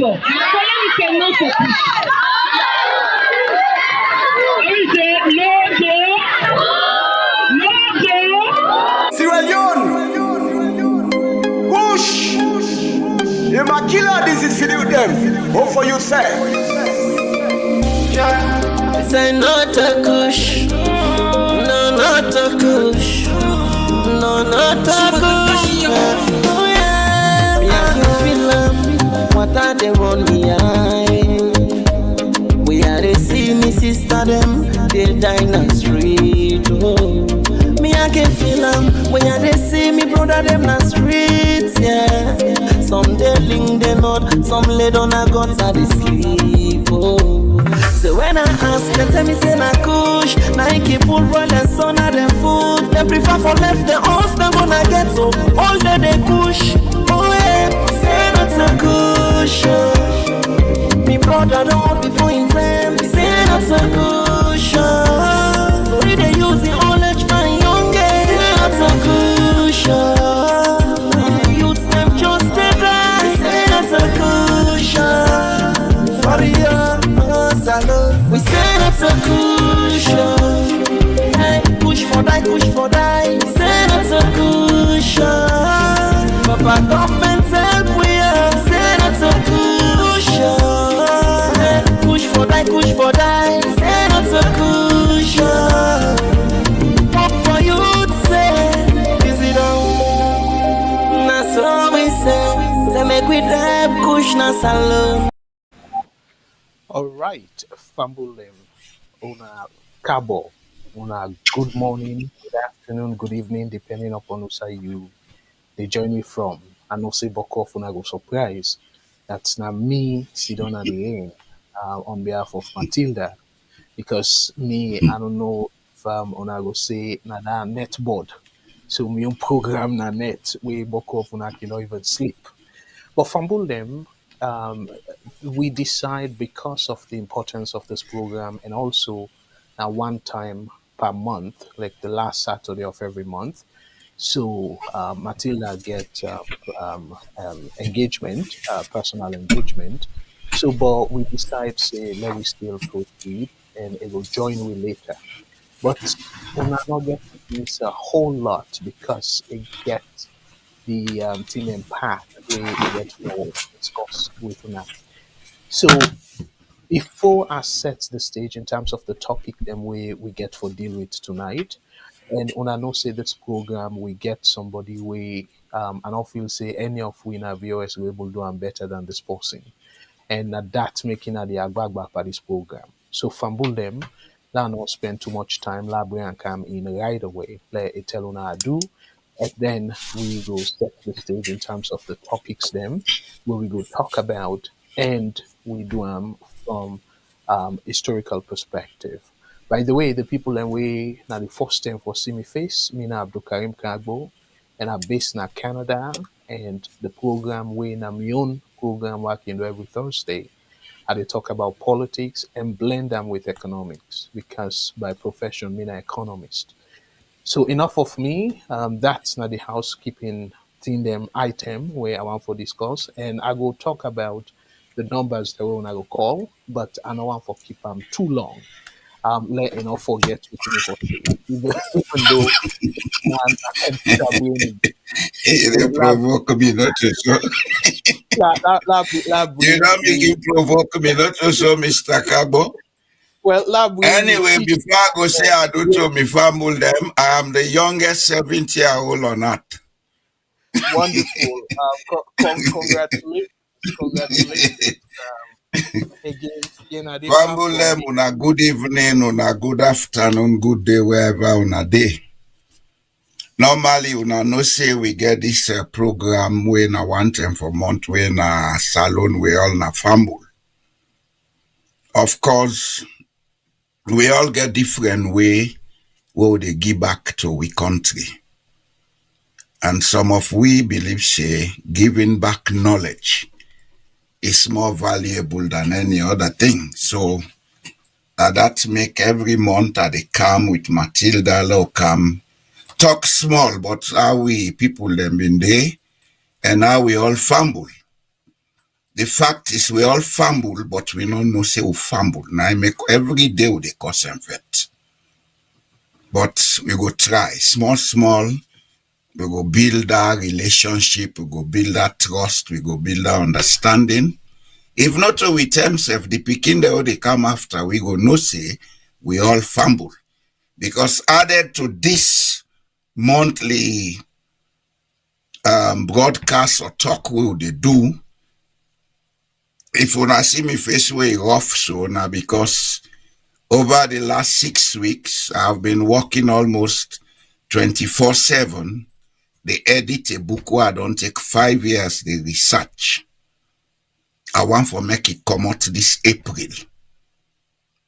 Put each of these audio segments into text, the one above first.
for. Polemic and no for push. I say no door. Sierra Leone, push. You ma killer this is with them. What for you say? This ain't not a kush. No, not a kush. No, not a kush. Oh yeah, me I can feel them. What are they on me eye? We are the see me sister them. They die in the street. Oh, me I can feel them. When they see me brother them in the streets. Yeah, some they link they not. Some lay down a guns at the sleep. Oh. So when I ask, they tell me say na kush. Nike pull roll and son of them food. They prefer for left the house, they gonna get so all day they kush. Oh yeah, say not a kush. Oh. Me brother don't want before him time. Say not a kush. Oh. So we they use the old age man young girl. Say not a kush. Oh. The youths them just they die. Say not a kush. Oh. Sorry salone. We say not a cushion. Hey, push for die. Say not a cushion. Papa government help we are. Say not a cushion. Hey, push for die. Say not a cushion. Hope for you to say, is it all? That's all we say. Say make we drive kush na salone. All right, Fambul una Cabo, una good morning, good afternoon, good evening, depending upon who side you they join me from. I know say Boko una go surprise. That's not me sit at the end on behalf of Matilda, because me I don't know if una go say na that net board. So me own program na net we Boko una cannot even sleep. But Fambul we decide because of the importance of this program and also one time per month, like the last Saturday of every month. So Matilda get engagement, personal engagement. So, but we decide say let we still proceed and it will join we later. But we'll not get this a whole lot because it gets the team impact we get to discuss with now. So before I set the stage in terms of the topic then we get for deal with tonight, and when I know say this program we get somebody we and I feel say any of we in our VOS we able to do better than this person. And that's making the agbagba for this program. So Fambul them, that not spend too much time, library and come in right away. Let it tell I do. And then we will set the stage in terms of the topics them where we will talk about, and we do from historical perspective. By the way, the people and we now the first time for see me face, me na Abdul Karim Kagbo, and I'm based in Canada, and the program we na my own program working every Thursday. They talk about politics and blend them with economics because by profession, I'm an economist. So enough of me. That's not the housekeeping thing them item where I want for discuss, and I will talk about the numbers that we're gonna call, but I don't want to keep them too long. Let you know forget what even though I can You provoke me not to so. You know me you provoke me not to so, Mr. Cabo. Well, anyway, before I go say I do to me family them, I am the youngest 70-year-old on earth. Wonderful. Congratulations. Again, family them, una good evening, una good afternoon, good day, wherever una day. Normally, una no say we get this program when I one time for month when a salon we all na fambul. Of course, we all get different way where they give back to we country. And some of we believe say giving back knowledge is more valuable than any other thing. So that make every month that they come with Matilda, they'll come talk small, but how we people them been there and how we all fumble. The fact is we all fumble, but we don't know say we fumble. Now I make every day with the cause and vet. But we go try small, small. We go build our relationship. We go build our trust. We go build our understanding. If not so with themselves, the picking they come after, we go no say we all fumble. Because added to this monthly broadcast or talk we they do, if you not see me face way rough so now because over the last 6 weeks I've been working almost 24/7. They edit a book where I don't take 5 years the research. I want for make it come out this April.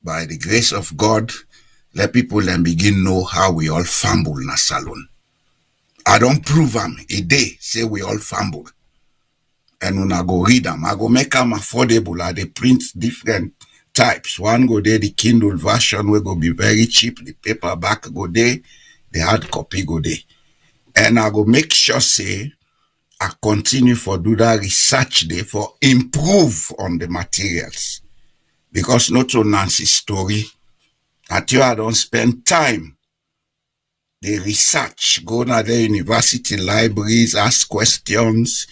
By the grace of God, let people then begin know how we all fumble in a salon. I don't prove them a day, say we all fumble. And when I go read them, I go make them affordable. I they print different types. One go there, the Kindle version will go be very cheap. The paperback go there, the hard copy go there. And I go make sure say I continue for do that research day for improve on the materials. Because not so Nancy's story, at you I don't spend time. They research, go to the university libraries, ask questions.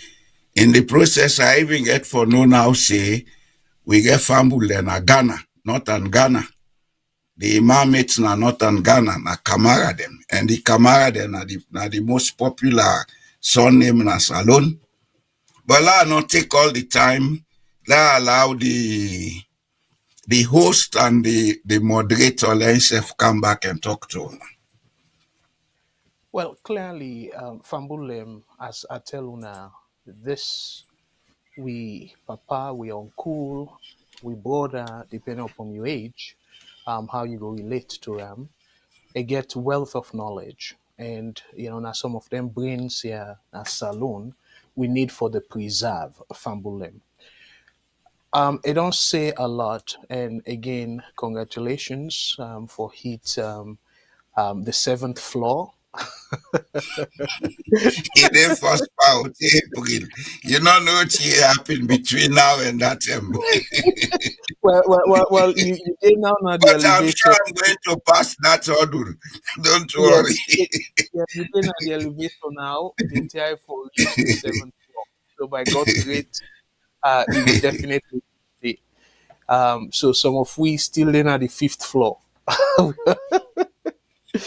In the process, I even get for know now say, we get fumble in Ghana, not in Ghana. The imamates na not in Ghana, na Kamara them. And the Kamara them na the most popular surname na Salone. But I not take all the time. I allow the host and the moderator themselves come back and talk to them. Well, clearly, Fambulem, as I tell you now, this we papa, we uncle, we brother, depending upon your age, how you go relate to them. They get wealth of knowledge, and now some of them brains here a salon we need for the preserve Fambulem. It don't say a lot, and again, congratulations for hit the seventh floor. In the first part of April, you don't know what happened between now and that time. Well, you get now the But I'm sure elevation. I'm going to pass that hurdle. Don't Yes, worry. yeah, you get now the elevation now. The TI for reach the seventh floor. So by God's grace, it will definitely be. So some of we still in at the fifth floor.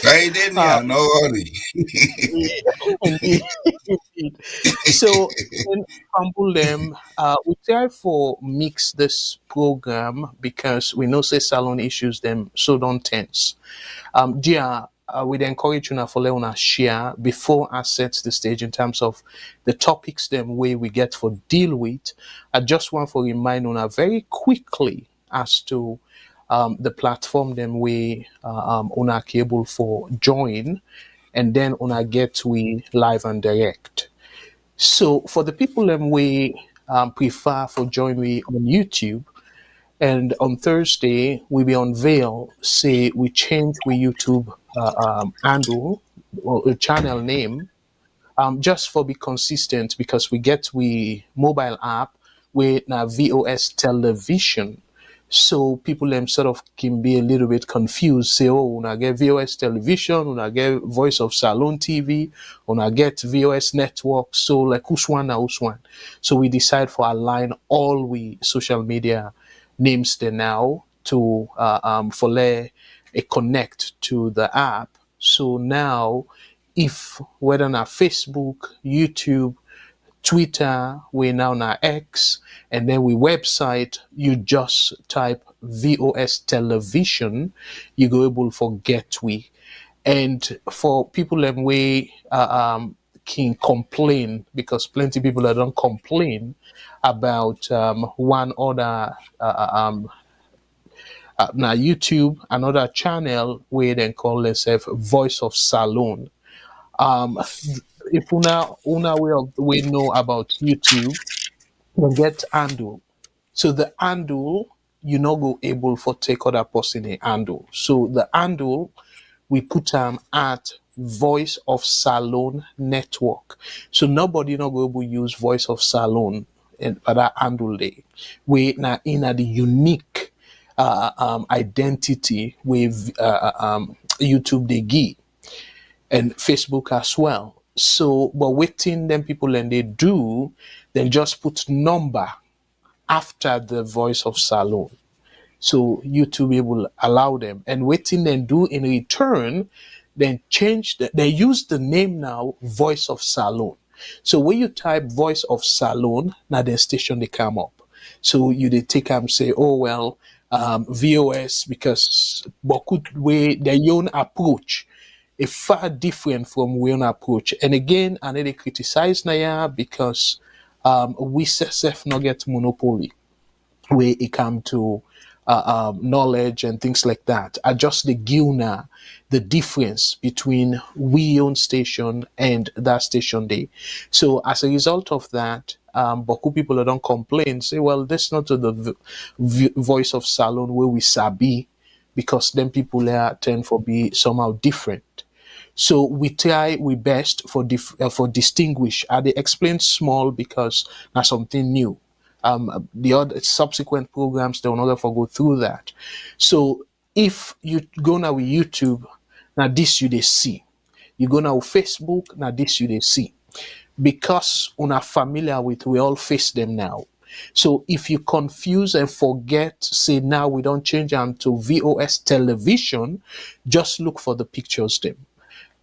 Right in Uh, here, no worry. indeed, indeed. So in humble them, we try for mix this program because we know say salon issues them so don't tense. Dear, we'd encourage you now for Leona share before I set the stage in terms of the topics them way we get for deal with. I just want to remind Una very quickly as to the platform them we Una able for join, and then Una get we live and direct. So for the people them we prefer for join me on YouTube. And on Thursday, we will unveil, say, we change we YouTube handle or a channel name, just for be consistent because we get we mobile app with now VOS Television. So people them sort of can be a little bit confused. Say, oh, when I get VOS Television, when I get Voice of Salone TV, when I get VOS Network. So like who's one now, who's one? So we decide for align all we social media names there now to for a connect to the app. So now if whether na Facebook, YouTube, Twitter, we now na X, and then we website, you just type VOS Television, you go able for get we. And for people them way can complain because plenty people that don't complain about one other now YouTube, another channel where they call themselves Voice of Salone. If una we know about YouTube, you get handle. So the handle you not go able for take other person a handle. So the handle we put at Voice of Salone Network. So nobody not go able use Voice of Salone. and that handle day. We now in the unique identity with YouTube they give and Facebook as well. So, but waiting them people and they do, then just put number after the voice of Salone. So YouTube will allow them and waiting then do in return, then they use the name now voice of Salone. So when you type voice of Salone, now the station they come up. So you they take and say, oh well, VOS because Boku way their own approach is far different from we own approach. And again, I need to criticize Naya because we self not get monopoly where it come to knowledge and things like that. Adjust the Gilna, the difference between we own station and that station day. So as a result of that, Boku people that don't complain say, well, that's not the voice of Salone where we sabi, because then people there tend for be somehow different. So we try we best for distinguish. They explain small because that's something new. The other subsequent programs they will not ever go through that. So if you go now with YouTube, now this you they see. You go now with Facebook, now this you they see. Because we are familiar with, we all face them now. So if you confuse and forget, say now we don't change them to VOS Television, just look for the pictures them.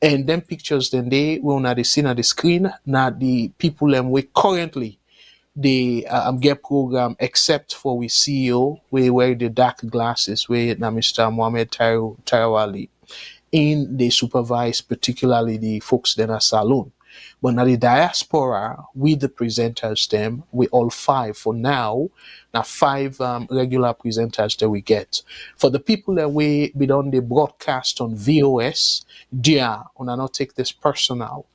And then pictures then they will not be seen at the screen. Now the people and we currently they get program except for we CEO we wear the dark glasses where na Mr. Mohammed Tarawali in they supervise particularly the folks in a salon. But now the diaspora, we the presenters them, we all five for now. Now five regular presenters that we get. For the people that we done the broadcast on VOS, dear, I not take this personal.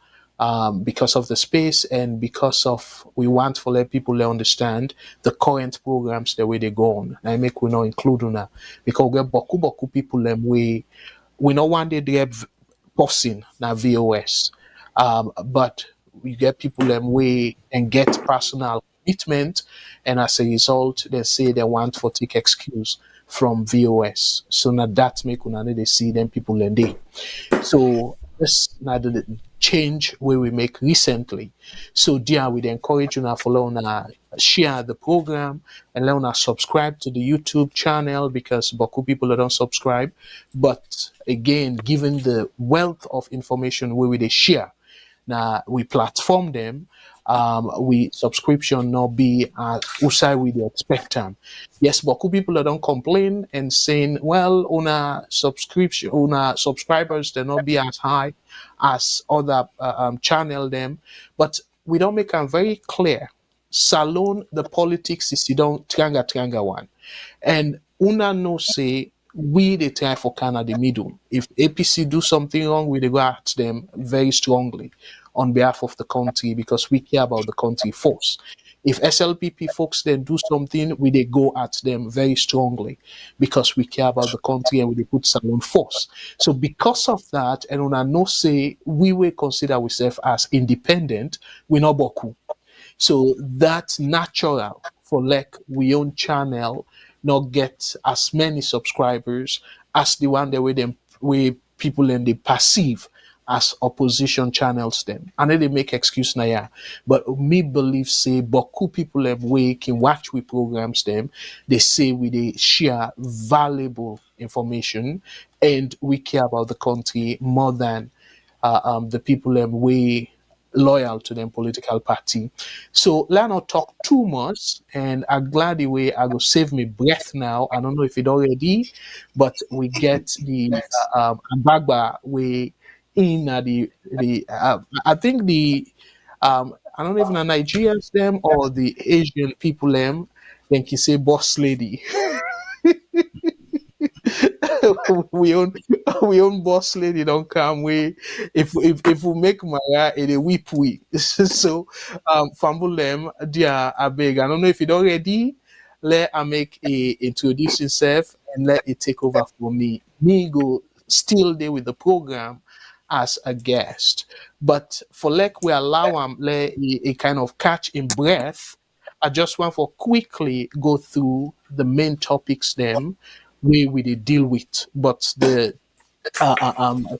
Because of the space and because of we want to let people understand the current programs the way they go on. I make we not include on that because we get boku people them we not want they have posting na VOS. But we get people them way and get personal commitment, and as a result, they say they want for take excuse from VOS. So now that make una they see them people and they. So this now the change where we make recently. So dear, we encourage you now follow now share the program and let us subscribe to the YouTube channel because Boku people don't subscribe. But again, given the wealth of information where we they share. Now we platform them. We subscription not be usai we expect them. Yes, but cool people that don't complain and saying, well, on a subscription, on a subscribers they not be as high as other channel them, but we don't make them very clear. Salone the politics is you don't tranga one, and una no say. We they try for Canada the middle. If APC do something wrong, we they go at them very strongly on behalf of the country because we care about the country first. If SLPP folks then do something, we they go at them very strongly because we care about the country and we they put Salone first. So because of that, and when I no say we will consider ourselves as independent, we not boku. So that's natural for like we own channel not get as many subscribers as the one that we people and they perceive as opposition channels them. And then they make excuse na yeah. But me believe say boku people have we can watch we programs them. They say we they share valuable information and we care about the country more than the people have we loyal to them political party. So let not talk too much, and I'm glad the way I go save me breath now. I don't know if it already, but we get the Ambagba way in the I think the I don't even know Nigerians them or the Asian people them. Then can say boss lady. we own boss lady don't come we if we make Maya it a whip we so fumble them dear I beg. I don't know if it already let I make a introduce yourself and let it take over for me go still there with the program as a guest, but for like we allow let a kind of catch in breath I just want to quickly go through the main topics them where we did deal with, but the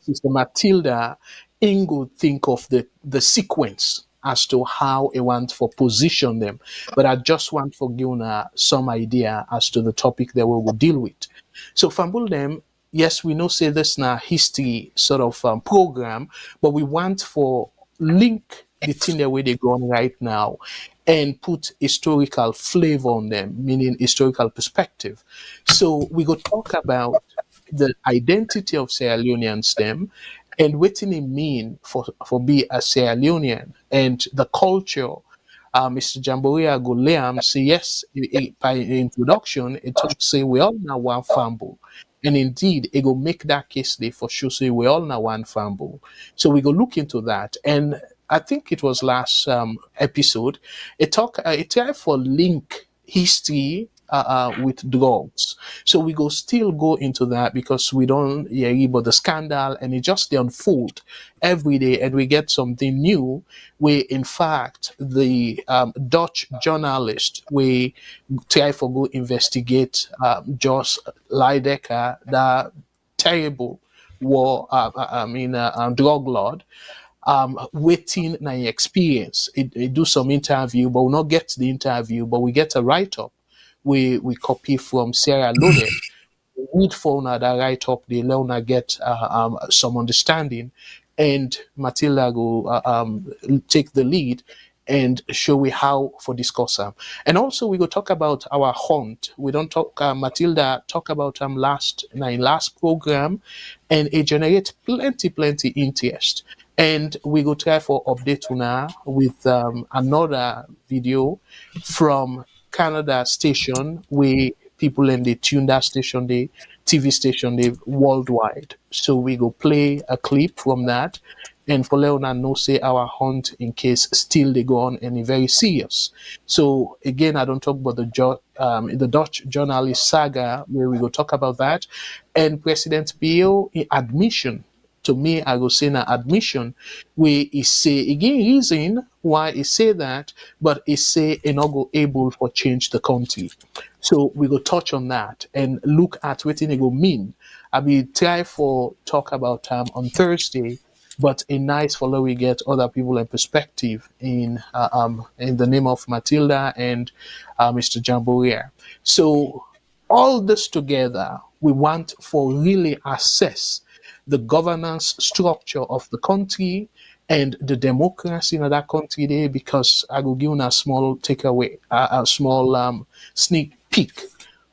Sister Matilda Ingo think of the sequence as to how I want for position them. But I just want for Guna some idea as to the topic that we will deal with. So Fambul them, yes, we know say this now history sort of program, but we want for link the thing that way they go on right now and put historical flavor on them, meaning historical perspective. So we go talk about the identity of Sierra Leoneans them and what it mean for be a Sierra Leonean and the culture. Mr. Jamboria Goleam say yes by introduction it talks say we all know one fumble. And indeed, it will make that case there for sure. Say we all know one fumble. So we go look into that. And I think it was last episode. It tried for link history with drugs. So we go still go into that because we don't hear about the scandal and it just unfold every day and we get something new where in fact the Dutch journalist we try for go investigate Jos Leidecker, the terrible war drug lord waiting na experience. It do some interview, but we'll not get the interview, but we get a write-up. We copy from Sierra Leone. We read for that write-up, they let get some understanding, and Matilda go take the lead and show we how for discuss them. And also we go talk about our hunt. We don't talk Matilda talk about last program, and it generate plenty interest. And we go try for update now with another video from Canada station where people in the tune that station, the TV station, they worldwide. So we go play a clip from that. And for Leona no say our hunt in case still they go on and very serious. So again, I don't talk about the Dutch journalist saga where we go talk about that. And President Bio admission to me, I go say na admission where he say again reason why he say that, but he say he not go able for change the country. So we go touch on that and look at what it go mean. I will try for talk about on Thursday, but a nice follow we get other people and perspective in the name of Matilda and Mr. Jamboria. So all this together, we want for really assess the governance structure of the country and the democracy in that country there, because I will give you a small takeaway, a small sneak peek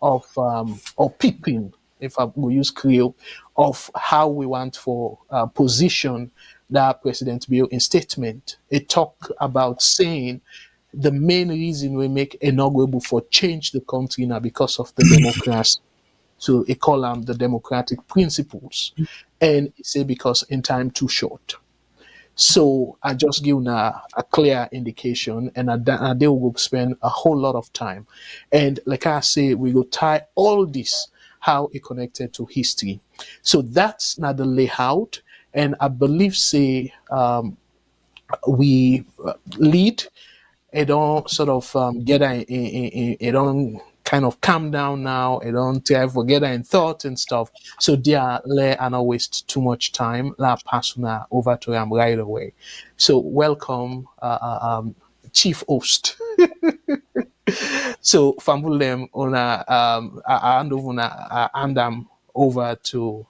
of or peeping, if I will use Creole, of how we want for position that President Bio in statement. It talk about saying the main reason we make inaugurable for change the country now because of the democracy. So it call them the democratic principles. And it say because in time too short. So I just give a clear indication and they will spend a whole lot of time. And like I say, we will tie all this, how it connected to history. So that's not the layout. And I believe say we lead, it don't sort of get it don't kind of calm down now. It don't forget in thought and stuff. So dear, let I not waste too much time. La pass over to him right away. So welcome, chief host. So fambul them on I hand over over to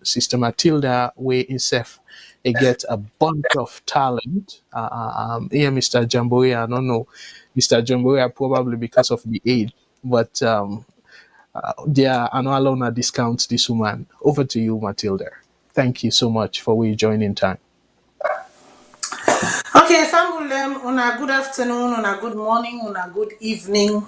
Sister Matilda, where himself he get a bunch of talent. Here, Mr. Jamboria, I don't know, Mr. Jamboria probably because of the age, but there are no alone discounts this woman. Over to you, Matilda. Thank you so much for we joining time. Okay, Fambulem, on a good afternoon, on a good morning, on a good evening.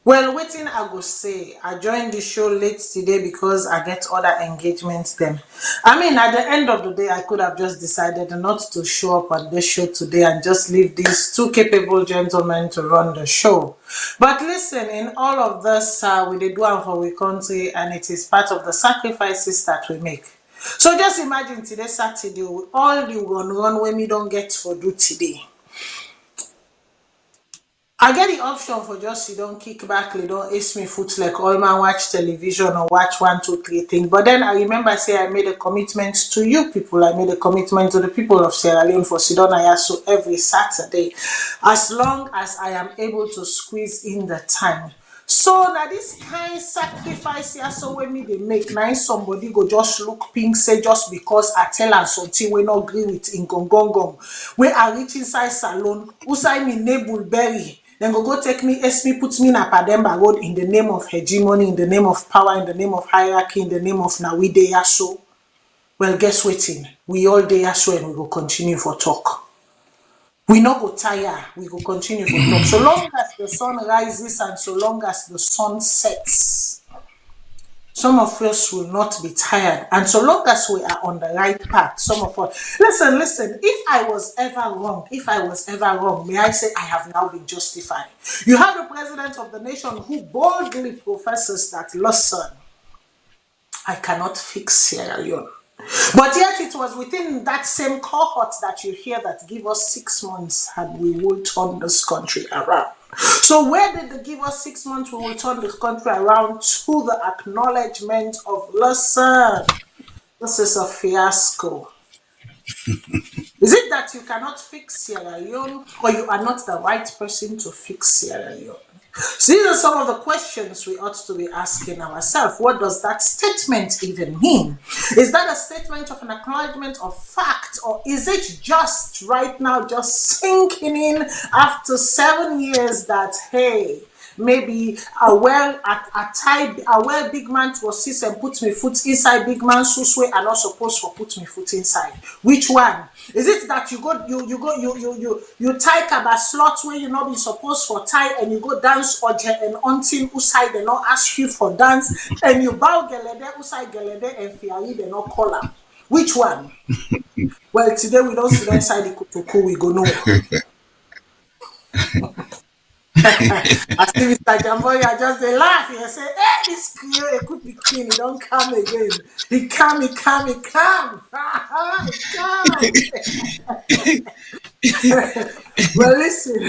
Well, waiting, I go say, I joined the show late today because I get other engagements then. I mean, at the end of the day, I could have just decided not to show up on this show today and just leave these two capable gentlemen to run the show. But listen, in all of this, we did one for we country, and it is part of the sacrifices that we make. So just imagine today, Saturday, all the run when we don't get for do today. I get the option for just you don't kick back, you don't ace me foot like all man watch television or watch 1, 2, 3 thing. But then I remember say I made a commitment to you people. I made a commitment to the people of Sierra Leone for Sidon Ayaso every Saturday, as long as I am able to squeeze in the time. So now this kind sacrifice here, so when me they make now somebody go just look pink say just because I tell her something we not agree with in gong. We are reach inside salon, who say me neighbor berry. Then go take me, put me in a Pademba road in the name of hegemony, in the name of power, in the name of hierarchy, in the name of now we dey so. Well, guess what? We all dey so and we go continue for talk. We not go tire, we go continue for talk. So long as the sun rises and so long as the sun sets, some of us will not be tired. And so long as we are on the right path, some of us... Listen, if I was ever wrong, may I say I have now been justified. You have the president of the nation who boldly professes that, listen, I cannot fix Sierra Leone. But yet it was within that same cohort that you hear that give us 6 months and we will turn this country around. So where did they give us 6 months we will turn this country around? To the acknowledgement of, listen, this is a fiasco. Is it that you cannot fix Sierra Leone or you are not the right person to fix Sierra Leone? So these are some of the questions we ought to be asking ourselves. What does that statement even mean? Is that a statement of an acknowledgement of fact, or is it just right now just sinking in after 7 years that, hey, maybe a well big man to assist and put me foot inside big man suswe and not supposed to put me foot inside? Which one? Is it that you tie kaba slots where you not be supposed for tie and you go dance oje and until usai they not ask you for dance and you bow gelede usai gelede and fiari they not call them? Which one? Well, today we don't sit inside the kutuku, we go know. I see Mr. Jamboy, I just they laugh and say, hey, this Creole, it could be clean, he don't come again. He come. He come. Well, listen,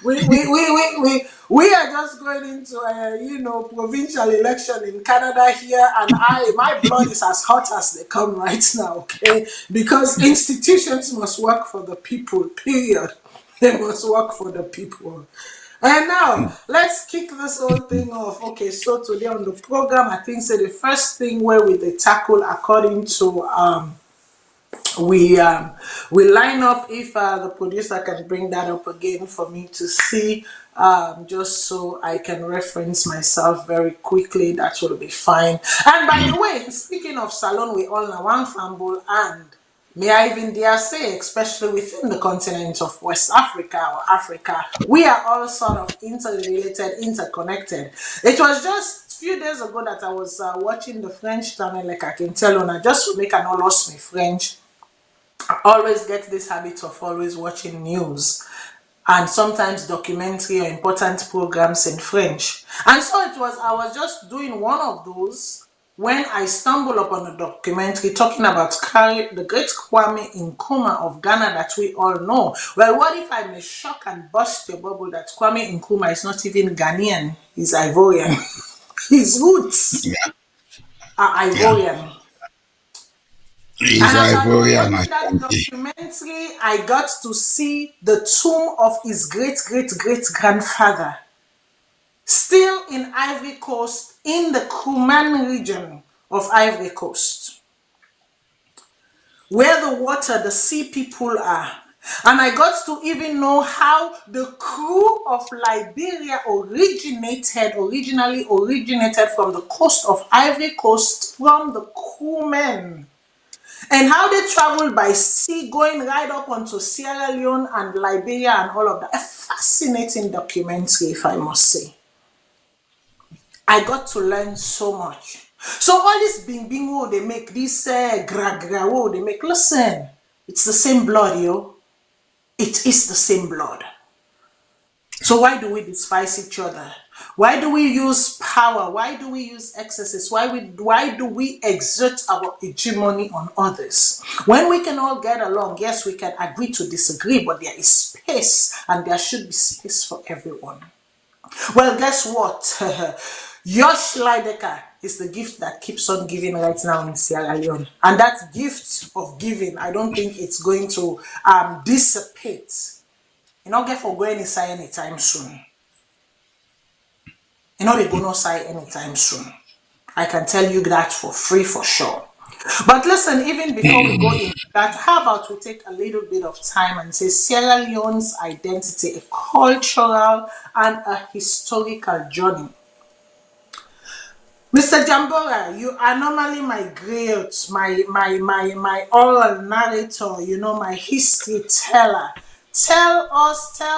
we are just going into a provincial election in Canada here, and my blood is as hot as they come right now, okay? Because institutions must work for the people, period. They must work for the people. And now, let's kick this whole thing off. Okay, so today on the program, I think the first thing where we tackle according to we line up, if the producer can bring that up again for me to see, just so I can reference myself very quickly. That will be fine. And by the way, speaking of salon, we all know one fambul, and may I even dare say, especially within the continent of West Africa or Africa, we are all sort of interrelated, interconnected. It was just a few days ago that I was watching the French channel, like I can tell you, just to make I not lost me French. I always get this habit of always watching news and sometimes documentary or important programs in French. And so I was just doing one of those when I stumbled upon a documentary talking about the great Kwame Nkrumah of Ghana that we all know. Well, what if I may shock and bust your bubble that Kwame Nkrumah is not even Ghanaian, he's Ivorian. His roots are Ivorian. Yeah. He's And as I was Ivorian. watching that documentary, I got to see the tomb of his great-great-great-grandfather, still in Ivory Coast, in the Kuman region of Ivory Coast, where the sea people are. And I got to even know how the crew of Liberia originally originated from the coast of Ivory Coast, from the Kumen. And how they traveled by sea, going right up onto Sierra Leone and Liberia and all of that. A fascinating documentary, if I must say. I got to learn so much. So all this bing they make, this gra they make, listen, it's the same blood, yo. It is the same blood. So why do we despise each other? Why do we use power? Why do we use excesses? Why do we exert our hegemony on others? When we can all get along, yes, we can agree to disagree, but there is space and there should be space for everyone. Well, guess what? Yosh Lidecker is the gift that keeps on giving right now in Sierra Leone. And that gift of giving, I don't think it's going to dissipate. You know, get for going inside anytime soon. You know, they're going to sign anytime soon. I can tell you that for free, for sure. But listen, even before we go into that, how about we take a little bit of time and say Sierra Leone's identity, a cultural and a historical journey. Mr. Jambora, you are normally my great, my oral narrator, you know, my history teller. Tell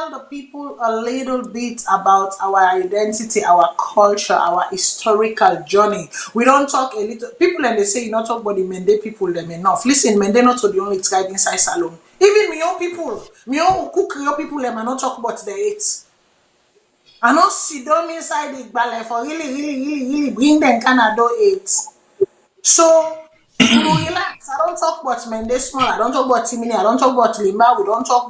the people a little bit about our identity, our culture, our historical journey. We don't talk a little. People and they say you not talk about the Mende people them enough. Listen, Mende not the only tribe inside Salone. Even my own people, my own Kukrio people them are not talk about the eight. I not sit down inside the ballet for really bring them Canada eight. So no, relax. I don't talk about Mende Small. I don't talk about Timini. I don't talk about Lima. We don't talk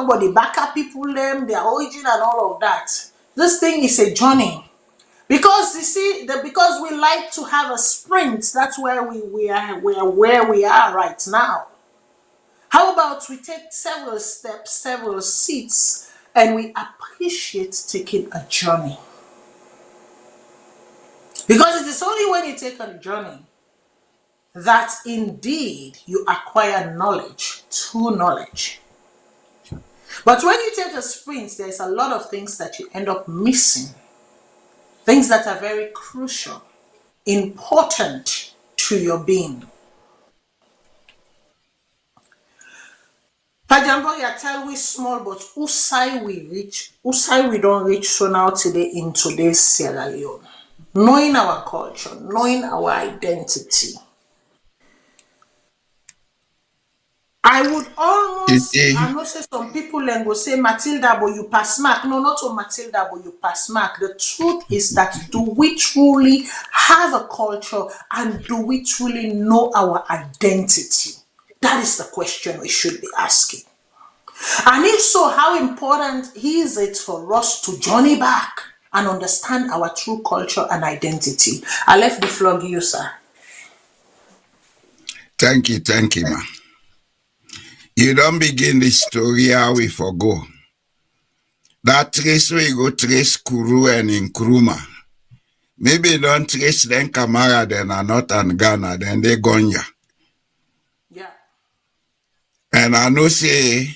about the Baka people, them, their origin and all of that. This thing is a journey. Because you see, because we like to have a sprint, that's where we are where we are right now. How about we take several steps, several seats, and we appreciate taking a journey? Because it is only when you take a journey that indeed you acquire knowledge, true knowledge. But when you take a sprint, there's a lot of things that you end up missing. Things that are very crucial, important to your being. Pajamboya tell we small, but Usai we don't reach so now today in today's Sierra Leone. Knowing our culture, knowing our identity. I would almost, I know say some people then go say, Matilda, but you pass mark. No, not to Matilda, but you pass mark. The truth is that do we truly have a culture and do we truly know our identity? That is the question we should be asking. And if so, how important is it for us to journey back and understand our true culture and identity? I left the floor to you, sir. Thank you, ma. You don't begin the story how we forgo. That trace we go trace Kuru and Nkrumah. Maybe don't trace then Kamara, then are not and Ghana, then they Gonya. Yeah. And I know say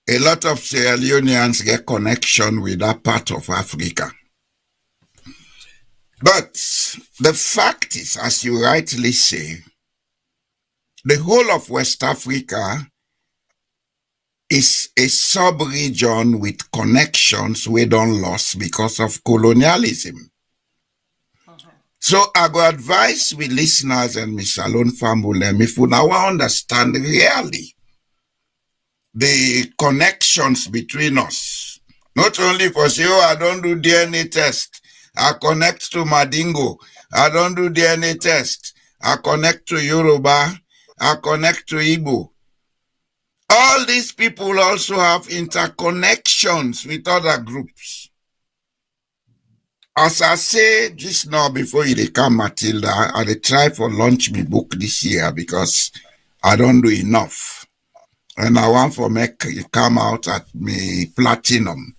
a lot of Sierra Leoneans get connection with that part of Africa. But the fact is, as you rightly say, the whole of West Africa is a sub-region with connections we don't lost because of colonialism. So I go advise with listeners and Miss Salone Fambul, if we now understand really the connections between us, not only for say, oh, I don't do DNA test, I connect to Madingo, I don't do DNA test, I connect to Yoruba, I connect to Igbo. All these people also have interconnections with other groups. As I say just now before you come, Matilda, I try for launch my book this year because I don't do enough. And I want for make it come out at my platinum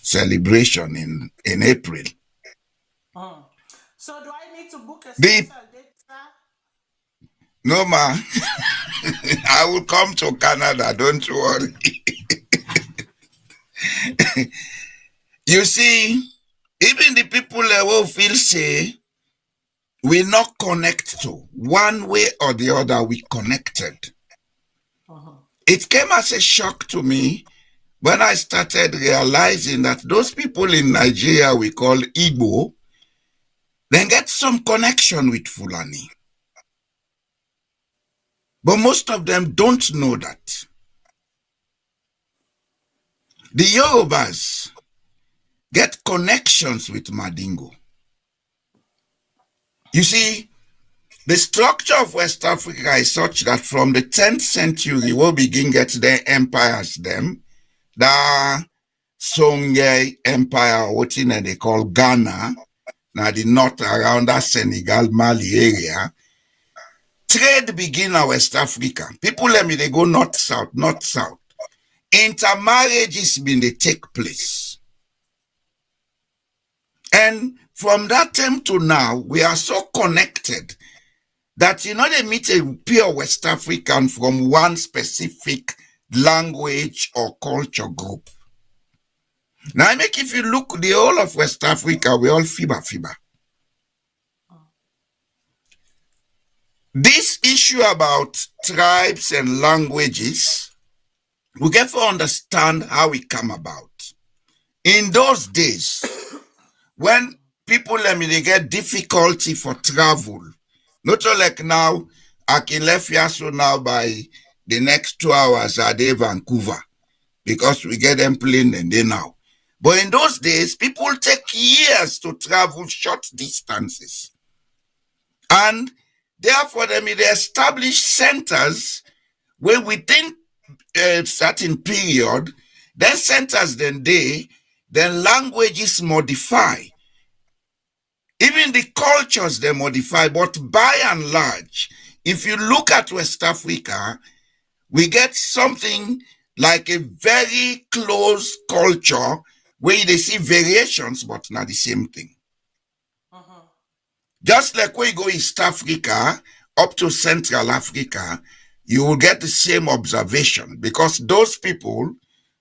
celebration in April. So do I need to book a special date, sir? No, ma. I will come to Canada, don't worry. You see, even the people that will feel say, we not connect to, one way or the other, we connected. It came as a shock to me when I started realizing that those people in Nigeria we call Igbo, they get some connection with Fulani. But most of them don't know that. The Yorubas get connections with Mandingo. You see, the structure of West Africa is such that from the 10th century, we'll begin get their empires, them, the Songhai Empire, what they call Ghana, now the north around that Senegal, Mali area. Trade begin in West Africa. People let me, they go north-south, north-south. Intermarriages been they take place. And from that time to now, we are so connected that, you know, they meet a pure West African from one specific language or culture group. Now, I make if you look the whole of West Africa, we all fiba. This issue about tribes and languages, we get to understand how it come about. In those days, when people they get difficulty for travel, not like now, I can left Yaso now by the next 2 hours are they Vancouver because we get them plane and they now. But in those days, people take years to travel short distances. And therefore, they establish centers where within a certain period, then centers then languages modify. Even the cultures they modify, but by and large, if you look at West Africa, we get something like a very close culture where they see variations, but not the same thing. Just like when you go East Africa up to Central Africa, you will get the same observation because those people,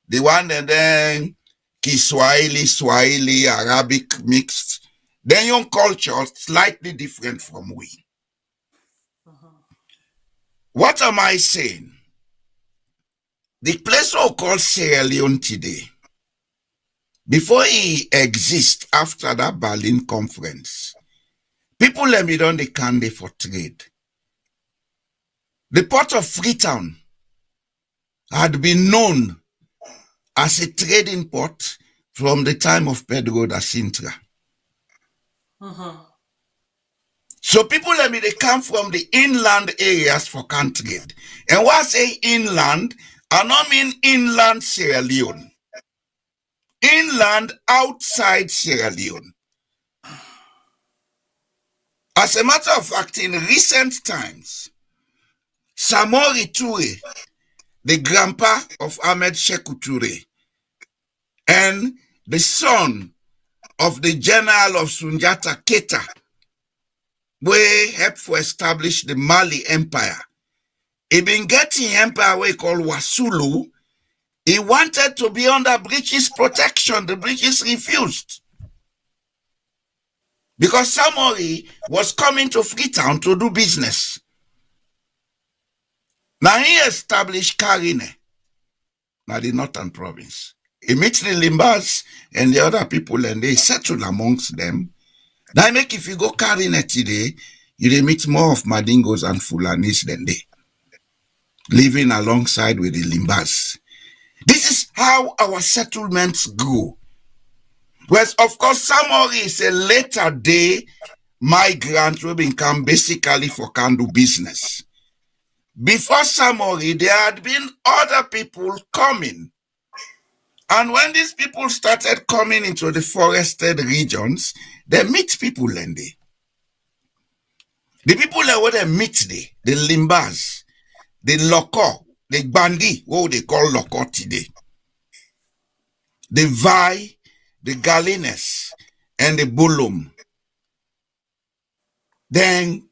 the one that then Kiswahili, Swahili, Arabic mixed, their young culture slightly different from we. What am I saying? The place we call Sierra Leone today, before it exists after that Berlin conference, people let me down the candy for trade. The port of Freetown had been known as a trading port from the time of Pedro da Sintra. So people let me, they come from the inland areas for can trade. And when I say inland, I don't mean inland Sierra Leone. Inland outside Sierra Leone. As a matter of fact, in recent times, Samori Toure, the grandpa of Ahmed Sekou Toure, and the son of the general of Sunjata Keita, we helped to establish the Mali Empire. He been getting empire we call Wasulu. He wanted to be under British protection. The British refused. Because Samori was coming to Freetown to do business. Now he established Karine, now the northern province. He meets the Limbas and the other people and they settle amongst them. Now make if you go Karine today, you meet more of Mandingos and Fulanis than they. Living alongside with the Limbas. This is how our settlements grew. Whereas, of course, Samori is a later day migrant who become basically for can do business. Before Samori, there had been other people coming. And when these people started coming into the forested regions, they meet people and they. The people that were they meet the Limbas, the Loko, the Bandi, what they call Loko today, the Vai, the Galines, and the Bulum. Then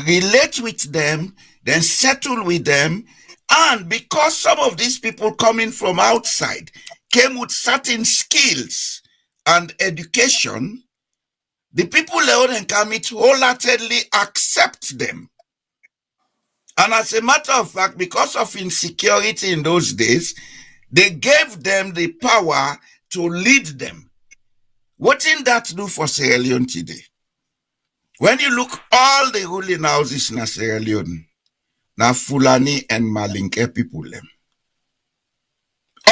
relate with them, then settle with them, and because some of these people coming from outside came with certain skills and education, the people that come it wholeheartedly accept them. And as a matter of fact, because of insecurity in those days, they gave them the power to lead them. What did that do for Sierra Leone today? When you look all the ruling houses in Sierra Leone, now Fulani and Malinke people them.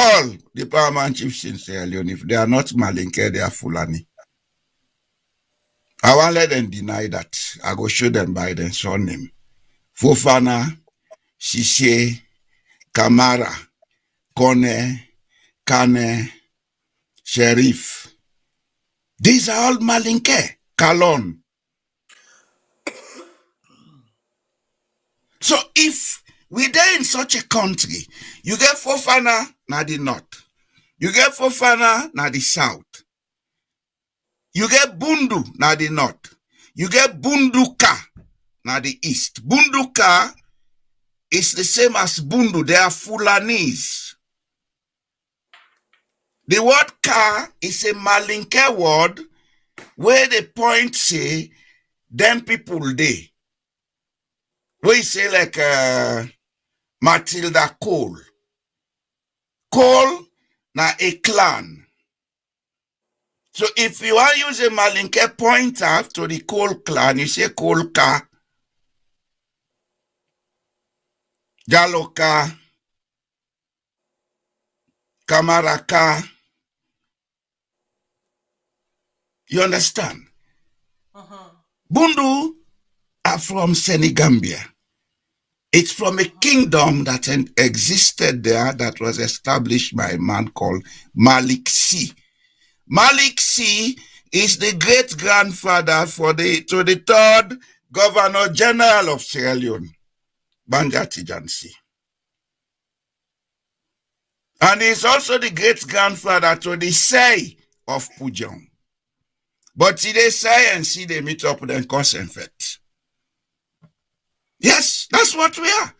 All the paramount chiefs in Sierra Leone, if they are not Malinke, they are Fulani. I won't let them deny that. I go show them by their surname. Fofana, Sise, Kamara, Kone, Kane, Sheriff. These are all Malinke, Kalon. So if we there in such a country, you get Fofana na the north, you get Fofana na the south, you get Bundu na the north, you get Bunduka na the east. Bunduka is the same as Bundu. They are Fulanese. The word Ka is a Malinke word where the point say them people they. We say like Matilda Cole. Cole na a clan. So if you want to use a Malinke pointer to the Cole clan, you say Cole Ka, Jaloka, Kamaraka. You understand? Bundu are from Senegambia. It's from a kingdom that existed there that was established by a man called Malik C. Malik C is the great-grandfather to the third Governor General of Sierra Leone, Banja Tijansi. And he's also the great-grandfather to the Sei of Pujong. But today, Sei and C, they meet up and cause effect. Yes, that's what we are.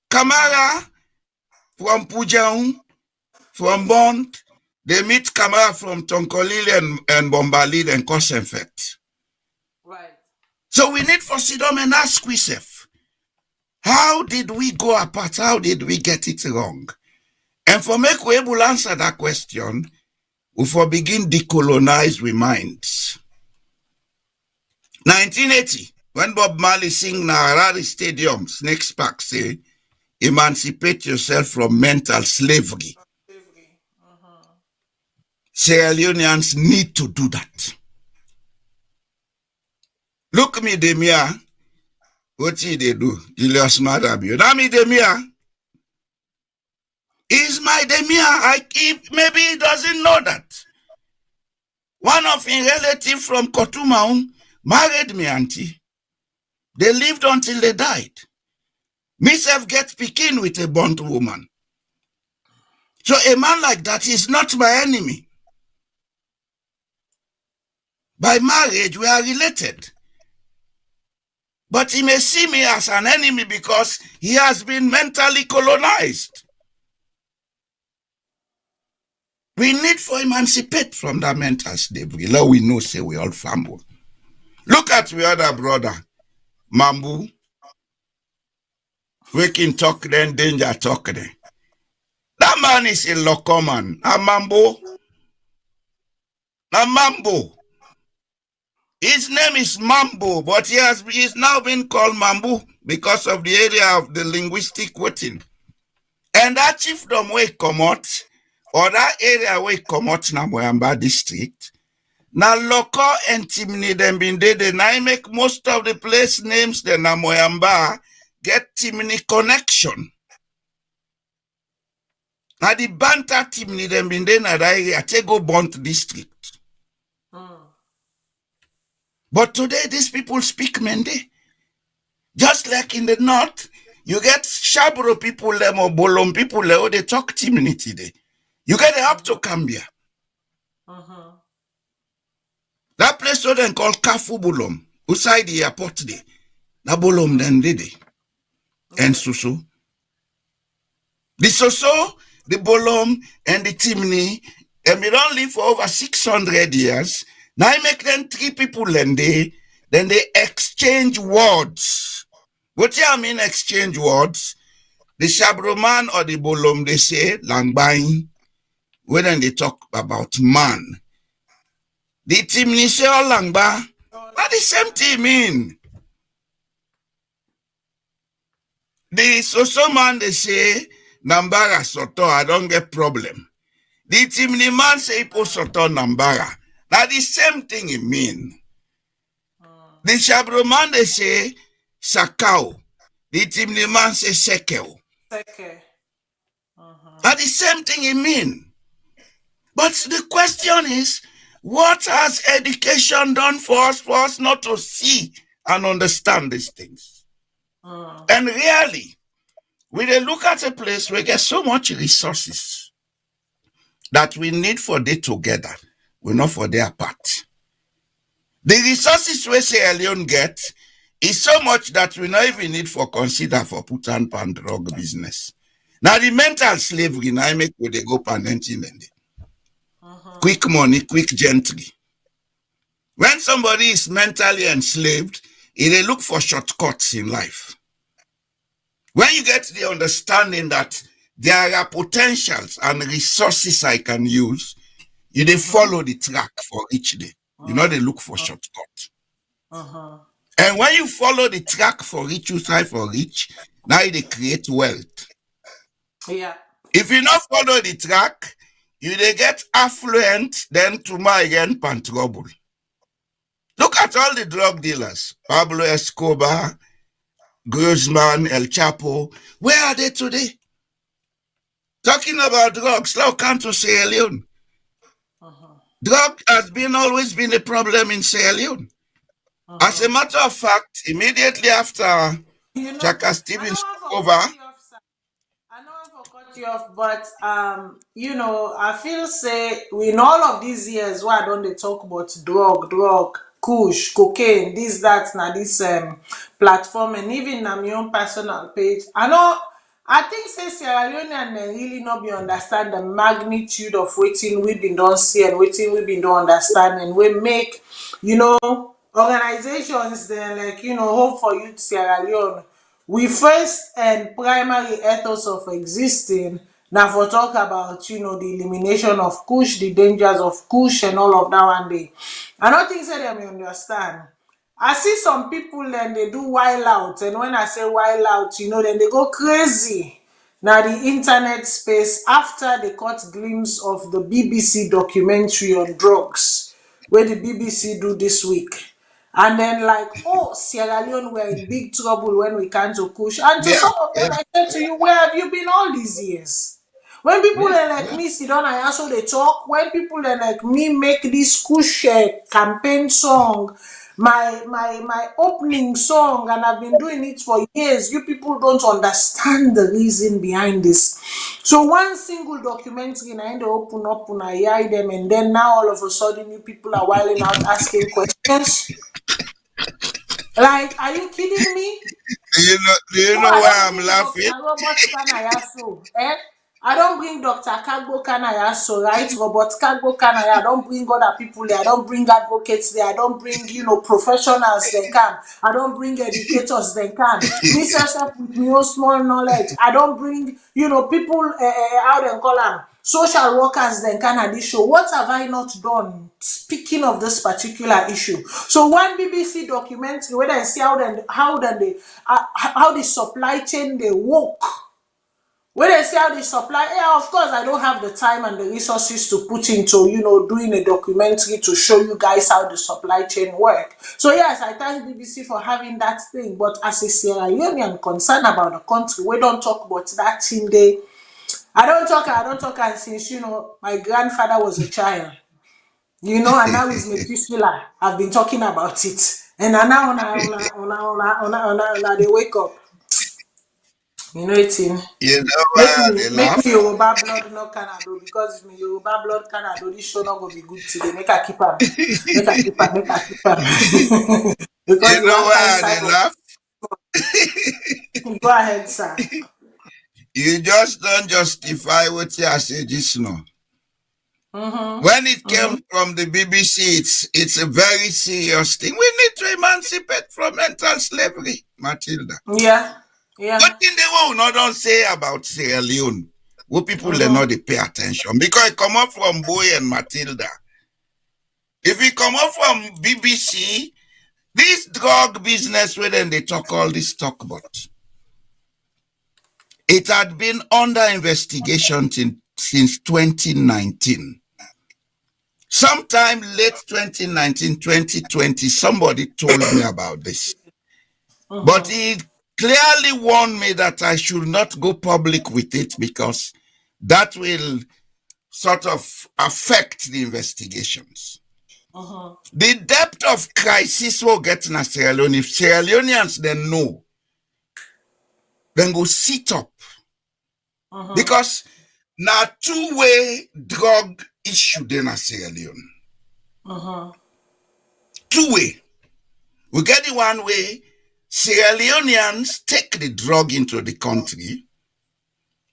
Kamara from Pujong, from Bond, they meet Kamara from Tonkolili and Bombalil and cause effect. Right. So we need for Sidom and ask ourselves, how did we go apart? How did we get it wrong? And for make we able answer that question, we for begin decolonize we minds. 1980, when Bob Marley sing na Harare Stadium, Snakes Park say, emancipate yourself from mental slavery. Sierra Leoneans need to do that. Look me, Demia. What they do? Julius Maada Bio. Now me, Demia. Is my Demia. Maybe he doesn't know that. One of his relatives from Kotumaun married me, auntie. They lived until they died. Myself get picking with a burnt woman. So a man like that is not my enemy. By marriage, we are related. But he may see me as an enemy because he has been mentally colonized. We need to emancipate from that mental slavery. Now we know, say we all fumble. Look at the other brother, Mambu. We can talk then, danger talk then. That man is a loco man. A Mambo. A Mambo. His name is Mambo, but he's now been called Mambu because of the area of the linguistic waiting. And that chiefdom way come out, or that area way come out na Moyamba district, na local and Timni them been there, I make most of the place names the na Moyamba get Timni connection. Now the Banta Timni them been there na that area, Tego Bont district. But today, these people speak Mende. Just like in the north, you get Shabro people, them or Bolom people, they talk Timini today. You get up to Cambia. That place so then called Kafu Bolom, outside the airport there. Na Bolom then did it. And Susu. The Soso, the Bolom, and the Timni, and we don't live for over 600 years. Now I make them three people and then they exchange words. What do I mean exchange words? The Shabroman or the Bolom, they say, Langbain, when they talk about man. The Timni say, oh, Langba, not the same thing mean. The Soso man, they say, Nambara soto, I don't get problem. The Timni man say ipo soto Nambara. Now the same thing it mean. The Shabroman they say Sakao. The Timni man say Sekel. Okay. Now the same thing it mean. But the question is, what has education done for us not to see and understand these things? And really, we dey look at a place where get so much resources that we need for they together, we not for their apart. The resources we Sierra Leone get is so much that we not even need for consider for put and pan drug business. Now the mental slavery now make where they go panenting and quick money, quick gentry. When somebody is mentally enslaved, they look for shortcuts in life. When you get the understanding that there are potentials and resources I can use, you they follow the track for each day. You know they look for shortcuts. And when you follow the track for each, you try for each, now they create wealth. Yeah. If you not follow the track, you they get affluent, then tomorrow again pan trouble. Look at all the drug dealers, Pablo Escobar, Guzman, El Chapo. Where are they today? Talking about drugs, now come to Sierra Leone. Drug has always been a problem in Sierra Leone. As a matter of fact, immediately after Chaka Stevens took over, I know I cut you off, but I feel say in all of these years, why don't they talk about drug, kush, cocaine, this, that, now this platform, and even on my own personal page. I think say Sierra Leonean may really not be understand the magnitude of waiting we've been done see and waiting we've been done understand, and we make, organizations then like, Hope for Youth Sierra Leone. We first and primary ethos of existing now for talk about, the elimination of kush, the dangers of kush and all of that one day. I don't think say them understand. I see some people and they do wild out, and when I say wild out, then they go crazy. Now the internet space after they caught glimpse of the BBC documentary on drugs, where the BBC do this week. And then like, oh, Sierra Leone were in big trouble when we came to kush. And to some of them, I said to you, where have you been all these years? When people like me sit down and also they talk, when people like me make this kush campaign song, my opening song, and I've been doing it for years, you people don't understand the reason behind this. So one single documentary and I end open up and I hear them, and then now all of a sudden you people are wilding out asking questions. Like, are you kidding me? Do you know why I'm laughing? I don't bring Dr. Kagbo Kanayaso, right? Robert Kagbo Kanaya. I don't bring other people there. I don't bring advocates there. I don't bring, professionals they can. I don't bring educators they can. Me yourself with me own small knowledge. I don't bring, people, how they call them, social workers then can at this show. What have I not done? Speaking of this particular issue. So one BBC documentary where I see how the supply chain they work. When they say how the supply, of course, I don't have the time and the resources to put into, doing a documentary to show you guys how the supply chain work. So yes, I thank BBC for having that thing. But as a Sierra Leonean concerned about the country, we don't talk about that thing there. I don't talk, and since, my grandfather was a child, and now he's Methuselah. I've been talking about it. And now they wake up. It's in. You know why they Make laugh? me Yoruba blood no Canada, because if me Yoruba blood Canada, this show not gonna be good today. Make I keep am. Because You know why they laugh? Go ahead, sir. You just don't justify what you say just now. When it came from the BBC, it's a very serious thing. We need to emancipate from mental slavery, Matilda. Yeah. What in the world not don't say about Sierra Leone? What people they know they pay attention. Because it come up from Boy and Matilda. If it come up from BBC, this drug business where then they talk all this talk about. It had been under investigation since 2019. Sometime late 2019, 2020, somebody told me about this. But he clearly warned me that I should not go public with it because that will sort of affect the investigations. The depth of crisis we'll get in Sierra Leone, if Sierra Leoneans then know, then go sit up. Because now two-way drug issue in Sierra Leone. Two-way. We get the one way, Sierra Leoneans take the drug into the country,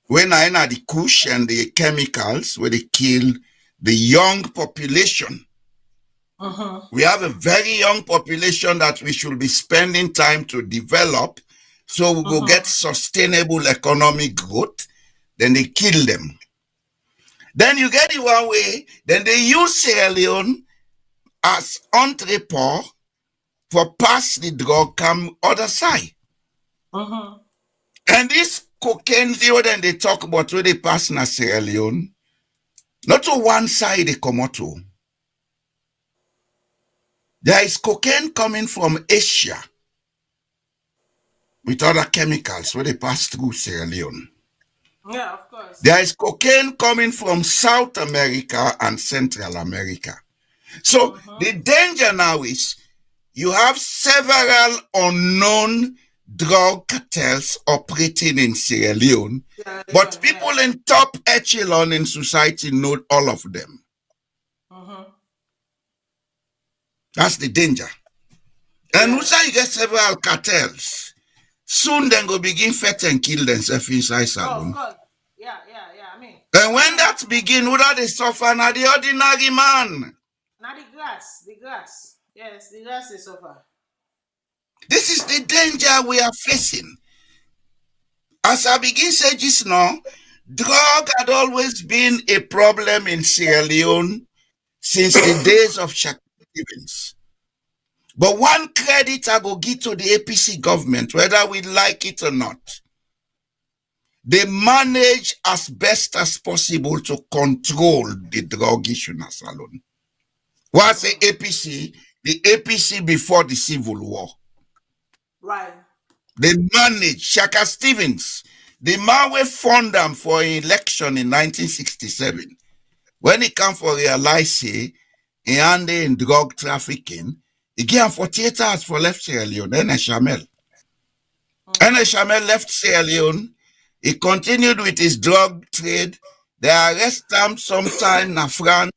when I know the kush and the chemicals, where they kill the young population. We have a very young population that we should be spending time to develop, so we will get sustainable economic growth. Then they kill them. Then you get it one way, then they use Sierra Leone as entrepot for pass the drug come other side. And this cocaine zero, then they talk about where they pass in Sierra Leone, not to one side they come out to. There is cocaine coming from Asia with other chemicals where they pass through Sierra Leone. Yeah, of course. There is cocaine coming from South America and Central America. So the danger now is you have several unknown drug cartels operating in Sierra Leone, but people in top echelon in society know all of them. That's the danger. And once you get several cartels, soon then go begin fight and kill themselves inside salon. Oh, of course. Yeah. I mean, and when that begin, without they suffer, now the ordinary man. now the grass. Yes, the grass they suffer. This is the danger we are facing. As I begin say just now, drug had always been a problem in Sierra Leone since the days of Stevens. But one credit I go give to the APC government, whether we like it or not. They manage as best as possible to control the drug issue in Salone. What's the APC? The APC before the Civil War. Right. They manage Shaka Stevens, the man we fund them for an election in 1967. When he come for realize he handed in drug trafficking, he gave him 48 hours for left Sierra Leone, then Shamel. And Shamel left Sierra Leone. He continued with his drug trade. They arrest him sometime in France.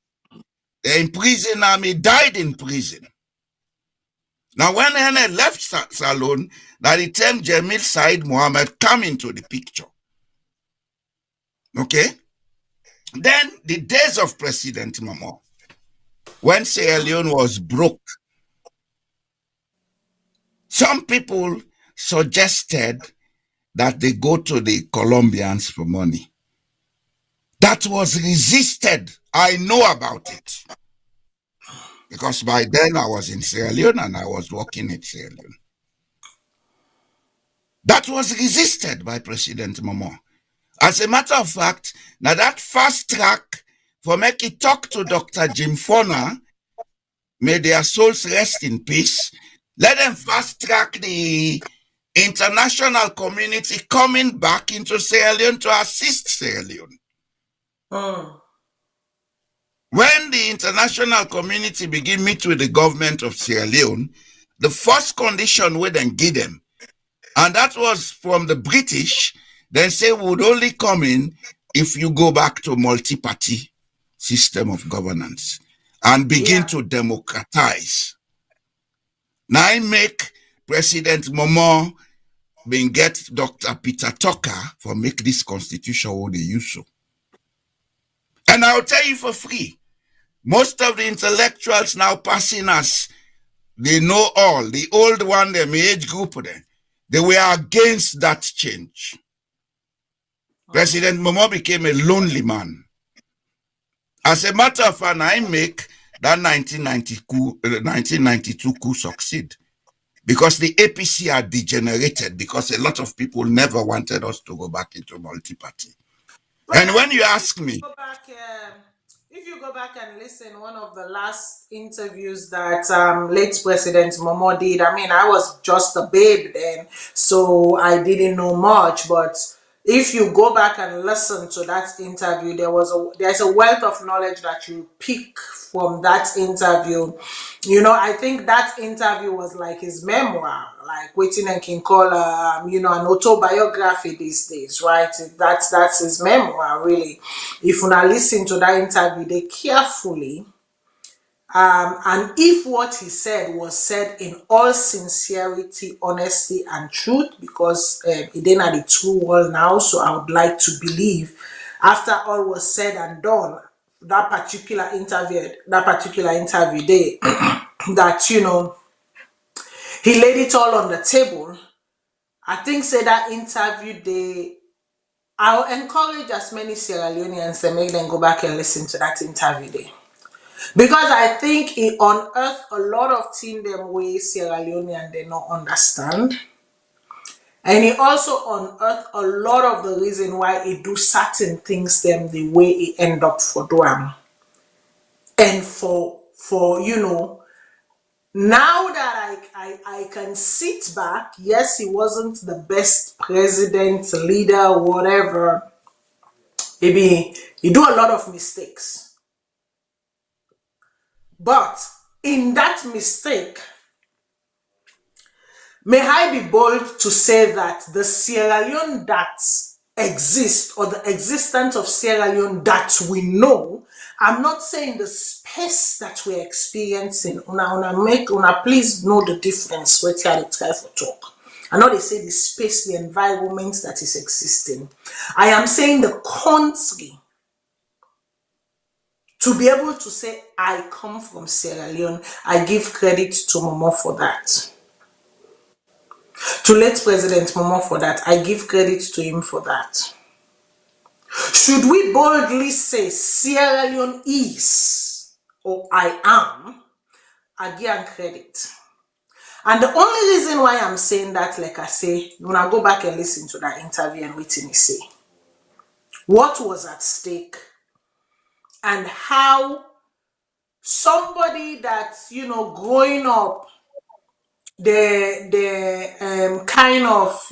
They imprison him. He died in prison. Now, when he left Salone, that the time Jamil Said Mohammed come into the picture. Okay? Then the days of President Momoh, when Sierra Leone was broke, some people suggested that they go to the Colombians for money. That was resisted. I know about it. Because by then I was in Sierra Leone and I was working in Sierra Leone. That was resisted by President Momoh. As a matter of fact, now that fast track for make it talk to Dr. Jim Fona, may their souls rest in peace, let them fast track the international community coming back into Sierra Leone to assist Sierra Leone. When the international community begin meet with the government of Sierra Leone, the first condition we then give them, and that was from the British, then say we would only come in if you go back to multi-party system of governance and begin to democratize. Now I make President Momoh been get Dr. Peter Tucker for make this constitution what they use so. And I'll tell you for free, most of the intellectuals now passing us, they know all. The old one, the age group, they were against that change. President Momoh became a lonely man. As a matter of fact, I make that 1992 coup succeed. because the APC are degenerated because a lot of people never wanted us to go back into multi-party. And when you ask me, if you go back and listen, one of the last interviews that late President Momoh did, I mean, I was just a babe then, so I didn't know much. But if you go back and listen to that interview, there's a wealth of knowledge that you pick from that interview. You know, I think that interview was like his memoir, like waiting and can call, an autobiography these days, right? That's his memoir, really. If you now listen to that interview, they carefully, and if what he said was said in all sincerity, honesty, and truth, because he didn't have the true world now, so I would like to believe, after all was said and done, that particular interview day, that he laid it all on the table. I think say that interview day, I'll encourage as many Sierra Leoneans to make them go back and listen to that interview day. Because I think it unearthed a lot of things them way Sierra Leonean they don't understand. And it also unearthed a lot of the reason why it do certain things them the way it end up for them. And for now that I can sit back, yes, he wasn't the best president, leader, whatever. Maybe he do a lot of mistakes. But in that mistake, may I be bold to say that the Sierra Leone that exists, or the existence of Sierra Leone that we know, I'm not saying the space that we're experiencing. Una please know the difference. What I try to talk. I know they say the space, the environment that is existing. I am saying the country. To be able to say, I come from Sierra Leone, I give credit to Momoh for that. To late President Momoh for that, I give credit to him for that. Should we boldly say Sierra Leone is, or I am, I give him credit. And the only reason why I'm saying that, like I say, when I go back and listen to that interview and what he say, what was at stake, and how somebody that, growing up, the kind of,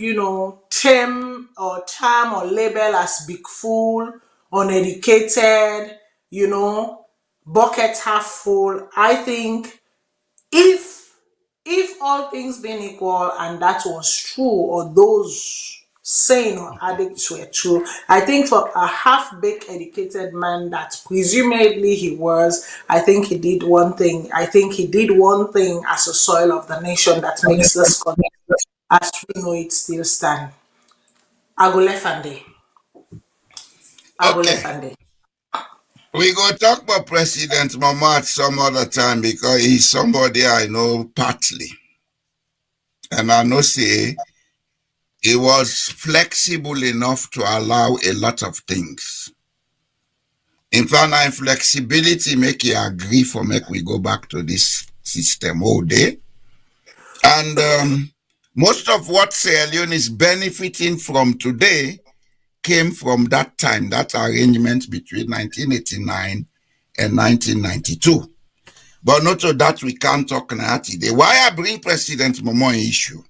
term or label as big fool, uneducated, bucket half full. I think if all things being equal and that was true, or those saying or addicts were true, I think for a half-baked educated man that presumably he was, I think he did one thing. I think he did one thing as a soil of the nation that makes this country, as we know it, still stand. I go left and day. okay, we go talk about President Momoh at some other time because he's somebody I know partly. And I know say he was flexible enough to allow a lot of things. In fact, flexibility make you agree for make we go back to this system all day. And most of what Sierra Leone is benefiting from today came from that time, that arrangement between 1989 and 1992. But not to that we can't talk now today. Why I bring President Momoh issue?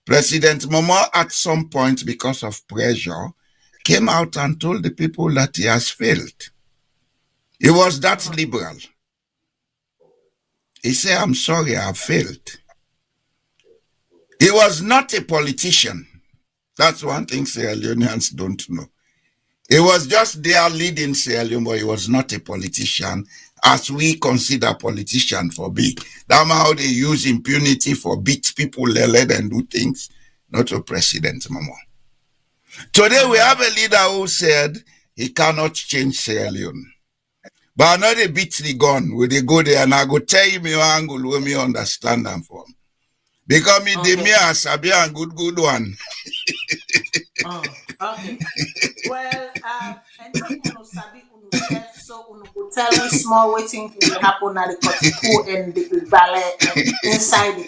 President Momoh at some point, because of pressure, came out and told the people that he has failed. He was that liberal. He said, I'm sorry, I have failed. He was not a politician. That's one thing Sierra Leoneans don't know. He was just there leading Sierra Leone, but he was not a politician, as we consider politician for be. That's how they use impunity for beat people, let them do things, not to President Momoh. Today we have a leader who said he cannot change Sierra Leone. But I know they beat the gun when they go there, and I go tell him your angle where me understand them from. Because me de me a sabi and good one. Okay. Well, and sabi so we will tell we small waiting to happen at the Kotiku and the ballet and inside the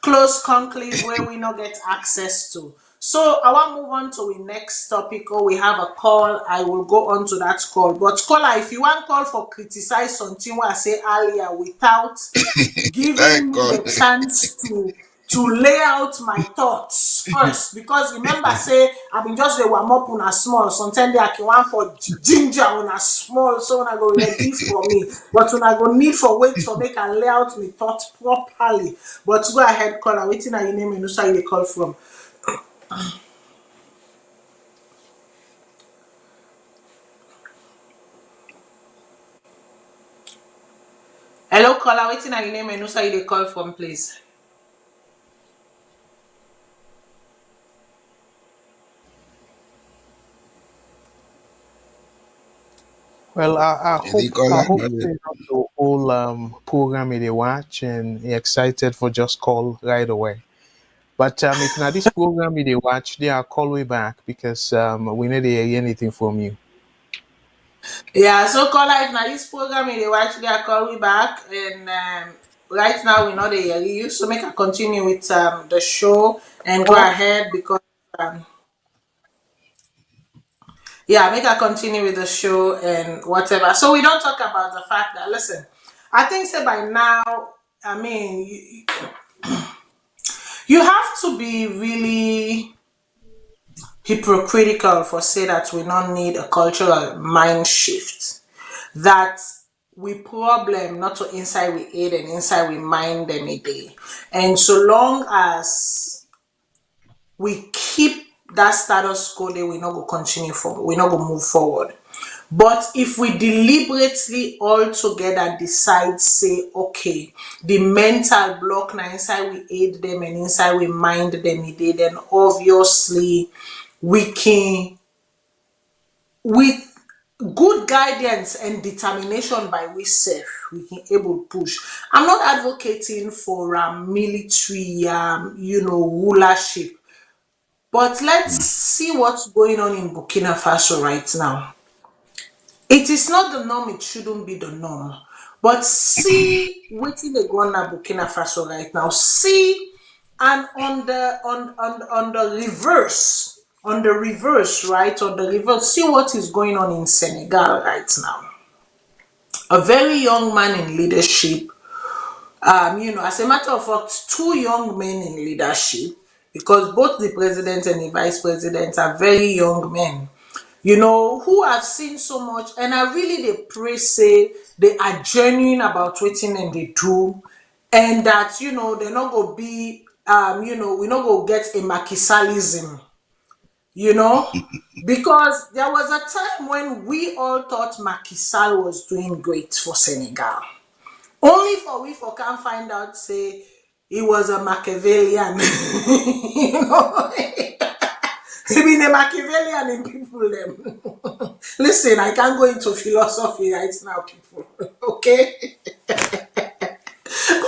close conclave where we not get access to. So I want to move on to the next topic, or we have a call. I will go on to that call. But caller, if you want call for criticize something what I say earlier without giving Thank me God. the chance to lay out my thoughts first, because remember say I been just dey warm up on a small, sometimes they can want for ginger on a small, so when I go ready for me, but when I go need for wait for make I lay out my thoughts properly. But go ahead, caller, waiting at your name and where you call from. Hello, caller, waiting at your name and where you call from, please. Well, I Is he hope call I that? hope say not the whole program they watch and he excited for just call right away. But if not this program they watch, they are call way back because we need to hear anything from you. Yeah, so caller, if now this program they actually I call we back, and right now we're not a you, so make I continue with the show and go Oh, ahead because um, yeah, make I continue with the show and whatever. So we don't talk about the fact that listen, I think say by now, I mean you have to be really hypocritical for say that we don't need a cultural mind shift. That we problem not to inside we aid and inside we mind them a day. And so long as we keep that status quo, then we not go continue forward, we not go move forward. But if we deliberately all together decide, say, okay, the mental block now inside we aid them and inside we mind them a day, then obviously we can, with good guidance and determination by we self, we can able to push. I'm not advocating for military rulership, but let's see what's going on in Burkina Faso right now. It is not the norm, it shouldn't be the norm, but see waiting the go on na Burkina Faso right now. See, and on the reverse, right, on the reverse, see what is going on in Senegal right now. A very young man in leadership, as a matter of fact, two young men in leadership, because both the president and the vice president are very young men, who have seen so much, and I really they pray say they are genuine about waiting and they do, and that they're not gonna be we're not gonna get a Machiavellism, you know, because there was a time when we all thought Macky Sall was doing great for Senegal. Only for we for can't find out say he was a Machiavellian. He been a Machiavellian in people them. Listen, I can't go into philosophy right now, people. Okay?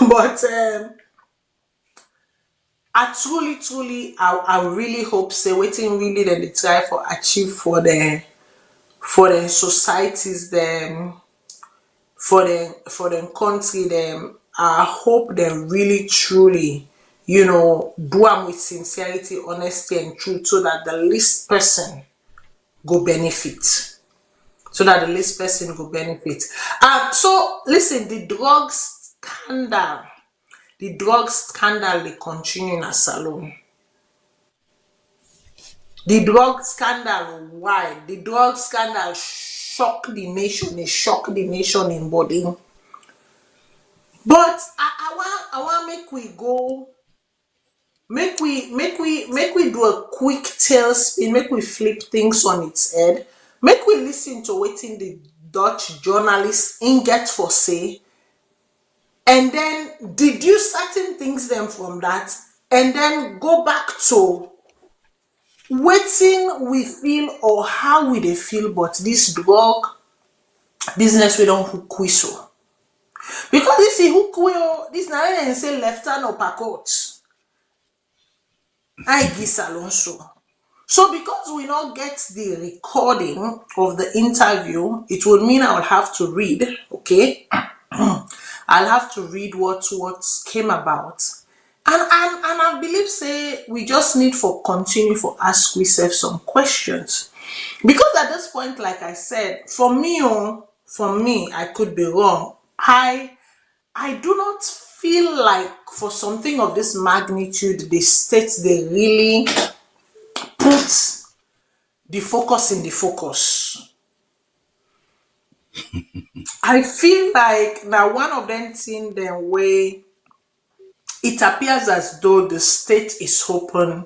But I truly, I really hope say waiting really that they try for achieve for the societies them, for the country them. I hope they really truly, do them with sincerity, honesty, and truth, so that the least person go benefit. So that the least person go benefit. So listen, the drug scandal they continue in a salon. The drug scandal, why? The drug scandal shocked the nation. It shocked the nation in body. But I want make we go, make we do a quick tailspin, make we flip things on its head, make we listen to what in the Dutch journalist in get for say, and then deduce certain things then from that, and then go back to waiting we feel or how we they feel but this drug business we don't hook we so. Because this is hook we this na and say left hand upper court. I give salon so. So because we not get the recording of the interview, it would mean I'll have to read, okay? I'll have to read what came about. And I believe say we just need for continue for ask ourselves some questions. Because at this point, like I said, for me, I could be wrong. I do not feel like for something of this magnitude, the states they really put the focus in the focus. I feel like now one of them thing the way it appears as though the state is hoping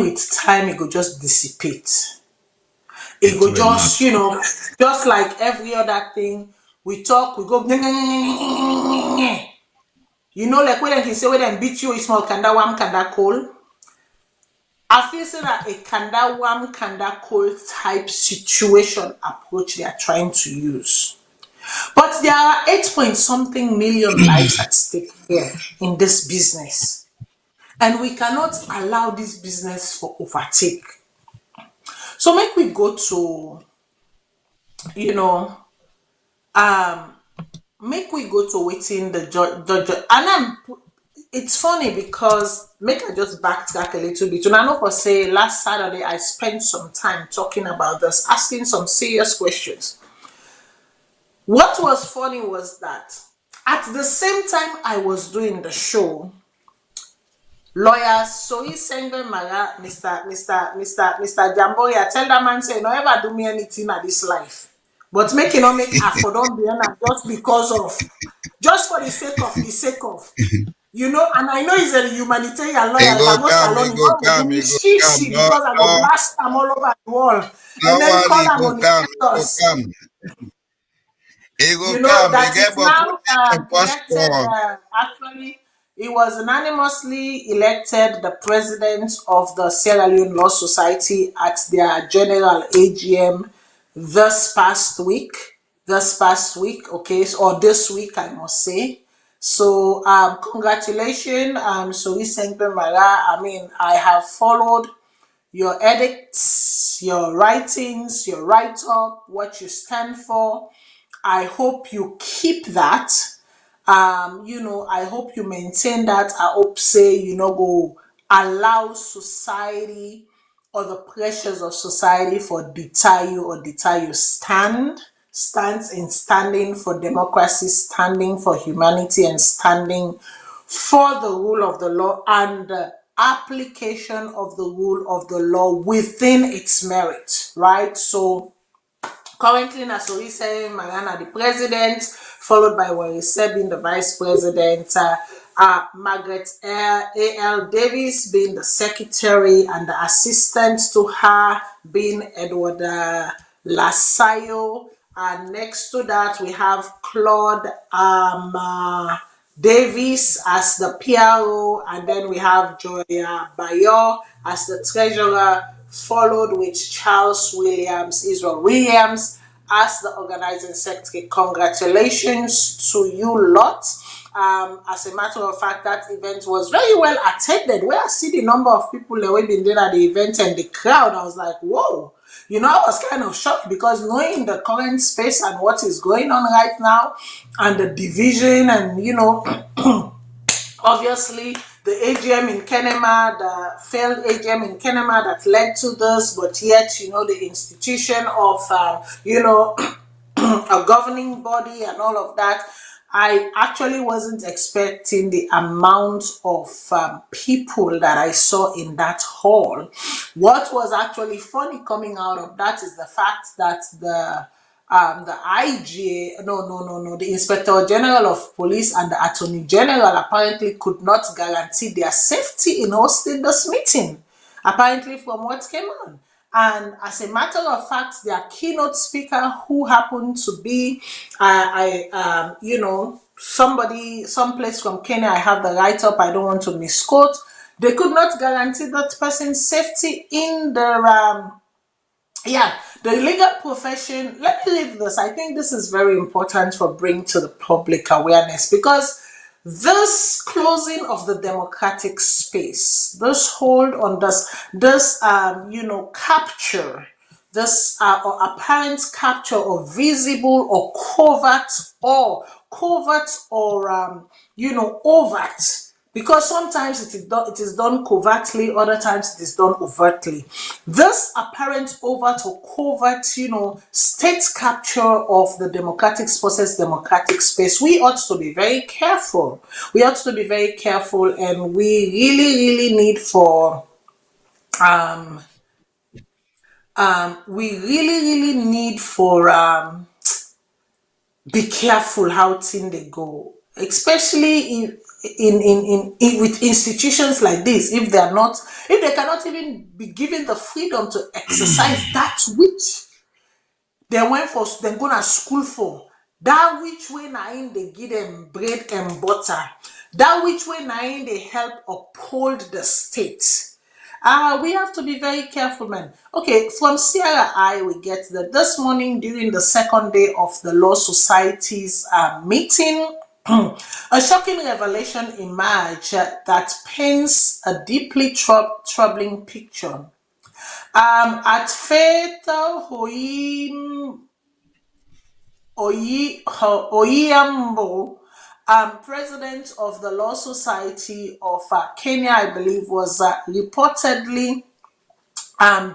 with time it will just dissipate. It It will will not. just, just like every other thing, we talk, we go, like when they say, when they beat you, it's small kanda wam kanda coal. I feel say that a kanda wam kanda coal type situation approach they are trying to use. But there are 8 point something million lives at stake here in this business. And we cannot allow this business for overtake. So make we go to, make we go to waiting the judge. And it's funny because make I just backtrack a little bit. And I know for say last Saturday I spent some time talking about this, asking some serious questions. What was funny was that at the same time I was doing the show, lawyers, so he Sengbe Mara, Mr. Jamboya, tell that man say, no ever do me anything at this life. But make it not make a for don't be just because of, just for the sake of. And I know he's a humanitarian lawyer, He go Gamo come, he Salone, go not will do come, me he go come. shishi No, because I go no, blast them all over the wall. no And then call worry, he them go on the come, he go status. come. He go come, he That get is but now put him elected, passport. actually, he was unanimously elected the president of the Sierra Leone Law Society at their general AGM this past week. Okay, or this week, I must say. So, congratulations, Sori Sengpe Mara. I mean, I have followed your edicts, your writings, your write-up, what you stand for. I hope you keep that. I hope you maintain that. I hope say go allow society or the pressures of society for deter you stands in standing for democracy, standing for humanity, and standing for the rule of the law and the application of the rule of the law within its merit, right? So currently, Nasorise Mariana, the president, followed by Warise being the vice president, Margaret A.L. Davis being the secretary, and the assistant to her being Edward Lasayo. And next to that, we have Claude Davis as the PRO, and then we have Julius Bio as the treasurer, followed with Charles Israel Williams as the organizing secretary. Congratulations to you lot. As a matter of fact, that event was very well attended. Where I see the number of people that were been there at the event and the crowd, I was like, whoa. I was kind of shocked because knowing the current space and what is going on right now and the division and, obviously the AGM in Kenema, the failed AGM in Kenema that led to this, but yet, the institution of, a governing body and all of that, I actually wasn't expecting the amount of people that I saw in that hall. What was actually funny coming out of that is the fact that the the Inspector General of Police and the Attorney General apparently could not guarantee their safety in hosting this meeting, apparently from what came on. And as a matter of fact, their keynote speaker, who happened to be, somebody, someplace from Kenya, I have the write-up, I don't want to misquote, they could not guarantee that person's safety in the legal profession. Let me leave this. I think this is very important for bring to the public awareness because this closing of the democratic space, this hold on this capture, this or apparent capture of visible or overt, because sometimes it is done covertly, other times it is done overtly. This apparent overt or covert, state capture of the democratic process, democratic space, we ought to be very careful. We ought to be very careful, and we really, really need for be careful how things they go, especially in with institutions like this. If they cannot even be given the freedom to exercise that which they went for, they go to school for, that which way na in they give them bread and butter, that which way na in they help uphold the state. We have to be very careful, man. Okay, from Sierra we get that this morning during the second day of the Law Society's meeting, a shocking revelation emerged that paints a deeply troubling picture. At Feta Oyambo, president of the Law Society of Kenya, I believe, was reportedly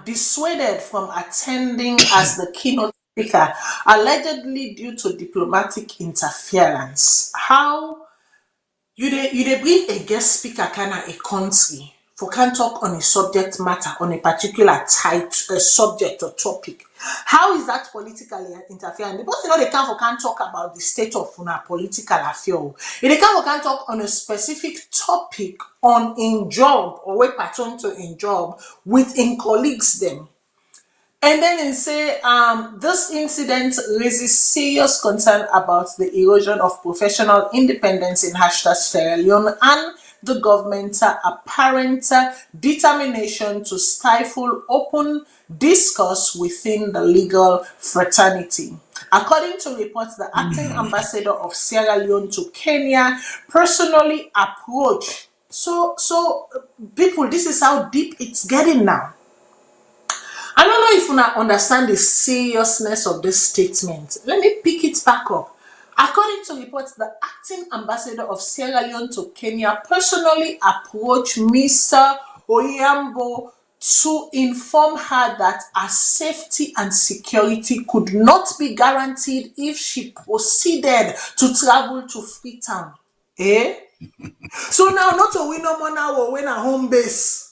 dissuaded from attending as the keynote speaker, allegedly due to diplomatic interference. How you dey bring a guest speaker kind of a country for can talk on a subject matter, on a particular subject or topic? How is that politically interfering? Because they can't talk about the state of una political affair. If they can't talk on a specific topic on in job or where patron to in job with in colleagues them. And then they say this incident raises serious concern about the erosion of professional independence in Sierra Leone and the government's apparent determination to stifle open discourse within the legal fraternity. According to reports, the acting ambassador of Sierra Leone to Kenya personally approached. So people, this is how deep it's getting now. I don't know if you understand the seriousness of this statement. Let me pick it back up. According to reports, the acting ambassador of Sierra Leone to Kenya personally approached Mr. Oyambo to inform her that her safety and security could not be guaranteed if she proceeded to travel to Freetown. So now, not a winner now or win a home base.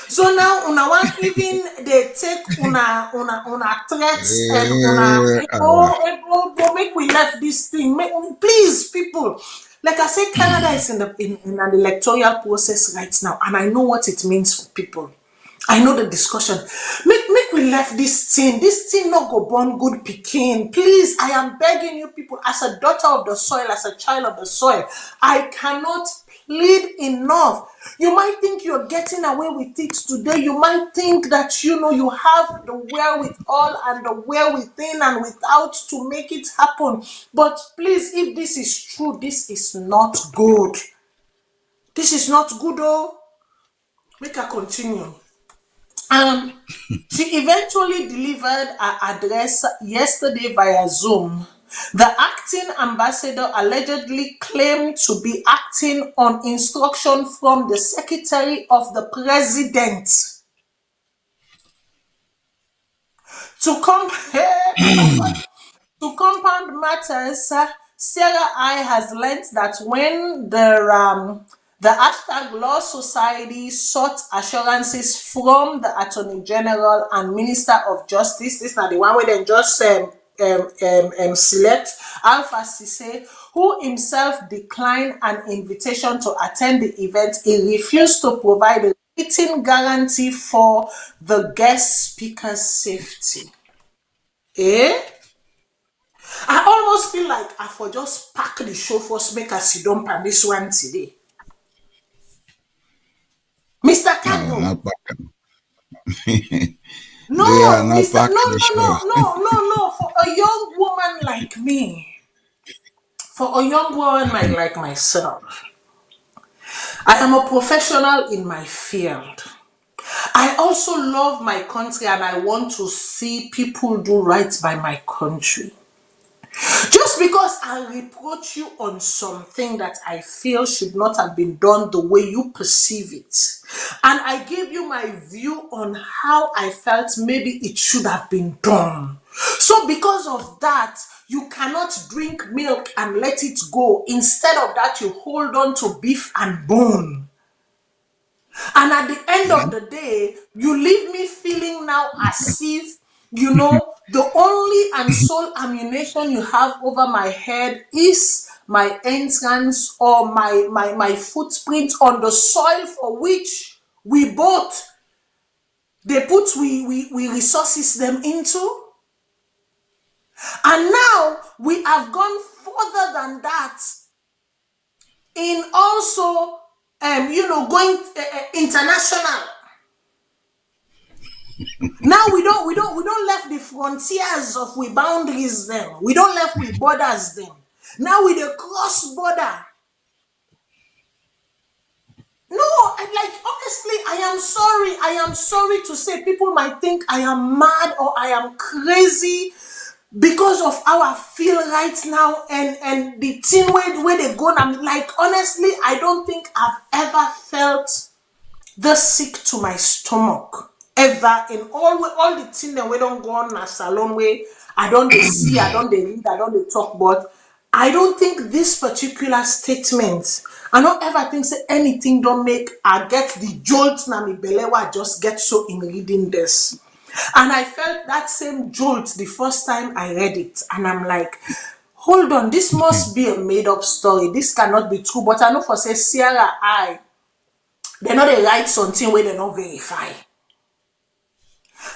So now, una want even they take una threats and go make we left this thing. Please, people. Like I said, Canada is in an electoral process right now, and I know what it means for people. I know the discussion. Make we left this thing. This thing not go born good picking. Please, I am begging you people, as a daughter of the soil, as a child of the soil, I cannot plead enough. You might think you're getting away with it today. You might think that you have the wherewithal and the wherewithin and without to make it happen. But please, if this is true, this is not good. This is not good, oh. Make her continue. She eventually delivered her address yesterday via Zoom. The acting ambassador allegedly claimed to be acting on instruction from the Secretary of the President. To compound matters, Sarah has learned that when the hashtag Law Society sought assurances from the Attorney General and Minister of Justice, this is not the one where they just select Alpha Cisse, who himself declined an invitation to attend the event. He refused to provide a written guarantee for the guest speaker's safety. I almost feel like I for just pack the show for make us sit down on this one today. Mr. Cago. No, Mr. No. For a young woman like me, For a young woman like myself, I am a professional in my field. I also love my country and I want to see people do right by my country. Just because I reproach you on something that I feel should not have been done the way you perceive it, and I gave you my view on how I felt maybe it should have been done. So because of that, you cannot drink milk and let it go. Instead of that, you hold on to beef and bone. And at the end of the day, you leave me feeling now as if, the only and sole ammunition you have over my head is my entrance or my footprint on the soil for which we both, we resources them into. And now we have gone further than that in also, going international. Now we don't left the frontiers of we boundaries them. We don't left we borders them. Now we the cross border. No, honestly, I am sorry to say people might think I am mad or I am crazy because of how I feel right now and the thing where they go. I'm like, honestly, I don't think I've ever felt this sick to my stomach ever in all the things that we don't go on a salon way. I don't they see, I don't they read, I don't they talk, but I don't think this particular statement, I don't ever think say anything don't make I get the jolt na me belle I just get so in reading this. And I felt that same jolt the first time I read it. And I'm like, hold on, this must be a made-up story. This cannot be true. But I know for say Sierra they know they write something where they not verify.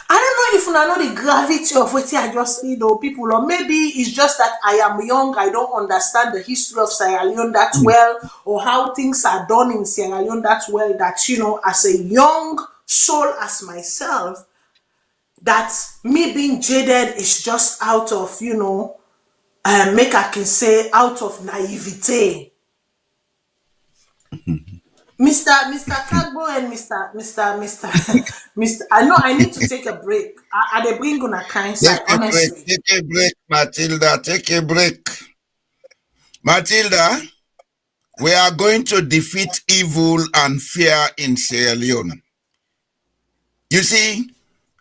I don't know if I know the gravity of what I just read or people, or maybe it's just that I am young, I don't understand the history of Sierra Leone that well, or how things are done in Sierra Leone that well, that, as a young soul as myself, that me being jaded is just out of, make I can say out of naivete. Mr. Kagbo and Mr. I know I need to take a break. They bring on a kind side, honestly. Take a break, Matilda. Take a break. Matilda, we are going to defeat evil and fear in Sierra Leone. You see,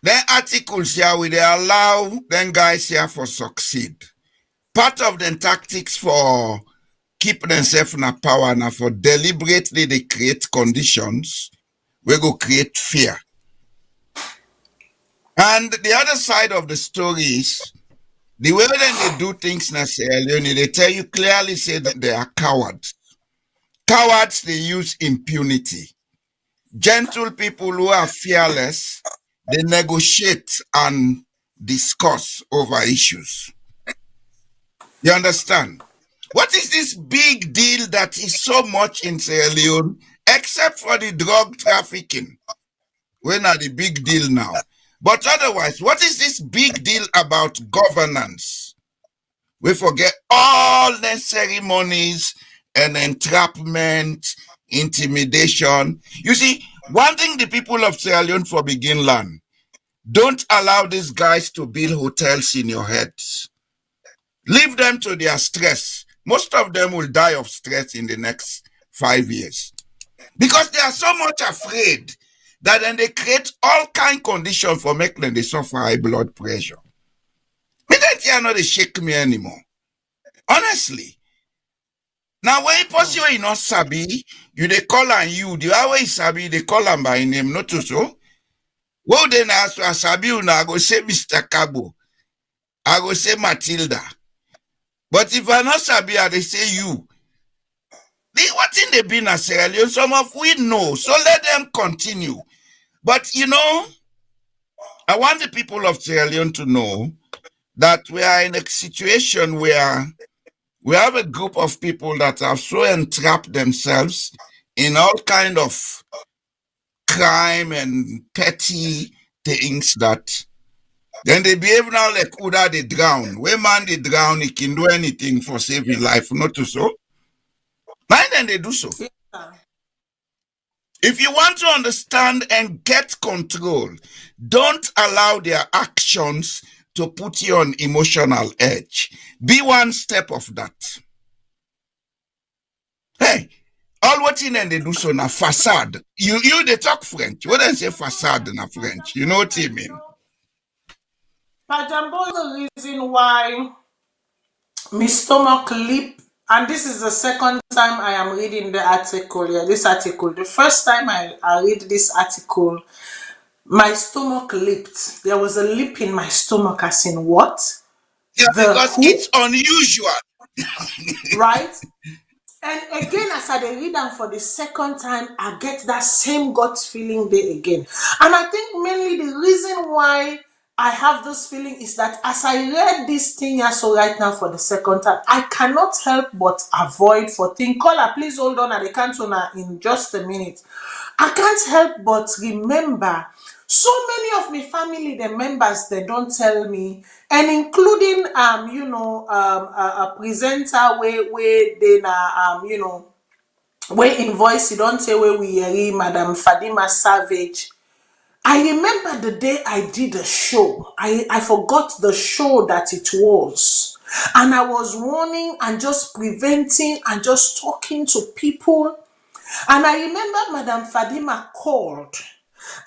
the articles here, we they allow them guys here for succeed. Part of the tactics for keep themselves in power now for deliberately they create conditions we go create fear. And the other side of the story is the way that they do things in Sierra Leone, they tell you clearly say that they are cowards. Cowards, they use impunity. Gentle people who are fearless, they negotiate and discuss over issues. You understand? What is this big deal that is so much in Sierra Leone, except for the drug trafficking? We're not the big deal now. But otherwise, what is this big deal about governance? We forget all the ceremonies and entrapment, intimidation. You see, one thing the people of Sierra Leone for begin learn, don't allow these guys to build hotels in your heads. Leave them to their stress. Most of them will die of stress in the next 5 years. Because they are so much afraid that then they create all kind of conditions for making them they suffer high blood pressure. Me don't hear no they shake me anymore. Honestly. Now when you pursue you not sabi, you they call on you. The way sabi, they call on by name, not to so. Well then as sabi you now I go say Mr. Cabo. I go say Matilda. But if I not sabi, they say you. What in the been a Sierra Leone, some of we know. So let them continue. But I want the people of Sierra Leone to know that we are in a situation where we have a group of people that have so entrapped themselves in all kind of crime and petty things that Then they behave now like Uda they drown. When man they drown, he can do anything for saving life, not to so. Why then they do so? Yeah. If you want to understand and get control, don't allow their actions to put you on emotional edge. Be one step of that. Hey, all what in and they do so na facade. You they talk French. What I say facade na French? You know what I mean? Pajambo, the reason why my stomach leap, and this is the second time I am reading the article. Yeah, this article. The first time I read this article, my stomach leaped. There was a leap in my stomach, as in what? Yeah, The because who? it's unusual. Right? And again, as I dey read them for the second time, I get that same gut feeling there again. And I think mainly the reason why I have this feeling is that as I read this thing here so right now for the second time, I cannot help but avoid for thing. Caller, please hold on at the canton in just a minute. I can't help but remember so many of my family, the members, they don't tell me, and including a presenter where they where invoice you don't say where we hear Madam Fadima Savage. I remember the day I did a show. I forgot the show that it was. And I was warning and just preventing and just talking to people. And I remember Madam Fadima called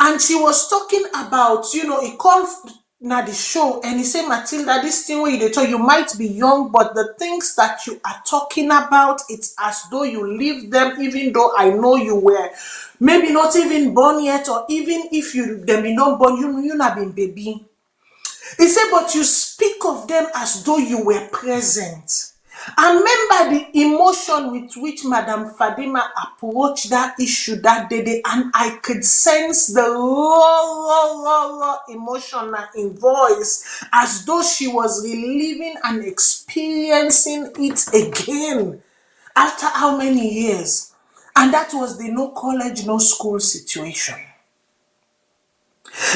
and she was talking about, he called now the show and he said, Matilda, this thing where you talk, you might be young, but the things that you are talking about, it's as though you lived them, even though I know you were maybe not even born yet, or even if you them be not born, you not been baby. He said, but you speak of them as though you were present. I remember the emotion with which Madam Fadima approached that issue that day, and I could sense the raw emotion in voice, as though she was reliving and experiencing it again. After how many years? And that was the no college, no school situation.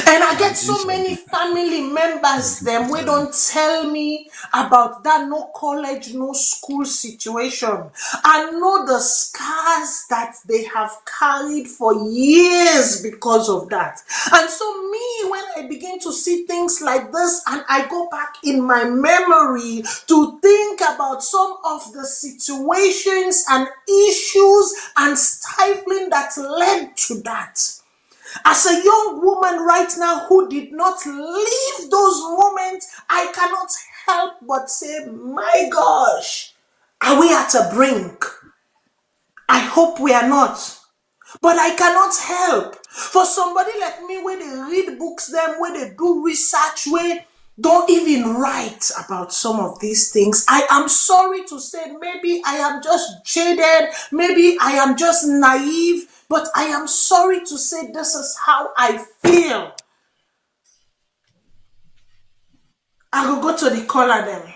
And I get so many family members them we don't tell me about that no college, no school situation. I know the scars that they have carried for years because of that. And so me, when I begin to see things like this and I go back in my memory to think about some of the situations and issues and stifling that led to that. As a young woman right now who did not live those moments, I cannot help but say, my gosh, are we at a brink? I hope we are not. But I cannot help. For somebody like me, where they read books, them, where they do research, where don't even write about some of these things. I am sorry to say, maybe I am just jaded, maybe I am just naive, but I am sorry to say this is how I feel. I will go to the caller then.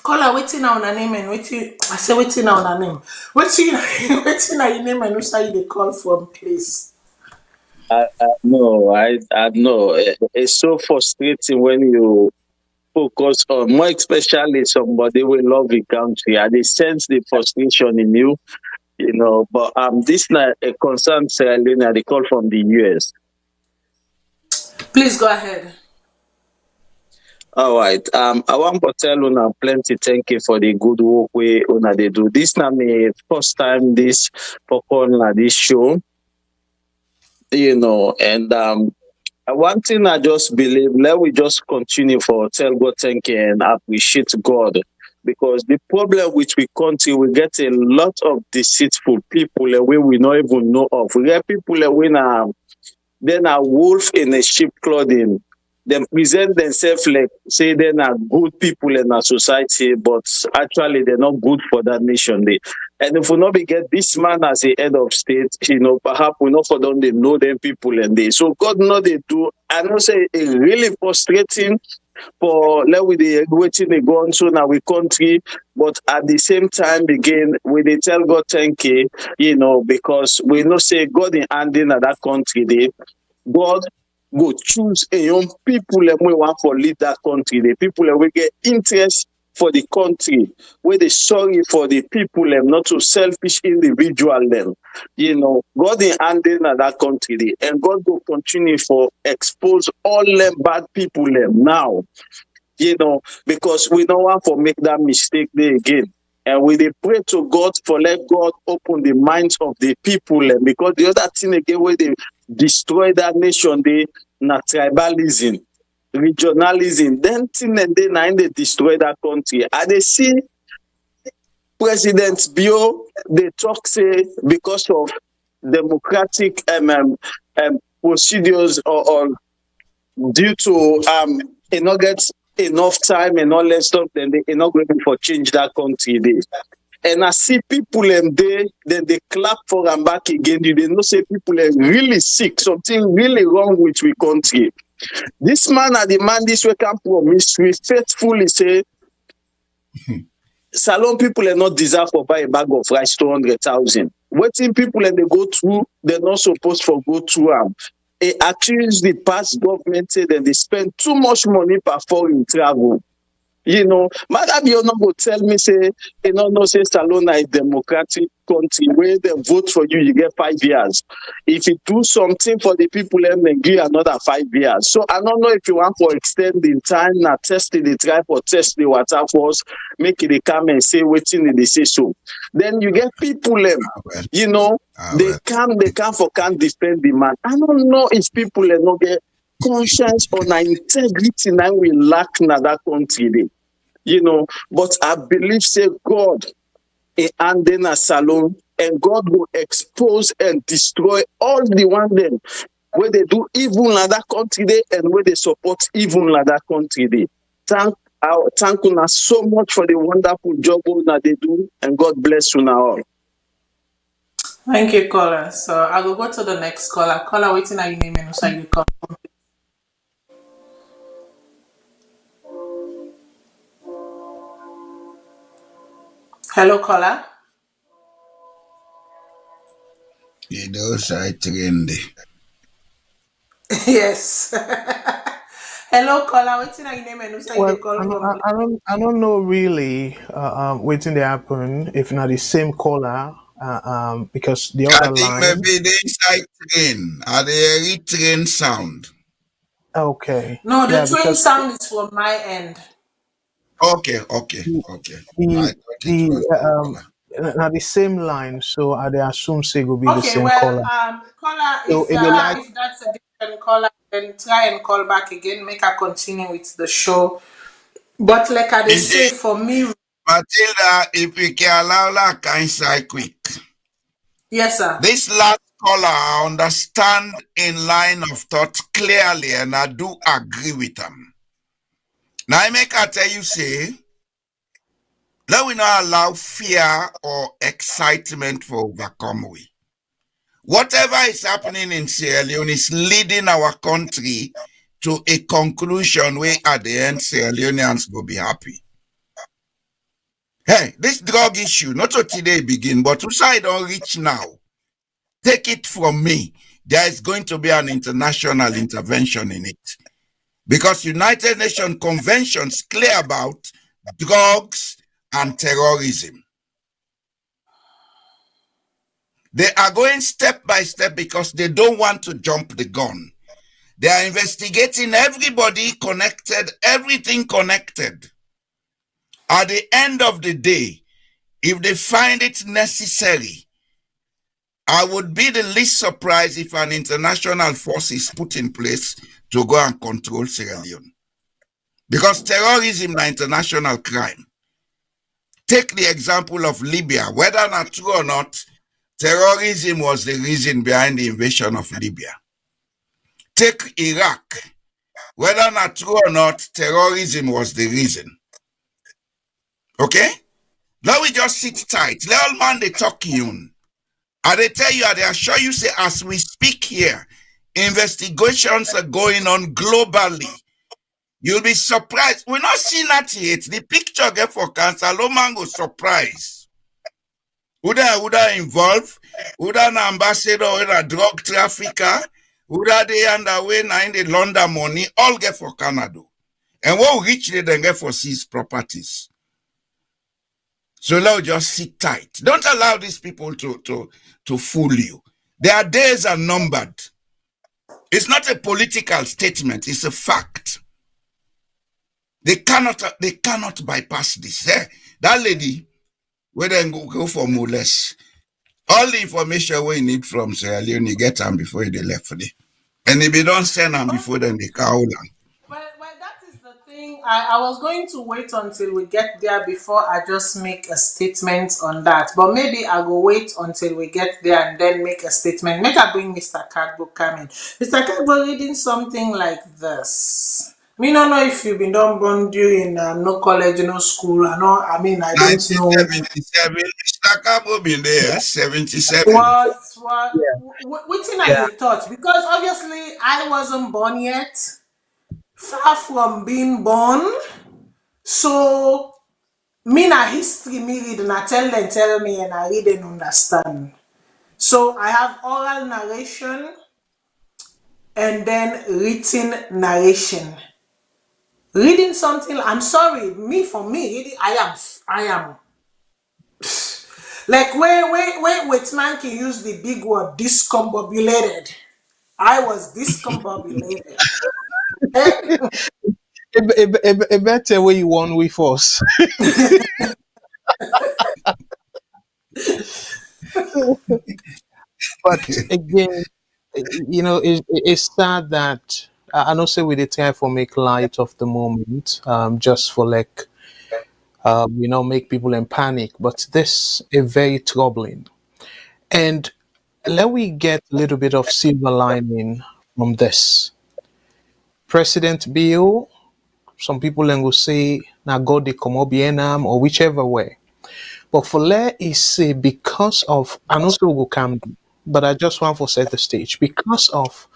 Caller, waiting on a name and waiting. I say waiting on a name. Waiting on your name and which side they call from, please. No, I know. It's so frustrating when you focus on, more especially somebody with love the country, and they sense the frustration in you, But this not a concern, Sierra Leone. They call from the US. Please go ahead. All right. I want to tell Una plenty thank you for the good work we Una they do. This not my first time this for calling this show, and one thing I just believe, let we just continue for tell God thank you and appreciate God. Because the problem which we country, we get a lot of deceitful people we not even know of. We get people then a wolf in a sheep clothing. They present themselves like say they're not good people in our society, but actually they're not good for that nation. And if we not be get this man as a head of state, perhaps we not for them they know them people and they. So God know they do. I know say it's really frustrating for with the waiting they go on so now we country, but at the same time again we they tell God thank you, because we know say God in handing at that country God go choose a young people that we want for lead that country. The people that we get interest for the country, where they sorry for the people, not to selfish individual them. You know, God in handing at that country, and God will continue for expose all them bad people them now. You know, because we don't want to make that mistake there again. And we they pray to God for let God open the minds of the people. Because the other thing again, where they destroy that nation, they na tribalism, regionalism. Then thing and then they destroy that country. And they see President Bio, they talk say because of democratic procedures or due to not get enough time and all that stuff, then they not going for change that country. And I see people and then they clap for them back again. You they know say people are really sick, something really wrong with we country. This man at the man this way can promise we faithfully say Salone people are not deserve for buy a bag of rice 200,000. Waiting people and they go through, they're not supposed to go through. They accuse the past government say that they spend too much money per foreign travel. You know, Maada Bio not go tell me say, you know, no say Salone is democratic country where they vote for you, you get 5 years. If you do something for the people, then they give another 5 years. So I don't know if you want for extending time, not testing the tribe or test the water force, make it come and say waiting they say so. Then you get people, you know, they can't defend the man. I don't know if people not get conscience or integrity now we lack in that country. You know, but I believe say God in handing a Salone and God will expose and destroy all the one them where they do evil in that country day and where they support evil in that country day. Thank you so much for the wonderful job that they do, and God bless you now all. Thank you, caller. So I will go to the next caller. Caller, waiting at your name and so you come. Hello, caller. You know, I trained. Yes. Hello, caller. Waiting at your name and so Well, you call I don't, from. I don't know really waiting to happen if not the same caller because the I other think line. maybe the inside train, or the retrain sound. Okay, No, the yeah, train because sound is from my end. Okay. the I the, thought it was the caller. now the same line, so I dey assume say it will be the Okay, same well, caller. caller, So if you like, if that's a different caller, then try and call back again. Make her continue with the show. But like I You see, say, for me, Matilda, if we can allow that kind side quick. yes, sir. This last caller, I understand in line of thought clearly, and I do agree with them. Now, I make I tell you, say, let we not allow fear or excitement for overcome we. Whatever is happening in Sierra Leone is leading our country to a conclusion where at the end Sierra Leoneans will be happy. Hey, this drug issue, not to today begin, but to say don't reach now. Take it from me, there is going to be an international intervention in it. Because United Nations conventions clear about drugs and terrorism. They are going step by step because they don't want to jump the gun. They are investigating everybody connected, everything connected. At the end of the day, if they find it necessary, I would be the least surprised if an international force is put in place to go and control Sierra Leone. Because terrorism is an international crime. Take the example of Libya. Whether not true or not, terrorism was the reason behind the invasion of Libya. Take Iraq. Whether not true or not, terrorism was the reason. Okay? Now we just sit tight. Let all man they talk you. And they tell you, and they assure you, say, as we speak here, investigations are going on globally. You'll be surprised. We're not seeing that yet. The picture get for cancer, no man go surprise. Would I involve? Would an ambassador or a drug trafficker? Ura they underway na in the London money, all get for Canada. And what rich they then get for seized properties. So now just sit tight. Don't allow these people to fool you. Their days are numbered. It's not a political statement, it's a fact. They cannot bypass this. That lady, where they go for molest. All the information we need from Sierra Leone, you get them before they left for the. And if they don't send them before then they call them. Well, that is the thing. I was going to wait until we get there before I just make a statement on that. But maybe I will wait until we get there and then make a statement. Make I bring Mr. Cardboard coming. Mr. Cardboard reading something like this. Me don't know if you've been done born during no college, no school. I don't know 1977, Mr. Cabo been there, 77. what thing are your thoughts? Because obviously I wasn't born yet. Far from being born. So me na history me read and I tell me and I read and understand. So I have oral narration and then written narration. Reading something, I'm sorry, for me, reading, I am like where Whitman can use the big word discombobulated. I was discombobulated. A better way you want with us. But again, it's sad that I know say we did try for make light of the moment, just for like, make people in panic. But this is very troubling. And let we get a little bit of silver lining from this. President Bio, some people then will say, now God de come or whichever way. But for let is say because of, and also will come, but I just want to set the stage because of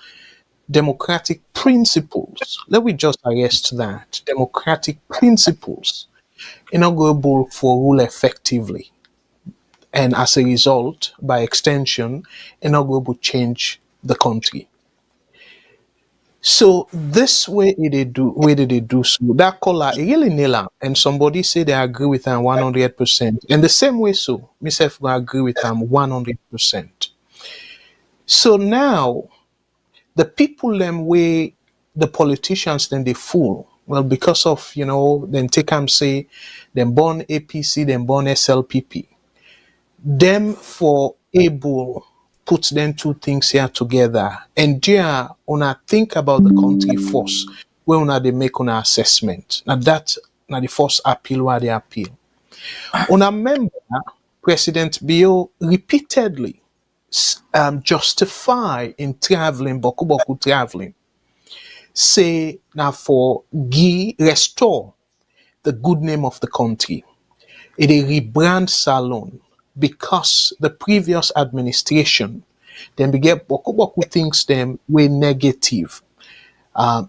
democratic principles. Let me just arrest that. Democratic principles inaugural for rule effectively. And as a result, by extension, inaugural change the country. So this way did they do so that color really nail and somebody say they agree with them 100%. And the same way so myself will agree with them 100%. So now the people them way the politicians then they fool. Well, because of then take them say them born APC, then born SLPP. Them for able put them two things here together. And there, una think about the country first, where una they make una assessment. Now that now the first appeal where they appeal. Una member President Bio repeatedly justify in traveling, boku traveling. Say now for restore the good name of the country. It a rebrand Salone because the previous administration then began boku things them were negative,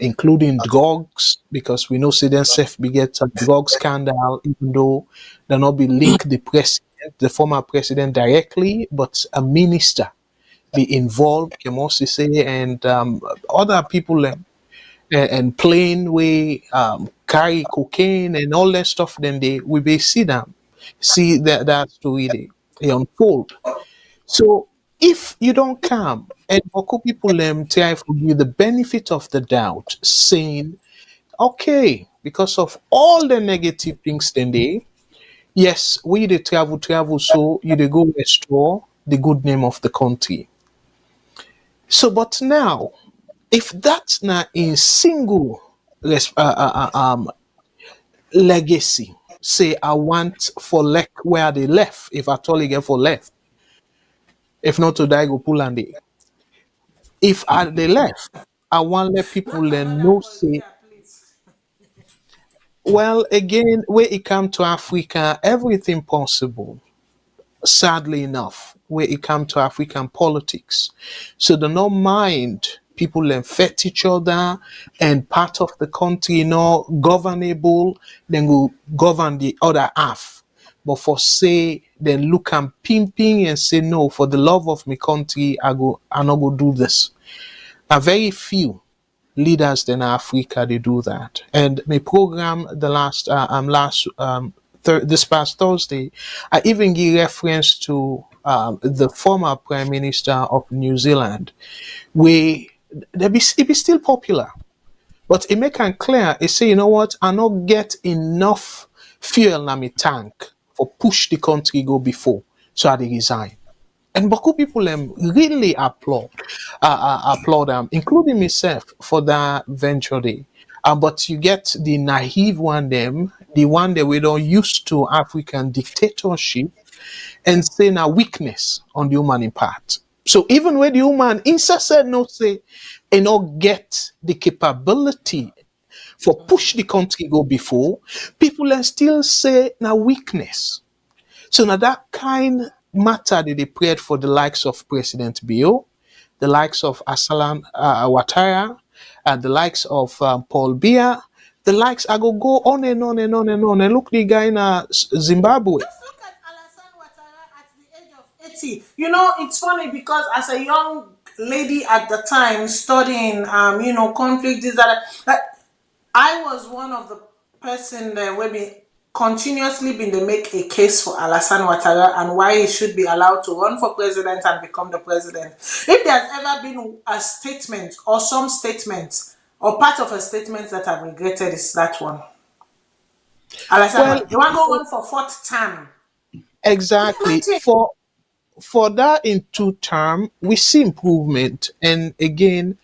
including drugs, because we know say then self beget a drug scandal, even though they not be linked the former president directly, but a minister be involved, Kemosi say, and other people and plain way carry cocaine and all that stuff, then we be see that story they unfold. So if you don't come and Boko people try to give the benefit of the doubt, saying, okay, because of all the negative things then yes, we the travel, so you they go restore the good name of the country. So but now if that's not a single legacy, say I want for where they left, if at all again for left, if not to die go pull and if they left, I want let people then know say, well again where it come to Africa, everything possible. Sadly enough, where it come to African politics. So they don't mind people infect each other and part of the country, governable, then will govern the other half. But for say, then look and pimping and say, no, for the love of my country, I not go do this. are very few leaders in Africa they do that. And my program the this past Thursday, I even give reference to the former Prime Minister of New Zealand, where it be still popular. But it make it clear, it say, you know what, I not get enough fuel in my tank for push the country go before. So I dey resign. And Baku people really applaud them, including myself for that venture day. But you get the naive one them, the one that we don't used to African dictatorship and say now weakness on the human part. So even when the human inside said no say and not get the capability for push the country go before, people then still say now weakness. So now that kind matter that they prayed for the likes of President Bio, the likes of Asalan Ouattara, and the likes of Paul Biya, the likes I go on and on and on and on. And look the guy in Zimbabwe. Just look at Alassane Ouattara at the age of 80. You know, it's funny because as a young lady at the time studying, conflict, this, that, I was one of the person that when we continuously been to make a case for Alassane Ouattara and why he should be allowed to run for president and become the president. If there's ever been a statement or some statements or part of a statement that I've regretted, is that one. Alassane Well, Ouattara. You want to go on for fourth term? exactly. For that in two term, we see improvement. And again,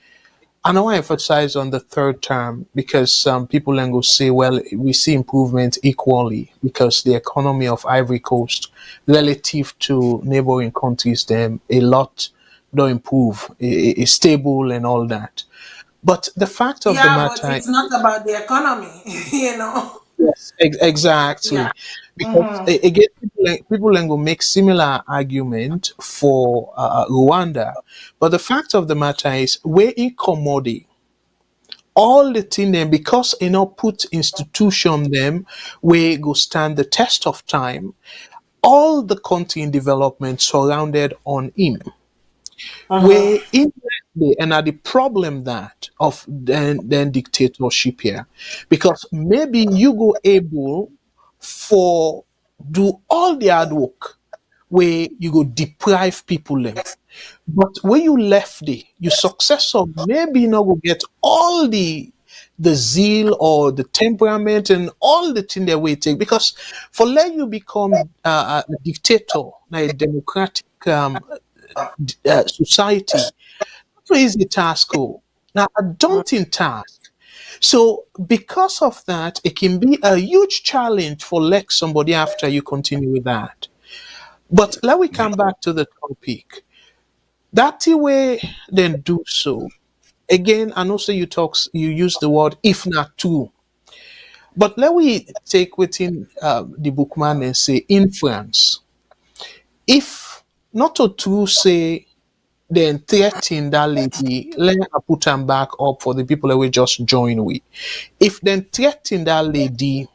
and I want to emphasize on the third term because some people then go say, well, we see improvement equally because the economy of Ivory Coast relative to neighboring countries, them a lot don't improve, is stable and all that. But the fact of the Yeah, but matter, it's not about the economy, you know. yes, Yeah. exactly, because again, people then go make similar argument for Rwanda, but the fact of the matter is, we're in commodity all the thing them because put institution them where go stand the test of time, all the country in development surrounded on him, where indirectly and are the problem that of then dictatorship here, because maybe you go able for do all the hard work where you go deprive people them. But when you left the your successor maybe not go get all the zeal or the temperament and all the thing that we take, because for let you become a dictator na a democratic society, so easy task. Now a daunting task. So because of that, it can be a huge challenge for let somebody after you continue with that. But let we come back to the topic. That way then do so. Again, and also you use the word if not two. But let we take within the bookman and say inference. If not to true say then threaten that lady, let her put them back up for the people that we just join with. If then threaten that lady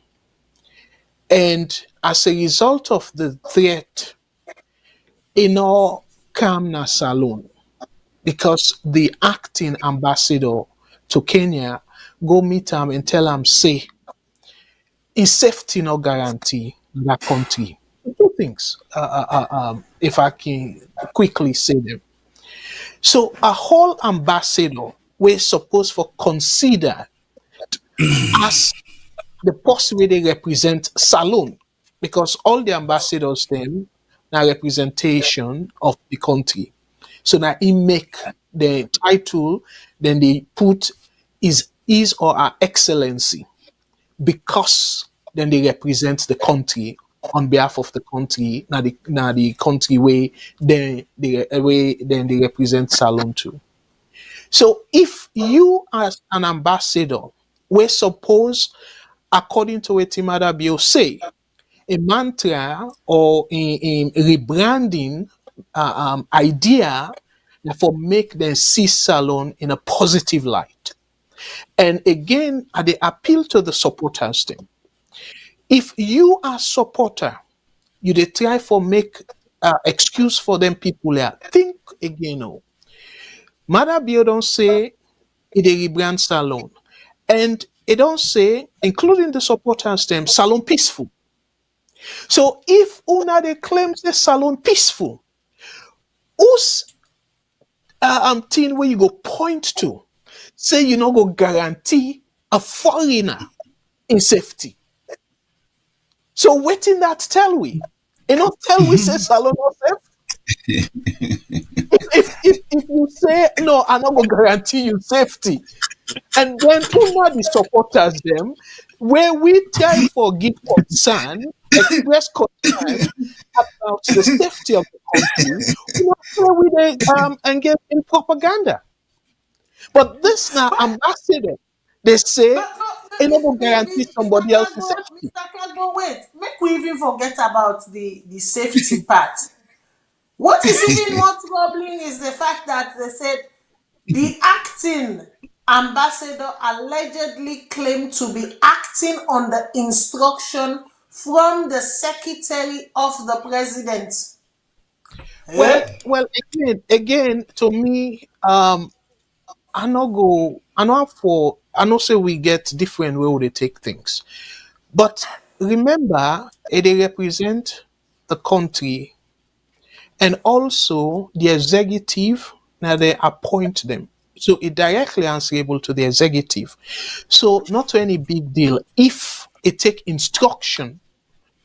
and as a result of the threat, in all calmness alone, because the acting ambassador to Kenya go meet him and tell him, say, in safety no guarantee in that country. Two things, if I can quickly say them. So a whole ambassador we're supposed to consider as the possibility they represent Salone, because all the ambassadors then are representation of the country. So now he make the title, then they put his or her excellency, because then they represent the country on behalf of the country. Now the country way then they represent Salon too. So if you as an ambassador were suppose, according to what Maada Bio say, a mantra or in rebranding idea for make them see Salon in a positive light. And again, they appeal to the supporters thing. If you are supporter, you dey try for make excuse for them people there. Think again. Oh, Maada Bio don't say it a rebrand salon. And it don't say, including the supporters them, salon peaceful. So if una they claim the salon peaceful, whose thing where you go point to, say you know go guarantee a foreigner in safety. So waiting that tell we. You know, tell we say salon not safe. If you say no, I'm not gonna guarantee you safety. And then una the supporters them, where we try for give concern, express concern about the safety of the country, where we they engage in propaganda. But this now ambassador, they say it not gonna guarantee somebody else's safety. Mr. Kagbo, wait. Make we even forget about the safety part. What is even more troubling is the fact that they said the acting ambassador allegedly claimed to be acting on the instruction from the secretary of the president. Well, Eh? well, again, to me, I know say we get different way they take things. But remember, they represent the country and also the executive. Now they appoint them. So it directly answerable to the executive. So not any big deal if it take instruction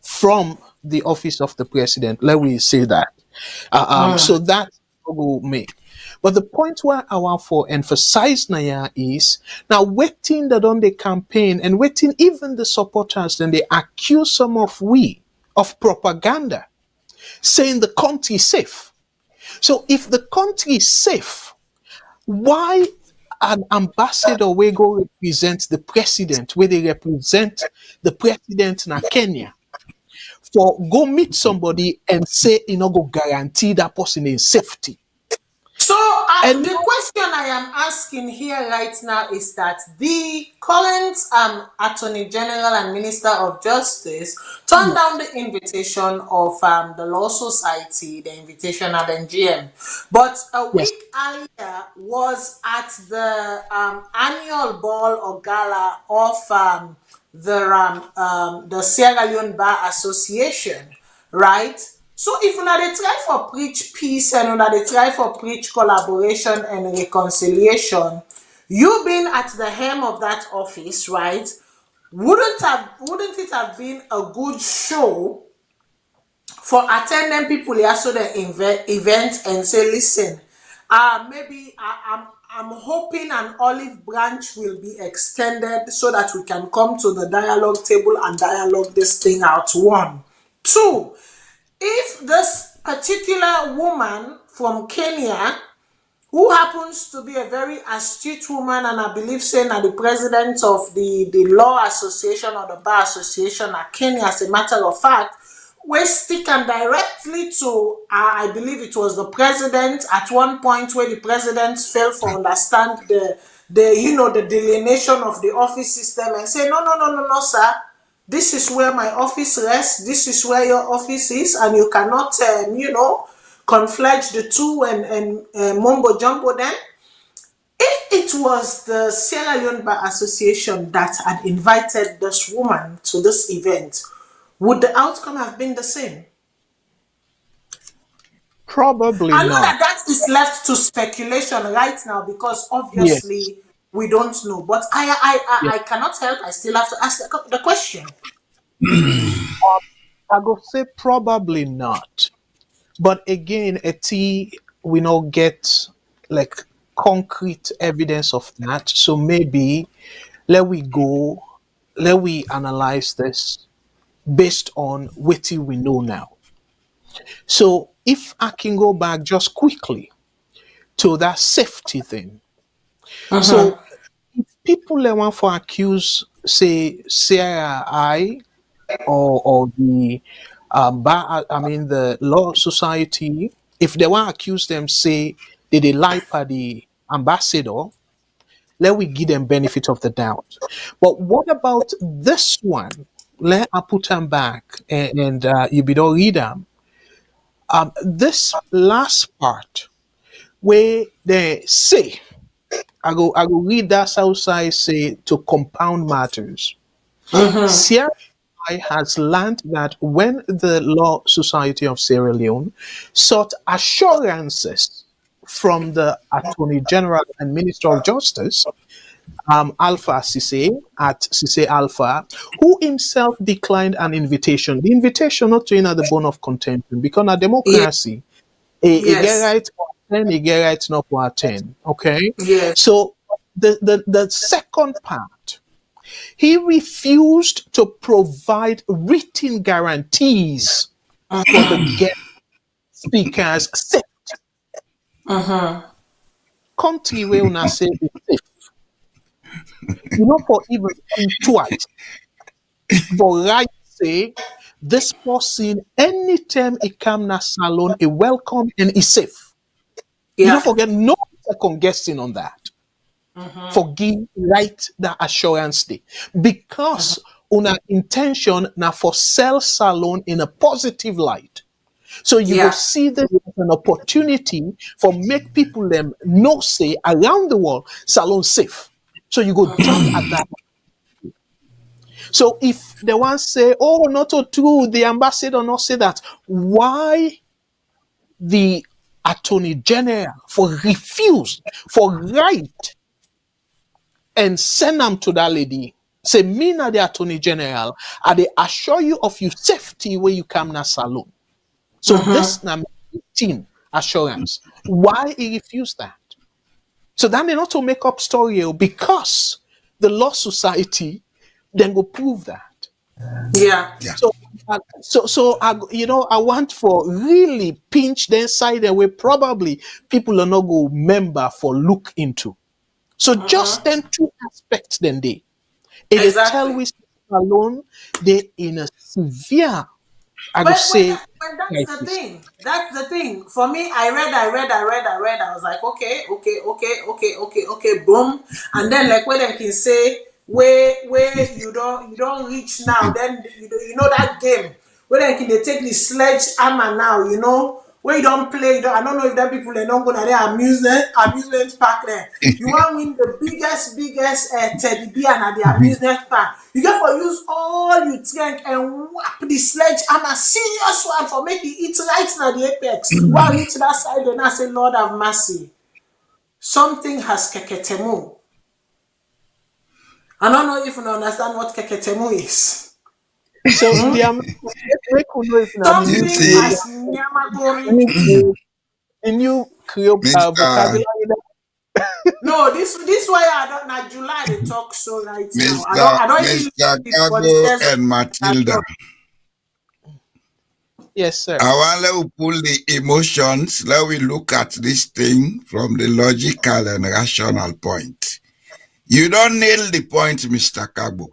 from the office of the president. Let me say that. So that will make. But the point where I want for emphasize now is now waiting that on the campaign and waiting even the supporters, then they accuse some of we of propaganda, saying the country is safe. So if the country is safe, why an ambassador will go represent the president, where they represent the president in Kenya, for go meet somebody and say you know go guarantee that person in safety. So And the question I am asking here right now is that the current Attorney General and Minister of Justice turned down the invitation of the Law Society, the invitation at NGM, but a yes, week earlier was at the annual ball or gala of the Sierra Leone Bar Association, right? So if una dey try for preach peace and una dey try for preach collaboration and reconciliation, you being at the helm of that office, right? Wouldn't it have been a good show for attending people here so the event and say, listen, maybe I'm hoping an olive branch will be extended so that we can come to the dialogue table and dialogue this thing out. One, two. If this particular woman from Kenya, who happens to be a very astute woman, and I believe saying that the president of the law association or the bar association at Kenya, as a matter of fact, we stick and directly to, I believe it was the president at one point where the president failed to understand the delineation of the office system and say, no, sir. This is where my office rests. This is where your office is, and you cannot, conflage the two and mumbo jumbo them. If it was the Sierra Leone Bar Association that had invited this woman to this event, would the outcome have been the same? probably I know that not. that is left to speculation right now because Yes, obviously we don't know. But yes. I cannot help. I still have to ask the question. I go say probably not. But again, we not get like concrete evidence of that. So maybe let we go, let we analyze this based on what we know now. So if I can go back just quickly to that safety thing. So if people they want to accuse, say, Sarah I or the the law society, if they want to accuse them, say they lie for the ambassador, let we give them benefit of the doubt. But what about this one? Let I put them back and you be don't read them. This last part where they say, I go read that outside say to compound matters. Sierra Leone has learned that when the Law Society of Sierra Leone sought assurances from the Attorney General and Minister of Justice, Alpha Cisse at Cisse Alpha, who himself declined an invitation. The invitation not to enter the bone of contention because a Yeah. democracy, a get Yes. right to attend, a get right not to attend. Okay, Yes. so the second part, he refused to provide written guarantees for the guest speakers' safety. Country where una say is safe. You know, for even think twice. For right say, this person, anytime he come na salon, he welcome and he safe. You Yeah. don't forget, no second guessing on that. Forgive right that assurance day. Because una intention now for sell salon in a positive light. So you Yeah. will see this as an opportunity for make people them know say around the world salon safe. So you go jump at that. So if the one say, oh, not so true, the ambassador not say that, why the attorney general for refuse, for write and send them to that lady? Say, me na the attorney general, I they assure you of your safety when you come na salon. So this na 15 assurance. Why he refused that? So then they not to make up story because the law society then go prove that. Yeah. Yeah. So I want for really pinch the inside and where probably people are not go member for look into. So just then two aspects then they. If they tell Exactly. we alone, they in a severe, I would But say, that's the crisis. thing. That's the thing. For me, I read. I was like, okay, boom. And then like when they can say where you don't reach now, then you know that game. Where they take the sledgehammer now, where you don't play, I don't know if that people they don't go to their amusement park there. You want to win the biggest teddy bear at the amusement park. You get for use all your strength and whap the sledgehammer, serious one for make you eat right now the apex. While reach that side and I say, Lord have mercy. Something has keketemu. I don't know if you understand what keketemu is. So the make we know if na the You new Something see, has nyamagori. the new Creole Mr. vocabulary. No, this why I don't na July they talk so right now. Mr. I don't even Mr. listen it for the Kago years and I Matilda. talk. Yes, sir. I want to pull the emotions. Let we look at this thing from the logical and rational point. You don't nail the point, Mr. Kago.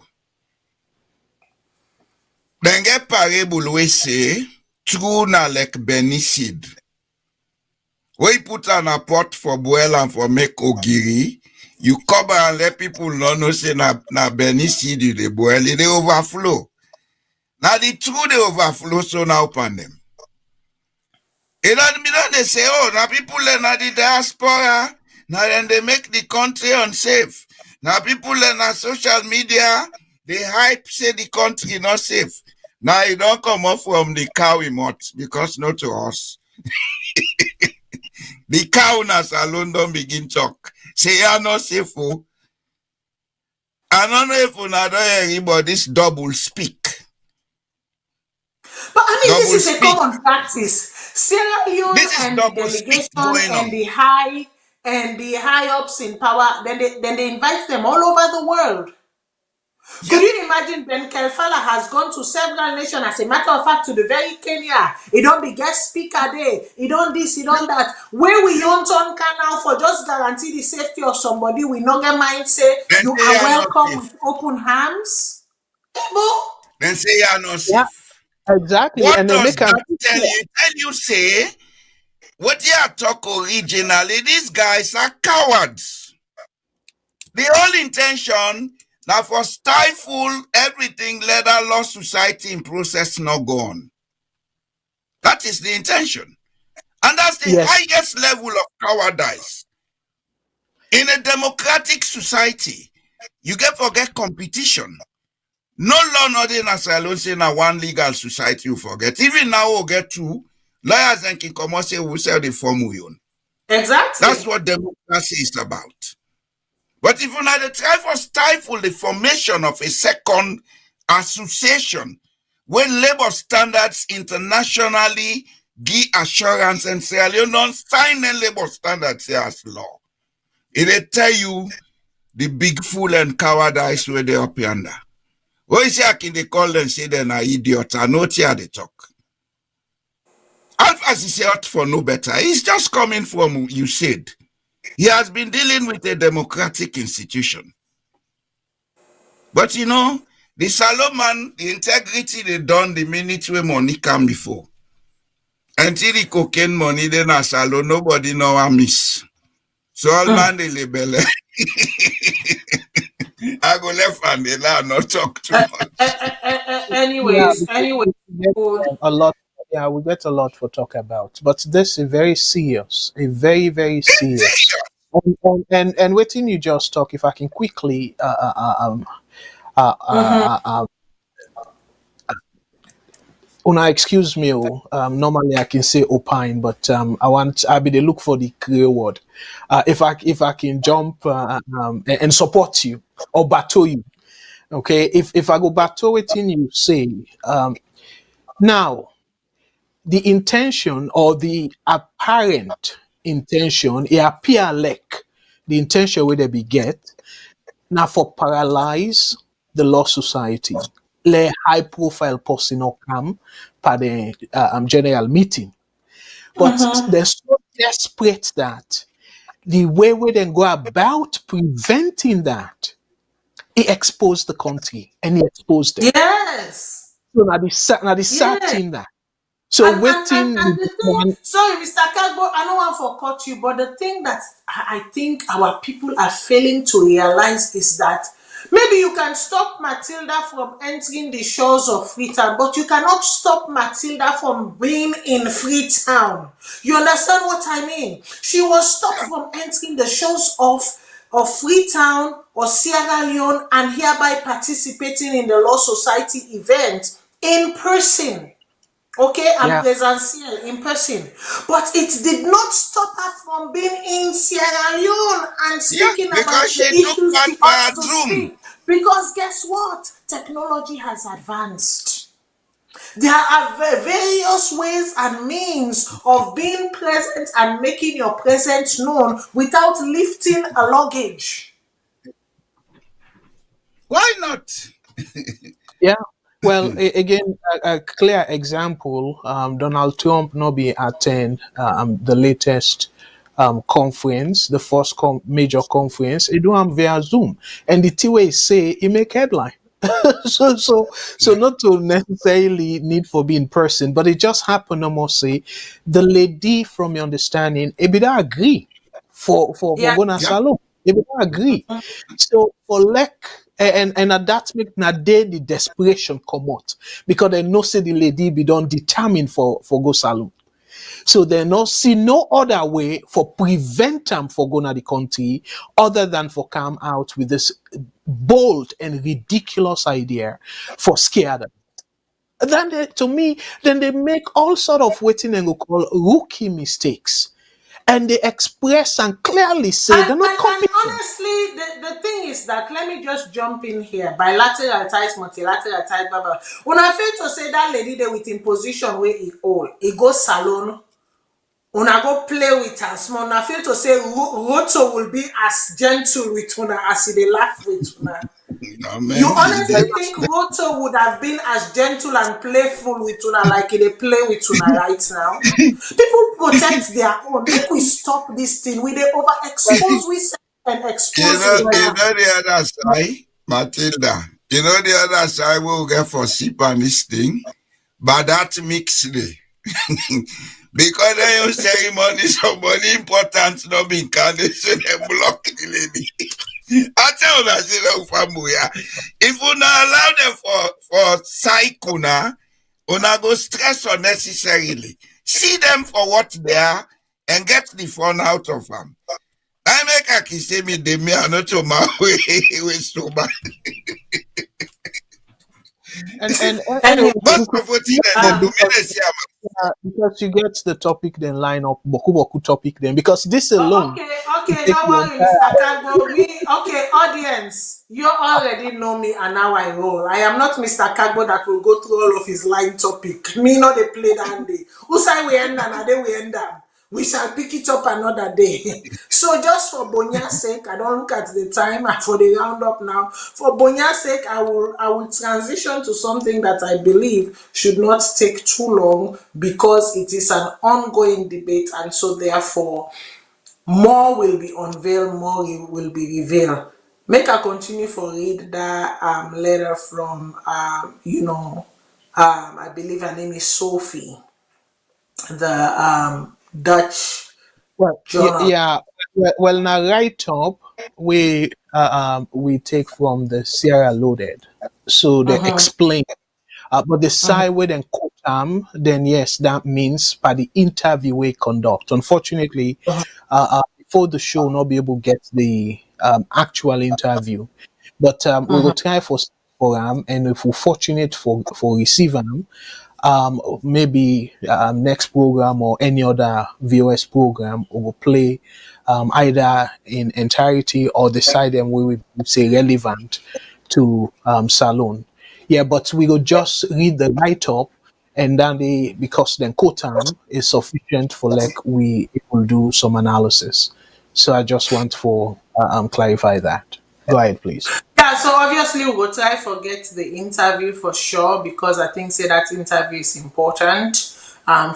Then get parable we say, true na like benicid. We put on a pot for boil and for make ogiri. You cover and let people know say na benicid you dey boil, it dey overflow. Now the true they overflow so now upon them. It don't be done they say, oh, now people in the diaspora, now then they make the country unsafe. Now people in social media, they hype say the country not safe. Now it don't come off from the cow remote because not to us. The cow nas alone don't begin talk. Say you are not safe. Oh. I don't know if you don't hear but this double speak. But I mean, Double this is a speak. common practice. Sierra Leone This is and the double speak delegation going and on. the high ups in power, then they invite them all over the world. Yeah. Could you imagine Ben Kelfala has gone to several nations, as a matter of fact, to the very Kenya. He don't be guest speaker there. He don't this, he don't that. Where we don't turn canal for just guarantee the safety of somebody, we not get mind say Then you say are you are not welcome safe. with open arms. But Then say you are not Yeah, safe. exactly. What And they does make them that tell you? Tell you say, what you are talk originally, these guys are cowards. The whole intention now for stifle everything, let our law society in process not go on. That is the intention. And that's the Yes. highest level of cowardice. In a democratic society, you get forget competition. No law, nothing as I don't say now one legal society you forget. Even now we'll get two lawyers and can come and say we sell the form we own. Exactly. That's what democracy is about. But if you now try for stifle the formation of a second association when labor standards internationally give assurance and Sierra Leone sign the labor standards here as law, it tell you the big fool and cowardice where they up yonder. What is it? They call them say they're idiots. I know here they talk. Alpha is out for no better. He's just coming from you said. He has been dealing with a democratic institution. But you know, the Salone man, the integrity they done the minute where money come before. Until the cocaine money, then a Salone, nobody know I miss. So all man they label. I go left and they not talk too much. Anyways, We get a lot. Yeah, we get a lot for talk about, but this is very serious, a very very serious. And waiting you just talk. If I can quickly Una excuse me, normally I can say opine, but I be the look for the clear word. If I can jump and support you or battle you, okay. If I go battle waiting you say, now the intention or the apparent intention, it appear like the intention where they be get now for paralyze the law society. Le high profile person or come for the general meeting. But they're so desperate that the way we then go about preventing that, it exposed the country and it exposed them. yes. So now the sad Yes. thing that. So And waiting the with thing, one, sorry, Mr. Kagbo, I don't want to cut you, but the thing that I think our people are failing to realize is that maybe you can stop Matilda from entering the shores of Freetown, but you cannot stop Matilda from being in Freetown. You understand what I mean? She was stopped from entering the shores of Freetown or Sierra Leone and hereby participating in the Law Society event in person. Okay, and yeah, Pleasanciel in person. But it did not stop her from being in Sierra Leone and Yeah, speaking because about the she took issues one she ought for to Zoom. speak. Because guess what? Technology has advanced. There are various ways and means of being present and making your presence known without lifting a luggage. Why not? yeah. Well, again, a clear example. Donald Trump not be attend the latest conference, the first major conference. He do am via Zoom, and the two say he make headline. So not to necessarily need for be in person, but it just happened. Almost say the lady, from your understanding, it be that agree for Yeah. gonna Yeah. salon. It be that agree. So for like and at that make na day the desperation come out because they know say the lady be done determined for go salon. So they no see no other way for prevent them for going to the country other than for come out with this bold and ridiculous idea for scare them. Then to me, then they make all sort of waiting and go call rookie mistakes. And they express and clearly say they're not And competent. honestly, the thing is that let me just jump in here. Bilateral ties, multilateral ties, blah blah. When I feel to say that lady there with imposition where he all, he go salon. Una go play with her small. I feel to say Roto will be as gentle with una as he dey laugh with una. No, You man, honestly think Roto would have been as gentle and playful with una like he dey play with una right now? People protect their own. Make we stop this thing. We dey overexpose we and expose we you harm. know the other side, Matilda. You know the other side we'll get for sip on this thing, but that mix day. Because then you ceremony, somebody important not being candid, so they block the lady. I tell you, say no family. If you not allow them for cycle now, Una go stress unnecessarily. See them for what they are and get the fun out of them. I make a kiss me de me anoto my way with so bad. And Anyway, But we could of what the um, dominance because you get the topic then line up boku boku topic then because this alone could okay, take no the worry, entire Mr. Kagbo. Okay, audience, you already know me and how I roll. I am not Mr. Kagbo that will go through all of his line topic. Me not they play that day. Who say we end and they we end up. We shall pick it up another day. So just for Bonya's sake, I don't look at the time and for the roundup now. For Bonya's sake, I will transition to something that I believe should not take too long because it is an ongoing debate, and so therefore more will be unveiled, more will be revealed. Make I continue for read that letter from I believe her name is Sophie, the Dutch well journal. yeah well now right up we take from the Sierra Loaded, so they Mhm, explain. But the mhm, side where then quote then yes, that means by the interview we conduct. Unfortunately, before the show, not be able to get the actual interview, but we will mhm. try for and if we're fortunate for receive them, maybe next program or any other VOS program we will play either in entirety or the side them we would say relevant to Salone. Yeah, but we will just read the write up and then because then quotam is sufficient for like we will do some analysis. So I just want for clarify that. Go ahead, please. Yeah, so obviously we will try forget the interview for sure because I think say that interview is important.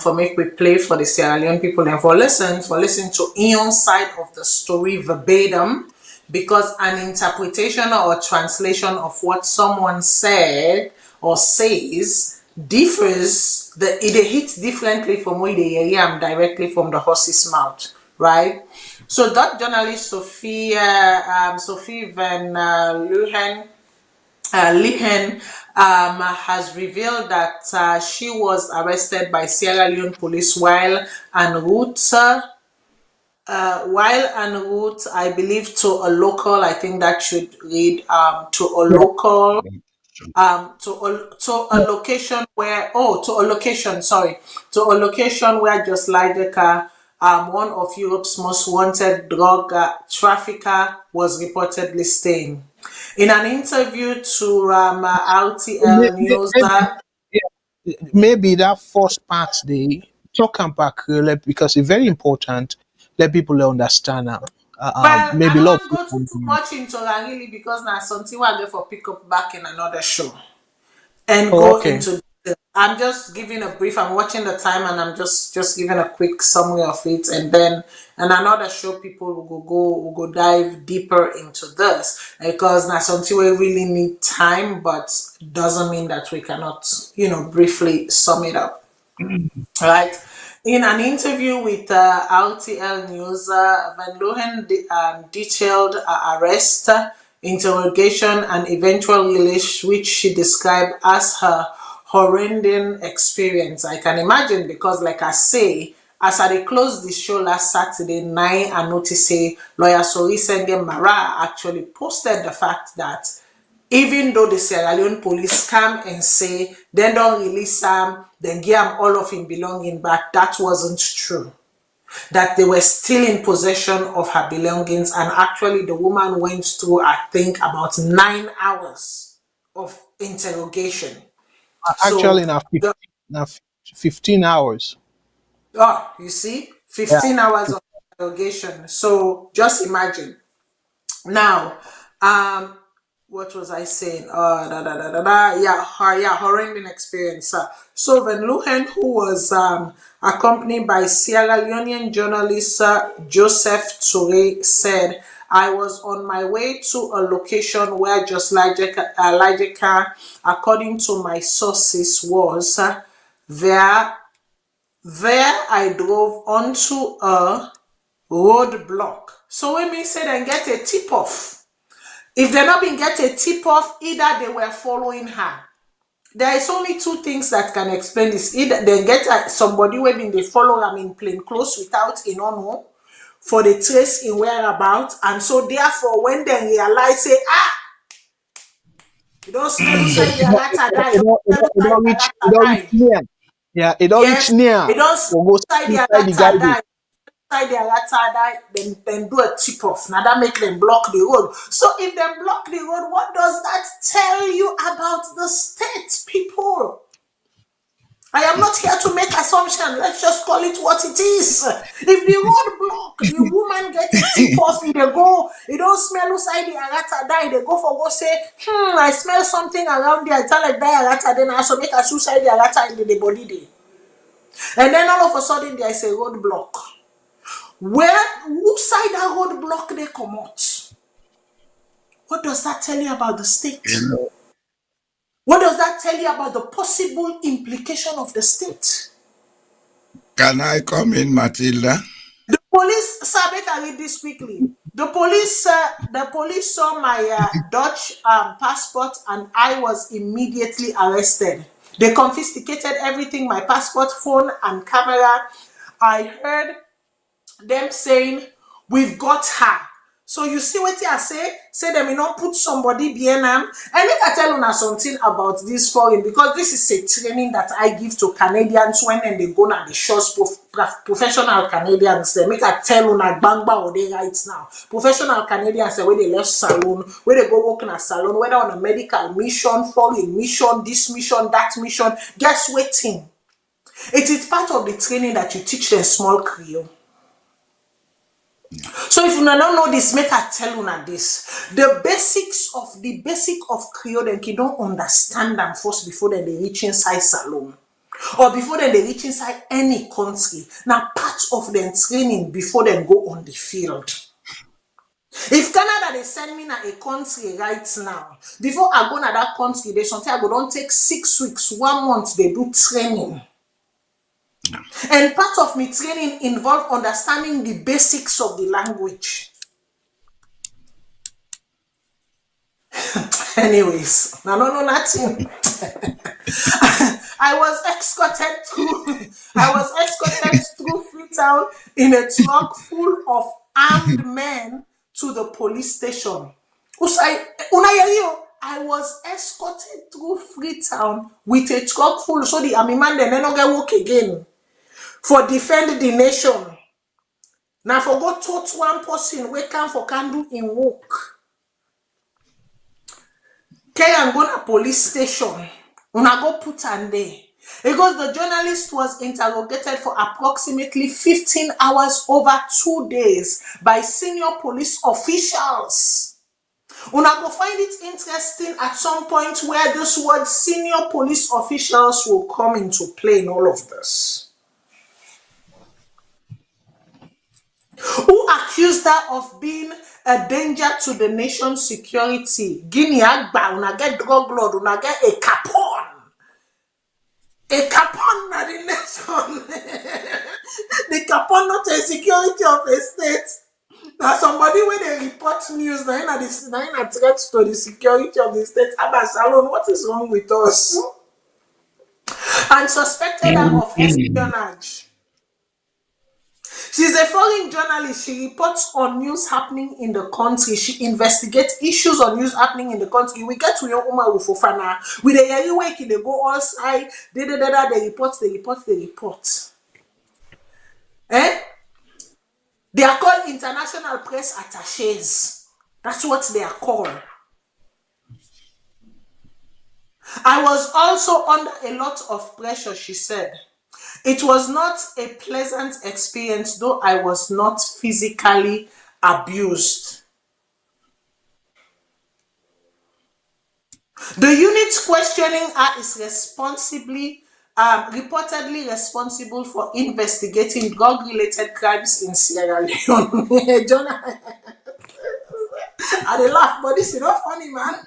For make we play for the Sierra Leone people and for listen to Ion's side of the story verbatim, because an interpretation or translation of what someone said or says differs, it hits differently from where they hear directly from the horse's mouth, right? So that journalist Sophie van Lihen has revealed that she was arrested by Sierra Leone police while en route, I believe, to a local. I think that should read to a Yeah. local to a location where to a location, sorry, to a location where just like one of Europe's most wanted drug trafficker was reportedly staying. In an interview to RTL News, Maybe, maybe that first part they talk and back really because it's very important let people understand now. well, I Maybe a don't lot of want to go people too much into that really because now something we're there for pick up back in another show and oh go okay. into detail. I'm just giving a brief. I'm watching the time and I'm just giving a quick summary of it, and then in another show, people will go dive deeper into this because now something we really need time, but doesn't mean that we cannot, briefly sum it up. Right. In an interview with RTL News, Van Lohen detailed arrest, interrogation, and eventual release, which she described as her horrendous experience. I can imagine because, like I say, as I closed the show last Saturday night, I noticed say lawyer Sorisenge Mara actually posted the fact that even though the Sierra Leone police come and say they don't release him, then give him all of him belonging back, that wasn't true. That they were still in possession of her belongings, and actually the woman went through, I think, about 9 hours of interrogation. So Actually now 15, the now 15 hours. you see, Yeah. 15 hours of interrogation. So just imagine. Now, um, what was I saying? Yeah, horrendous experience. So Van Luhen, who was accompanied by Sierra Leonean journalist Joseph Toure, said, "I was on my way to a location where just Elijah, according to my sources, was there. There, I drove onto a roadblock. So when we say then get a tip off, if they not been get a tip off, either they were following her there is only two things that can explain this. Either they get somebody when they follow them in plain clothes without in honor for the trace in whereabouts, and so therefore when they realize say you don't smell inside the rata die, you don't smell inside the It rata don't reach die. near. Yeah, it don't reach Yes, near. they don't smell We'll go inside the inside the rata garbage. die. Inside their rata die, then do a tip off. Now that make them block the road. So if they block the road, what does that tell you about the state, people? I am not here to make assumptions. Let's just call it what it is. If the road block, the woman gets tip off, they go, it don't smell inside the arata die. They go for go say, I smell something around there. I tell like die arata, then I also make a suicide the arata in the body day. And then all of a sudden there is a road block. Who side that road block they come out? What does that tell you about the state? What does that tell you about the possible implication of the state? Can I come in, Matilda? The police, sir, make I read this quickly. The police saw my Dutch passport, and I was immediately arrested. They confiscated everything, my passport, phone, and camera. I heard them saying, "We've got her." So you see what I say they may not put somebody behind them. And let I tell you something about this foreign, because this is a training that I give to Canadians when they go on the shows, professional Canadians. They make I tell you bangba or they right now. Professional Canadians where they left salon, where they go work in a salon, whether on a medical mission, foreign mission, this mission, that mission. Guess waiting. It is part of the training that you teach them small Creole. So if you don't know this, make I tell you this. The basic of Creole, then you don't understand them first before they reach inside salon. Or before they reach inside any country. Now part of their training before they go on the field. If Canada they send me to a country right now, before I go to that country, they something I go don't take 6 weeks, 1 month, they do training. And part of me training involved understanding the basics of the language. Anyways, no, nothing. I was escorted through Freetown in a truck full of armed men to the police station. I was escorted through Freetown with a truck full, so the army man then no get work again. For defend the nation. Now for go touch one person we can for can do in work. I'm going to police station. Una go put on there. Because the journalist was interrogated for approximately 15 hours over 2 days by senior police officials. Una go find it interesting at some point where this word senior police officials will come into play in all of this. Who accused her of being a danger to the nation's security? Guinea Agba, una get drug lord, una get a capon. A capon na the nation. The capon not a security of a state. Now somebody when they report news, now in a threat to the security of the state. Abba Salon, what is wrong with us? And suspected her of espionage. She's a foreign journalist. She reports on news happening in the country. She investigates issues on news happening in the country. We get to your Uma Ufofana. With a yari wake, they go all side. They report. They are called international press attaches. That's what they are called. I was also under a lot of pressure, she said. It was not a pleasant experience, though I was not physically abused. The unit questioning her is reportedly responsible for investigating drug-related crimes in Sierra Leone. I laugh, but this is not funny, man.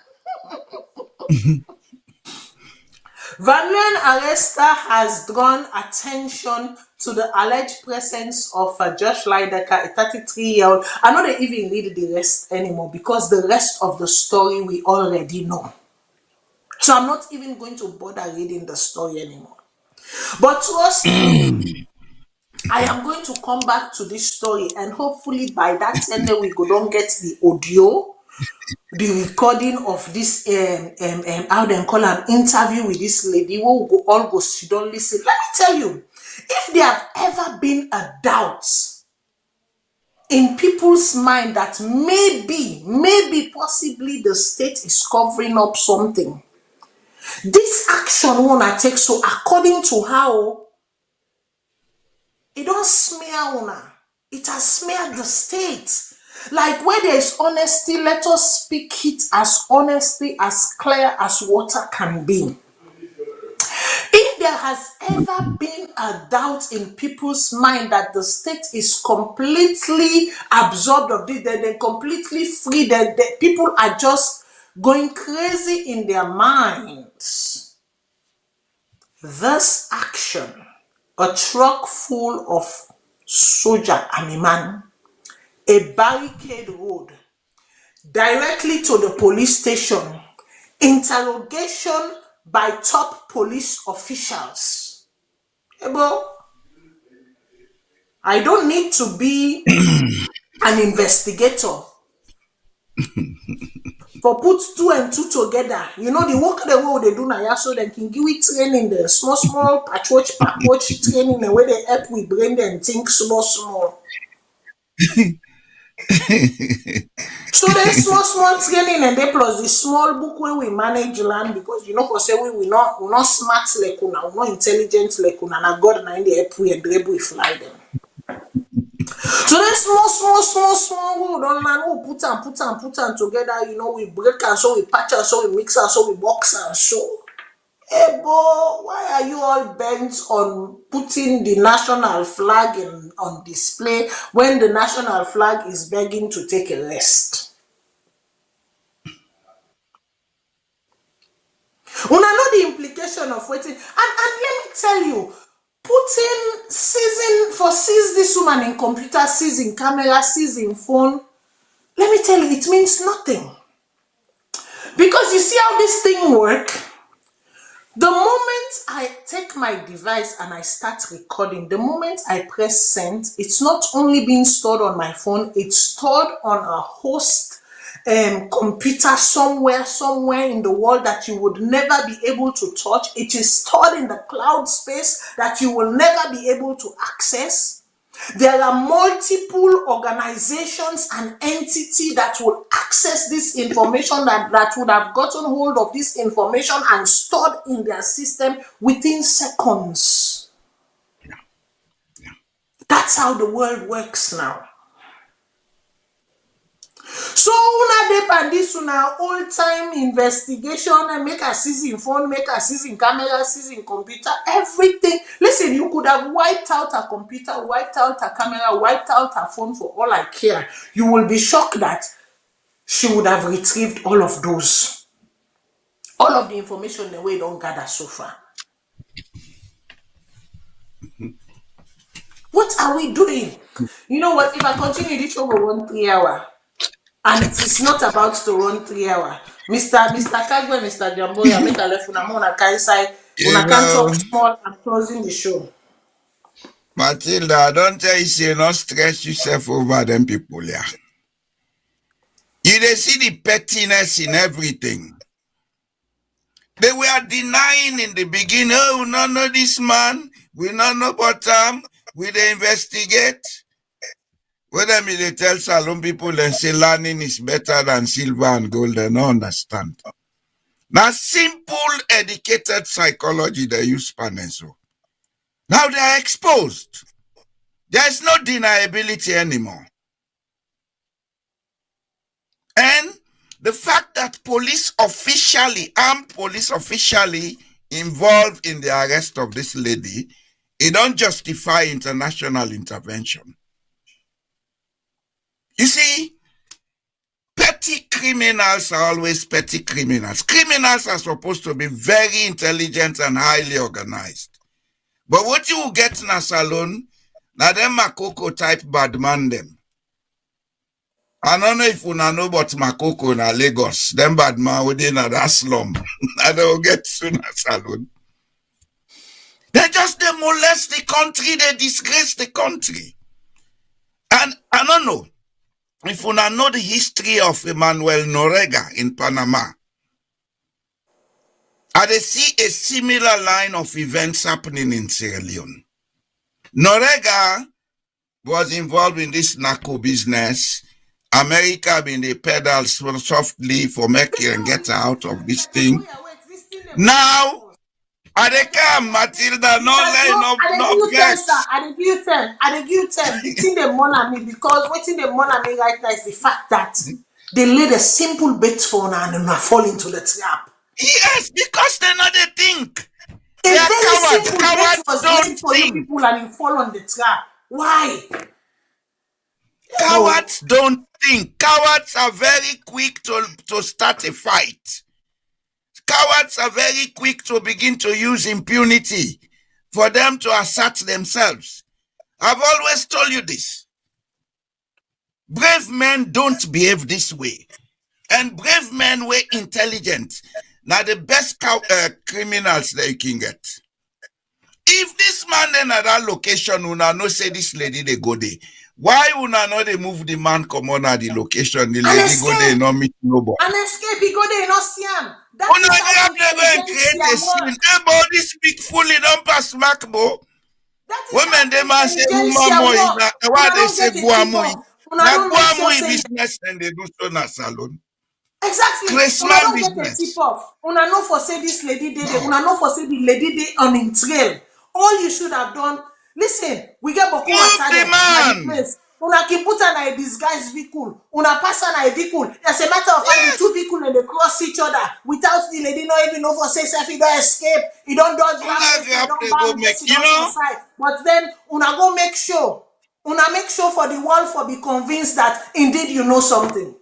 Van Leeuwen arrest has drawn attention to the alleged presence of Josh Lydecker, a 33-year-old. I know they even read the rest anymore because the rest of the story we already know. So I'm not even going to bother reading the story anymore. But trust me, I am going to come back to this story, and hopefully by that Sunday we go don't get the audio, the recording of this how they call an interview with this lady. We'll go all go sit down listen. Let me tell you, if there have ever been a doubt in people's mind that maybe possibly the state is covering up something, this action wanna take. So according to how it don't smear una, it has smeared the state. Like where there is honesty, let us speak it as honestly, as clear as water can be. If there has ever been a doubt in people's mind that the state is completely absorbed of this, then they're completely free, that people are just going crazy in their minds. This action, a truck full of soldier, army man, a barricade road, directly to the police station, interrogation by top police officials. Ebo, I don't need to be an investigator for put 2 and 2 together. You know, the work the way they do now, so they can give it training, the small patchwork training, the way they help with brain and think small. So there's small training, and they plus the small book where we manage land, because you know for say we not smart like una, we not intelligent like una, and God na in the help we and we fly them. So there's small we don't learn, we put and together, you know, we break and so we patch and so we mix and so we box and so. Hey, boy, why are you all bent on putting the national flag on display when the national flag is begging to take a rest? Una know the implication of waiting. And let me tell you, putting seize this woman in computer, seizing camera, seizing phone, let me tell you, it means nothing. Because you see how this thing works? The moment I take my device and I start recording, the moment I press send, it's not only being stored on my phone, it's stored on a host computer somewhere in the world that you would never be able to touch. It is stored in the cloud space that you will never be able to access. There are multiple organizations and entities that will access this information, that would have gotten hold of this information and stored in their system within seconds. That's how the world works now. So una dep and this una old time investigation and make a seizing phone, make a seizing camera, seizing computer, everything. Listen, you could have wiped out a computer, wiped out a camera, wiped out a phone for all I care. You will be shocked that she would have retrieved all of those. All of the information the way don't gather so far. What are we doing? You know what? If I continue this show will run 3 hours. And it is not about to run 3 hours. Mr. Kagwe, Mr. Jamboya, make a left on a kaisai. Una can talk small and closing the show. Matilda, don't tell you not stress yourself over them people, yeah. You they see the pettiness in everything. They were denying in the beginning, oh, we don't know this man, we don't know bottom, we they investigate. Whether me they tell Salone people and say learning is better than silver and gold, they don't understand. Now simple educated psychology they use Paneso. Now they are exposed. There is no deniability anymore. And the fact that armed police officially involved in the arrest of this lady, it don't justify international intervention. You see, petty criminals are always petty criminals. Criminals are supposed to be very intelligent and highly organized. But what you will get in a salon, now them makoko type bad man them. I don't know if una know about Makoko na Lagos. Them bad man within that slum. I don't get sooner salon. They just they molest the country, they disgrace the country. And I don't know if una know the history of Emmanuel Noriega in Panama. I they see a similar line of events happening in Sierra Leone. Noriega was involved in this narco business. America being the pedals softly for make and get out of this thing. Now, I they come, Matilda, no vex. I give 10. The thing they mourn me because waiting they mourn me right now is the fact that they laid a simple bait for una and una fall into the trap. Yes, because they know they think. A They are very cowards. simple bait Cowards was don't laid for you think. people and you fall on the trap. Why? Cowards don't think. Cowards are very quick to start a fight. Cowards are very quick to begin to use impunity for them to assert themselves. I've always told you this. Brave men don't behave this way. And brave men were intelligent. Now the best criminals that you can get. If this man then at that location, una no say this lady they go there. Why una no they move the man come on at the location? The lady go there no meet nobody. And escape, he go there, no see him. That Una is how grab we them and against create their a scene. word. Everybody speak fully, don't pass smack bo. That is Women how they man say intelligentsia Momoh is work. na Una why they don't say get a Guamo. tip-off. Una Na don't make sure Guamo say business and they do so na salon. exactly. Una Christmas don't get a business. tip-off. Una know for say this lady did it. Una know for say the lady did on in trail. All you should have done. Listen, we get Boko Move water the there at the man. place. Una can put on a disguised vehicle. Una pass on a vehicle. As a matter of fact, the two people and they cross each other without the lady not even know for say if he don't escape, he don't dodge Una rampage, he grab don't they bang go this, make, he you don't know? suicide. But then una go make sure. Una make sure for the world for be convinced that indeed you know something.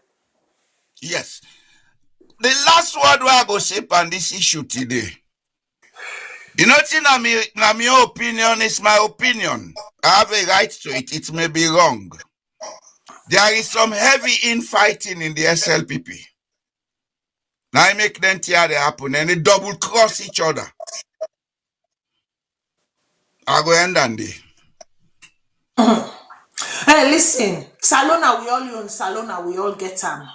Yes. The last word where I go say on this issue today. You know, na my opinion is my opinion. I have a right to it. It may be wrong. There is some heavy infighting in the SLPP. Now I make them tear they happen and they double cross each other. I go end on day. Hey, listen, Salona, we all own Salona, we all get them.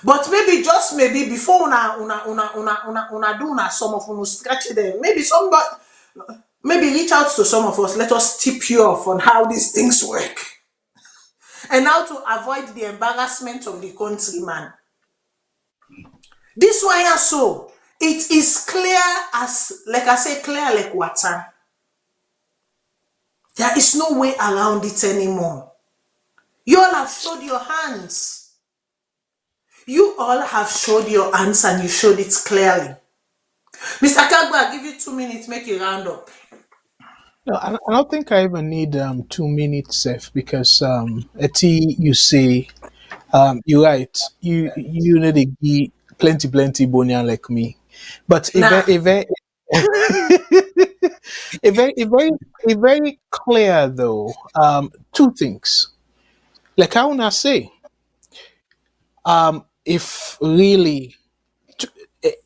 But maybe just maybe before una do una some of una stretch them. Maybe reach out to some of us. Let us tip you off on how these things work. And how to avoid the embarrassment of the countryman. This one so it is clear as like I say, clear like water. There is no way around it anymore. You all have showed your hands. You all have showed your hands and you showed it clearly. Mr. Kagbo, I'll give you 2 minutes, make a round up. No, I don't think I even need 2 minutes, Seth, because Eti, you say you're right. You know the give plenty bonia like me, but Nah. a very clear though. Two things. Like I wanna say, if really,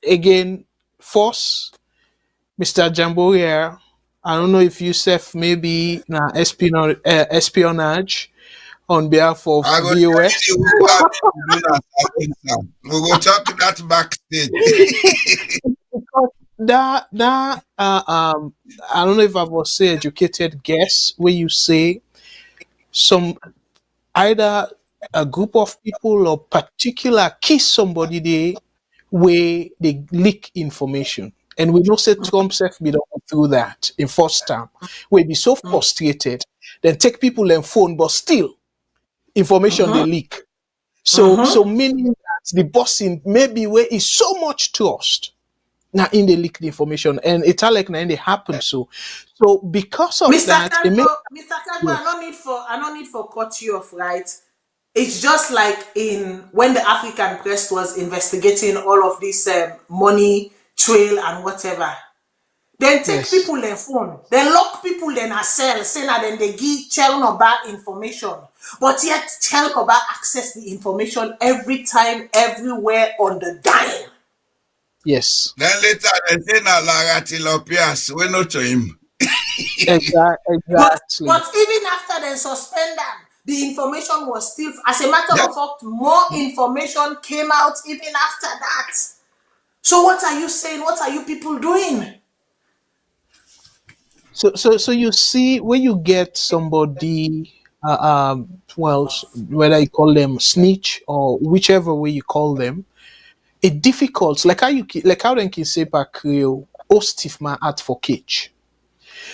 again, force Mr. Jamboria. I don't know if Yusuf maybe espionage on behalf of I go VOS. tell you who have been doing that. We go talk that backstage. Because that I don't know if I was say educated guess where you say some either a group of people or particular kiss somebody there where they leak information. And we know say Trump self be done through that in first term. We be so frustrated, then take people and phone, but still information they leak. So meaning that the bossing maybe where is so much trust. Now in the leak the information and it's like now in the happen so because of Mr. that Kagbo, they make Mr. Kagbo, I don't need for cut you off, right? It's just like in when the African press was investigating all of this money trail and whatever. Then take Yes. people their phone, then lock people in a cell, saying that then they give Chelnoba information. But yet Chelnoba access the information every time, everywhere on the dime. Yes. Then later they say na Lara Tilopias, we know to him. Exactly. But even after they suspend them, the information was still, as a matter Yeah. of fact, more information came out even after that. So what are you saying? What are you people doing? So you see, when you get somebody, whether you call them snitch or whichever way you call them, it difficult. Like how they can say per Creole, stiff my heart for cage.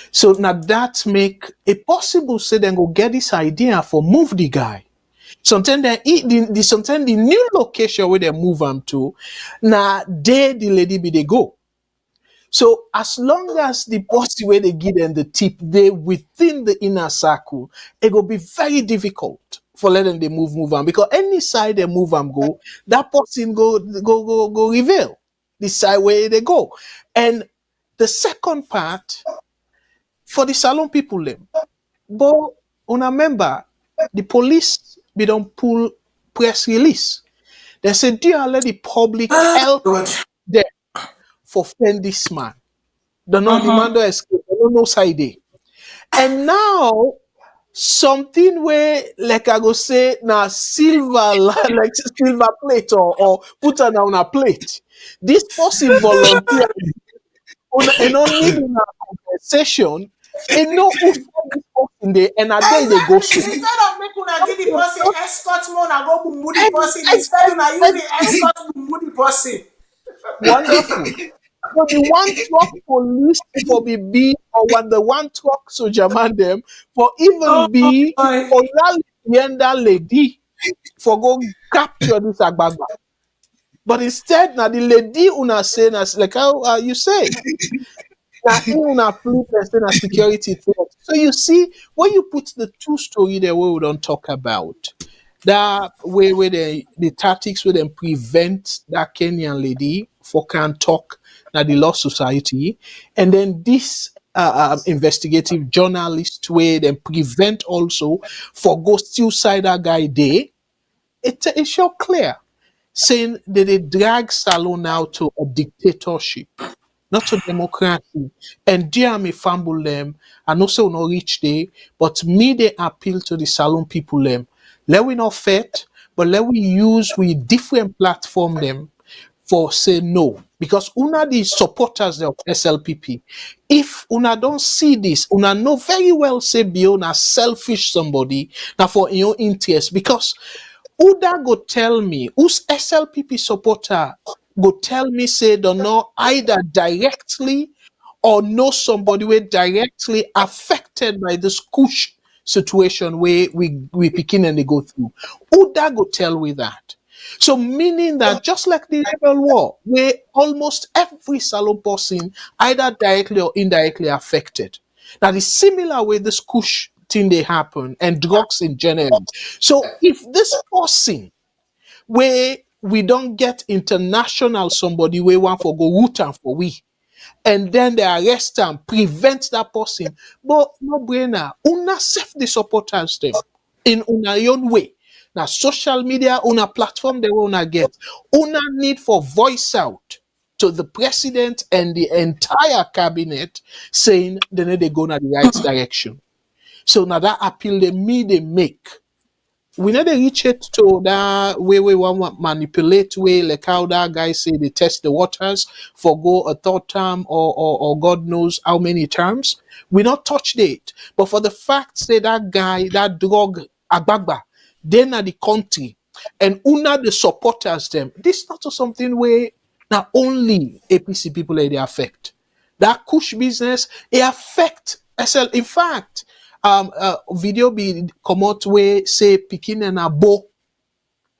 So now that make it possible. Say then go get this idea for move the guy. Sometimes sometimes the new location where they move them to, now they the lady be they go. So as long as the party where they give them the tip, they within the inner circle, it will be very difficult for letting them move on because any side they move and go, that person go reveal the side where they go. And the second part for the salon people them, but una member the police they don't pull press release. They say, dear let the public help Good. them for fend this man. The non-demand escape, no side day. And now something where like I go say now silver like silver plate or put it on a plate. This person volunteer and not need a compensation. And no who find this person there and a day they go Exactly. so. Instead of making una give the person escort more, na go bumbu the person. Instead, una use the Exactly. escort bumbu the person. Wonderful. So the one truck police for be or when the one truck soldier man them for Oh even be boy. on that lady for go capture this agbagba. But instead now the lady una say like how you say now una flip and say na security threat. So you see when you put the two story there we don't talk about that way where the tactics where them prevent that Kenyan lady for can talk now the law society and then this investigative journalist where them prevent also for go still side that guy there it sure clear saying that they drag Salon now to a dictatorship not to democracy. And dear me fumble them, and also not reach there, but me they appeal to the salon people them. Let we not fet, but let we use we different platform them for say no. Because una the supporters of SLPP. If una don't see this, una know very well say be una selfish somebody now for your interest. Because Uda go tell me, who's SLPP supporter go tell me say don't know either directly or know somebody where directly affected by this kush situation where we begin and they go through. Uda go tell me that. So meaning that just like the rebel war, where almost every salon person either directly or indirectly affected. Now the similar way this kush thing they happen and drugs in general. So if this person where we don't get international somebody where want for go root and for we and then they arrest and prevent that person. But no brainer, una self the supporters them in una own way. Now social media, una platform they wanna get. Una need for voice out to the president and the entire cabinet saying they need to go in the right direction. So now that appeal they make we never reach it to that way we want manipulate way like how that guy say they test the waters for go a third term or God knows how many terms. We not touched it. But for the fact say that guy, that drug agbagba, then at the country and una the supporters them. This not something where not only APC people they affect. That kush business, it affect SL. In fact, video be come out where say pikin and a bow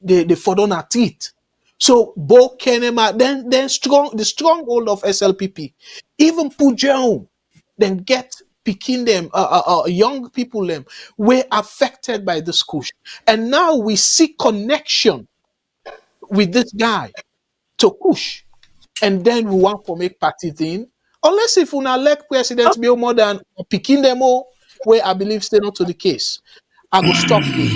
they for on a teeth. So bow kenema then strong the stronghold of SLPP. Even Pujao then get picking them young people them were affected by this kush. And now we see connection with this guy to kush. And then we want to make party thing Unless if una elect President Bill more than picking them all, where I believe still not to the case, I go stop there.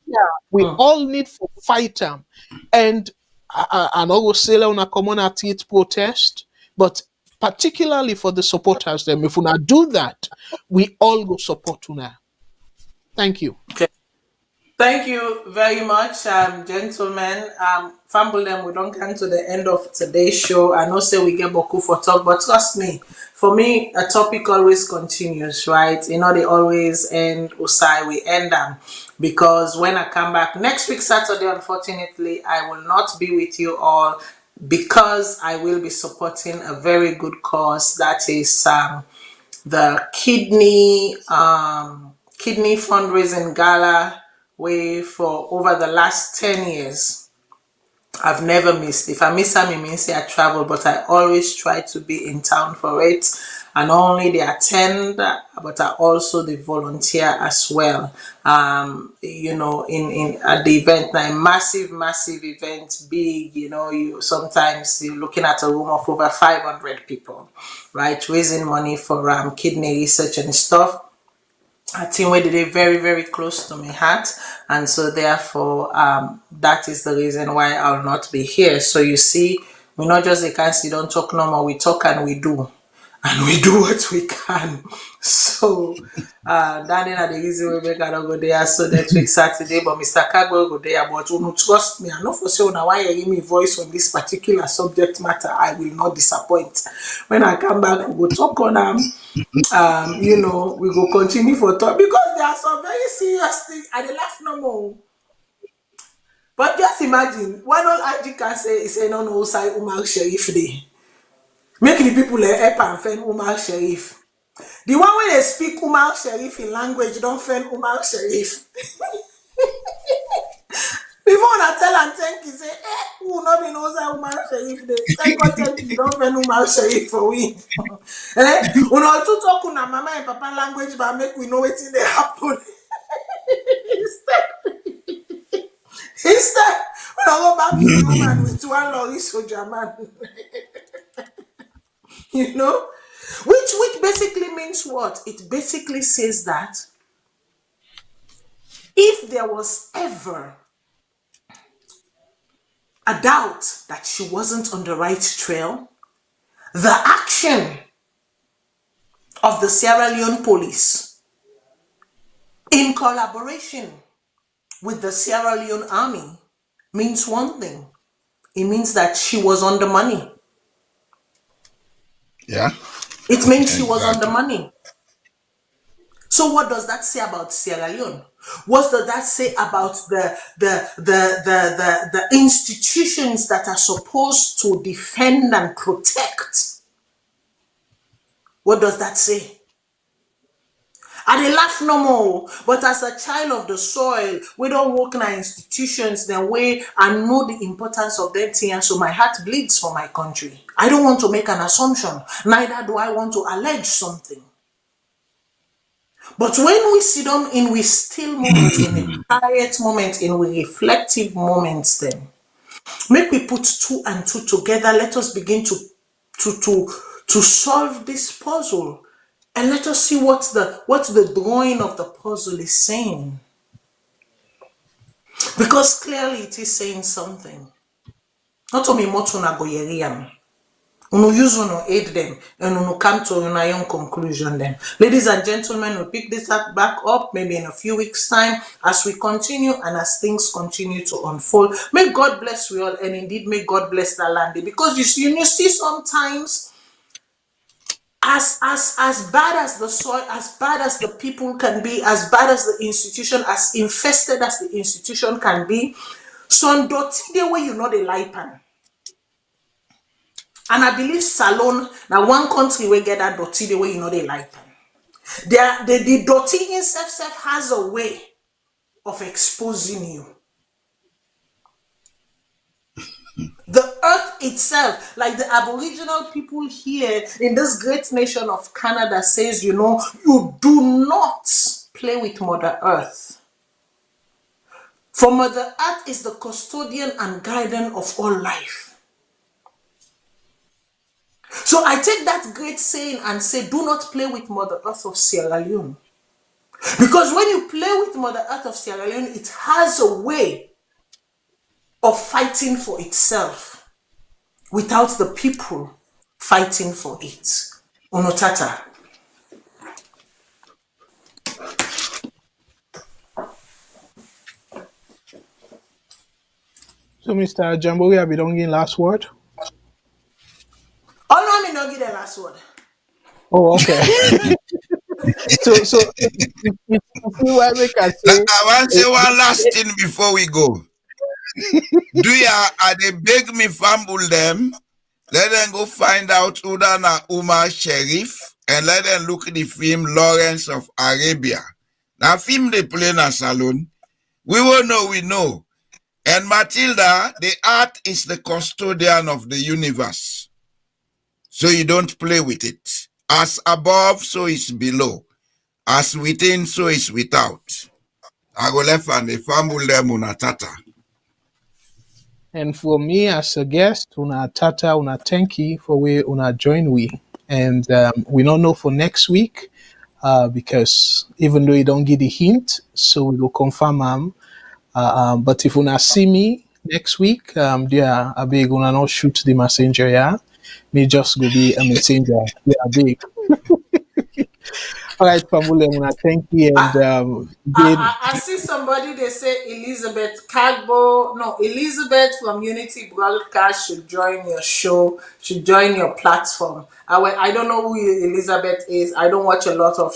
Yeah, we all need to fight them. And I know go say on a community protest, but particularly for the supporters them, if we not do that, we all go support una. Thank you. Okay. Thank you very much, gentlemen. Fumble them, we don't come to the end of today's show. I know say we get Boku for talk, but trust me, for me, a topic always continues, right? You know, they always end Usai, we end them. Because when I come back next week, Saturday, unfortunately, I will not be with you all because I will be supporting a very good cause that is the kidney fundraising gala way for over the last 10 years. I've never missed. If I miss them, it means I travel, but I always try to be in town for it. And not only they attend, but I also the volunteer as well. You know, in at the event, now massive event, big. You know, you sometimes you're looking at a room of over 500 people, right, raising money for kidney research and stuff. I think where they very close to my heart, and so therefore that is the reason why I'll not be here. So you see, we not just they can't sit don't talk no more, we talk and we do what we can. So that is the reason we make I don't go there. So next week Saturday, but Mr. Kagwe go there. But you trust me, I know for sure now why you give me voice on this particular subject matter, I will not disappoint. When I come back, we will talk on you know, we will continue for talk because there are some very serious things. I dey laugh no more. But just imagine, one all IG can say is a no side Umar Sharif day. Make the people help and friend Umar Sharif. The one when they speak Umar Sharif in language don't friend Umar Sharif. Before I tell and thank you, say, who not be knows how Umar Sharif day. Thank God, thank you, don't friend Umar Sharif for we. We know to talk on mama and papa language, but make we know what's in the happen. Instead, when I go back to the woman with one lorry soldier man. You know? Which basically means what? It basically says that if there was ever a doubt that she wasn't on the right trail, the action of the Sierra Leone police in collaboration with the Sierra Leone army means one thing. It means that she was on the money. Yeah. It means she was on the money. So what does that say about Sierra Leone? What does that say about the institutions that are supposed to defend and protect? What does that say? I dey laugh no more, but as a child of the soil, we don't work in our institutions the way I know the importance of them things, so my heart bleeds for my country. I don't want to make an assumption, neither do I want to allege something. But when we sit down in we still moment, in a quiet moment, in we reflective moments, then make we put two and two together. Let us begin to solve this puzzle, and let us see what the drawing of the puzzle is saying. Because clearly it is saying something. Not only motuna goyeriam. Unu use unu aid them and unu come to your own conclusion then. Ladies and gentlemen, we'll pick this up back up maybe in a few weeks' time as we continue and as things continue to unfold. May God bless you all, and indeed may God bless the land. Because you see sometimes as bad as the soil, as bad as the people can be, as bad as the institution, as infested as the institution can be, some dirty the way you know the light pan. And I believe Salone, now one country will get that dirty the way you know they like them. The dirty in itself has a way of exposing you. The earth itself, like the Aboriginal people here in this great nation of Canada says, you know, you do not play with Mother Earth. For Mother Earth is the custodian and guardian of all life. So I take that great saying and say, do not play with Mother Earth of Sierra Leone. Because when you play with Mother Earth of Sierra Leone, it has a way of fighting for itself without the people fighting for it. Unotata. So, Mr. Jamboree, have you done your last word? Oh, no, I don't give the last word. Oh, okay. so if I make a Now, say, I want to say one last thing before we go. Do ya, are they beg me fumble them? Let them go find out Uda na Umar Sheriff and let them look at the film Lawrence of Arabia. Now, film they play na salon. We will know, we know. And Matilda, the art is the custodian of the universe. So you don't play with it. As above, so is below. As within, so is without. I go left and they fumble them unatata. and for me as a guest, una tata, una thank you for where una join we. And we don't know for next week because even though you don't get the hint, so we will confirm but if una see me next week, yeah, I beg una not shoot the messenger, yeah. Me just go be a messenger. Yeah, I beg. All right, Pamule, una thank you and again. I see somebody, they say Elizabeth Cagbo. No, Elizabeth from Unity Broadcast should join your show, should join your platform. I don't know who Elizabeth is. I don't watch a lot of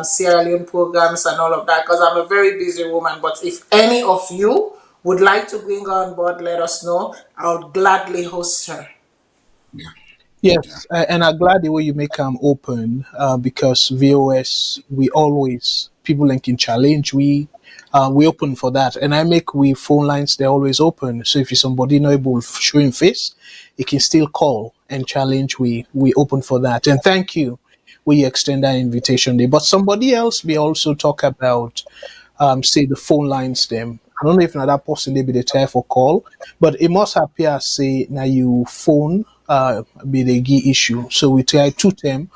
Sierra Leone programs and all of that because I'm a very busy woman. But if any of you would like to bring her on board, let us know. I'll gladly host her. Yes, and I'm glad the way you make them open because VOS, we always, people like can challenge, we open for that. And I make we phone lines, they're always open. So if you're somebody not able to show him face, you can still call and challenge, we open for that. And thank you, we extend that invitation there. But somebody else may also talk about, say, the phone lines them. I don't know if now that person they be the time for call, but it must appear, say, now you phone, be the key issue. So we try 2 term,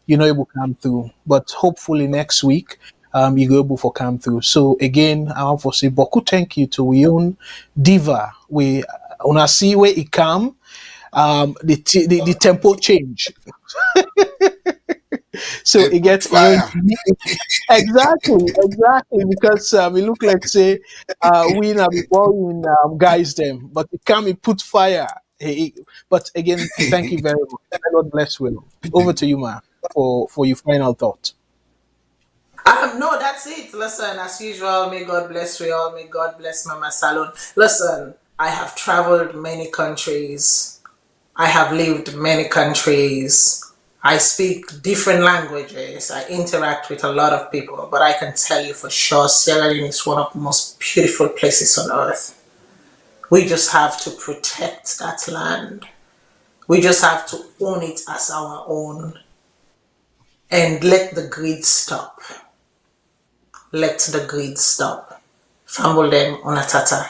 you know, able to come through. But hopefully next week, you go able to come through. So again, I want to say, Boku, thank you to we own Diva. We wanna see where it come, the tempo change. So it gets exactly because it look like say we now before we guys them, but it can be put fire. But again, thank you very much. God bless Will. Over to you, ma, for your final thought. No, that's it. Listen, as usual, may God bless you all. May God bless Mama Salon. Listen, I have traveled many countries. I have lived many countries. I speak different languages. I interact with a lot of people. But I can tell you for sure, Sierra Leone is one of the most beautiful places on earth. We just have to protect that land. We just have to own it as our own. And let the greed stop. Let the greed stop. Fumble them on a tata.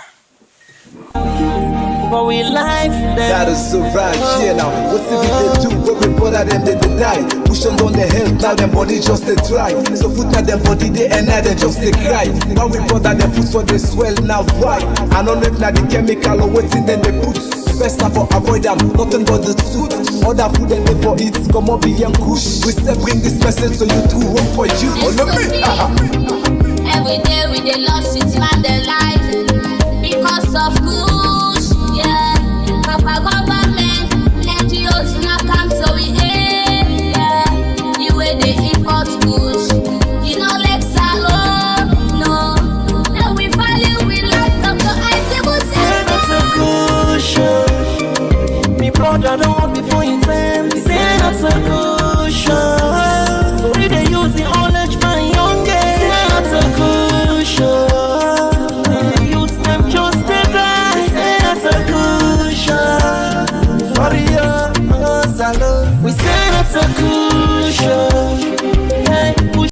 But we life That is so right, yeah now. What's if they do what we bother them, they die. Push them down the hill, now them body just they try. So foot at them body, they and now they just they cry. Now we bother them foot so they swell, now why? I don't know if now the chemical or what's in then they put. Best now for avoid them, nothing but the truth. Other food and they for it, come up be young kush. We say bring this message so you do work for you. Oh, look me.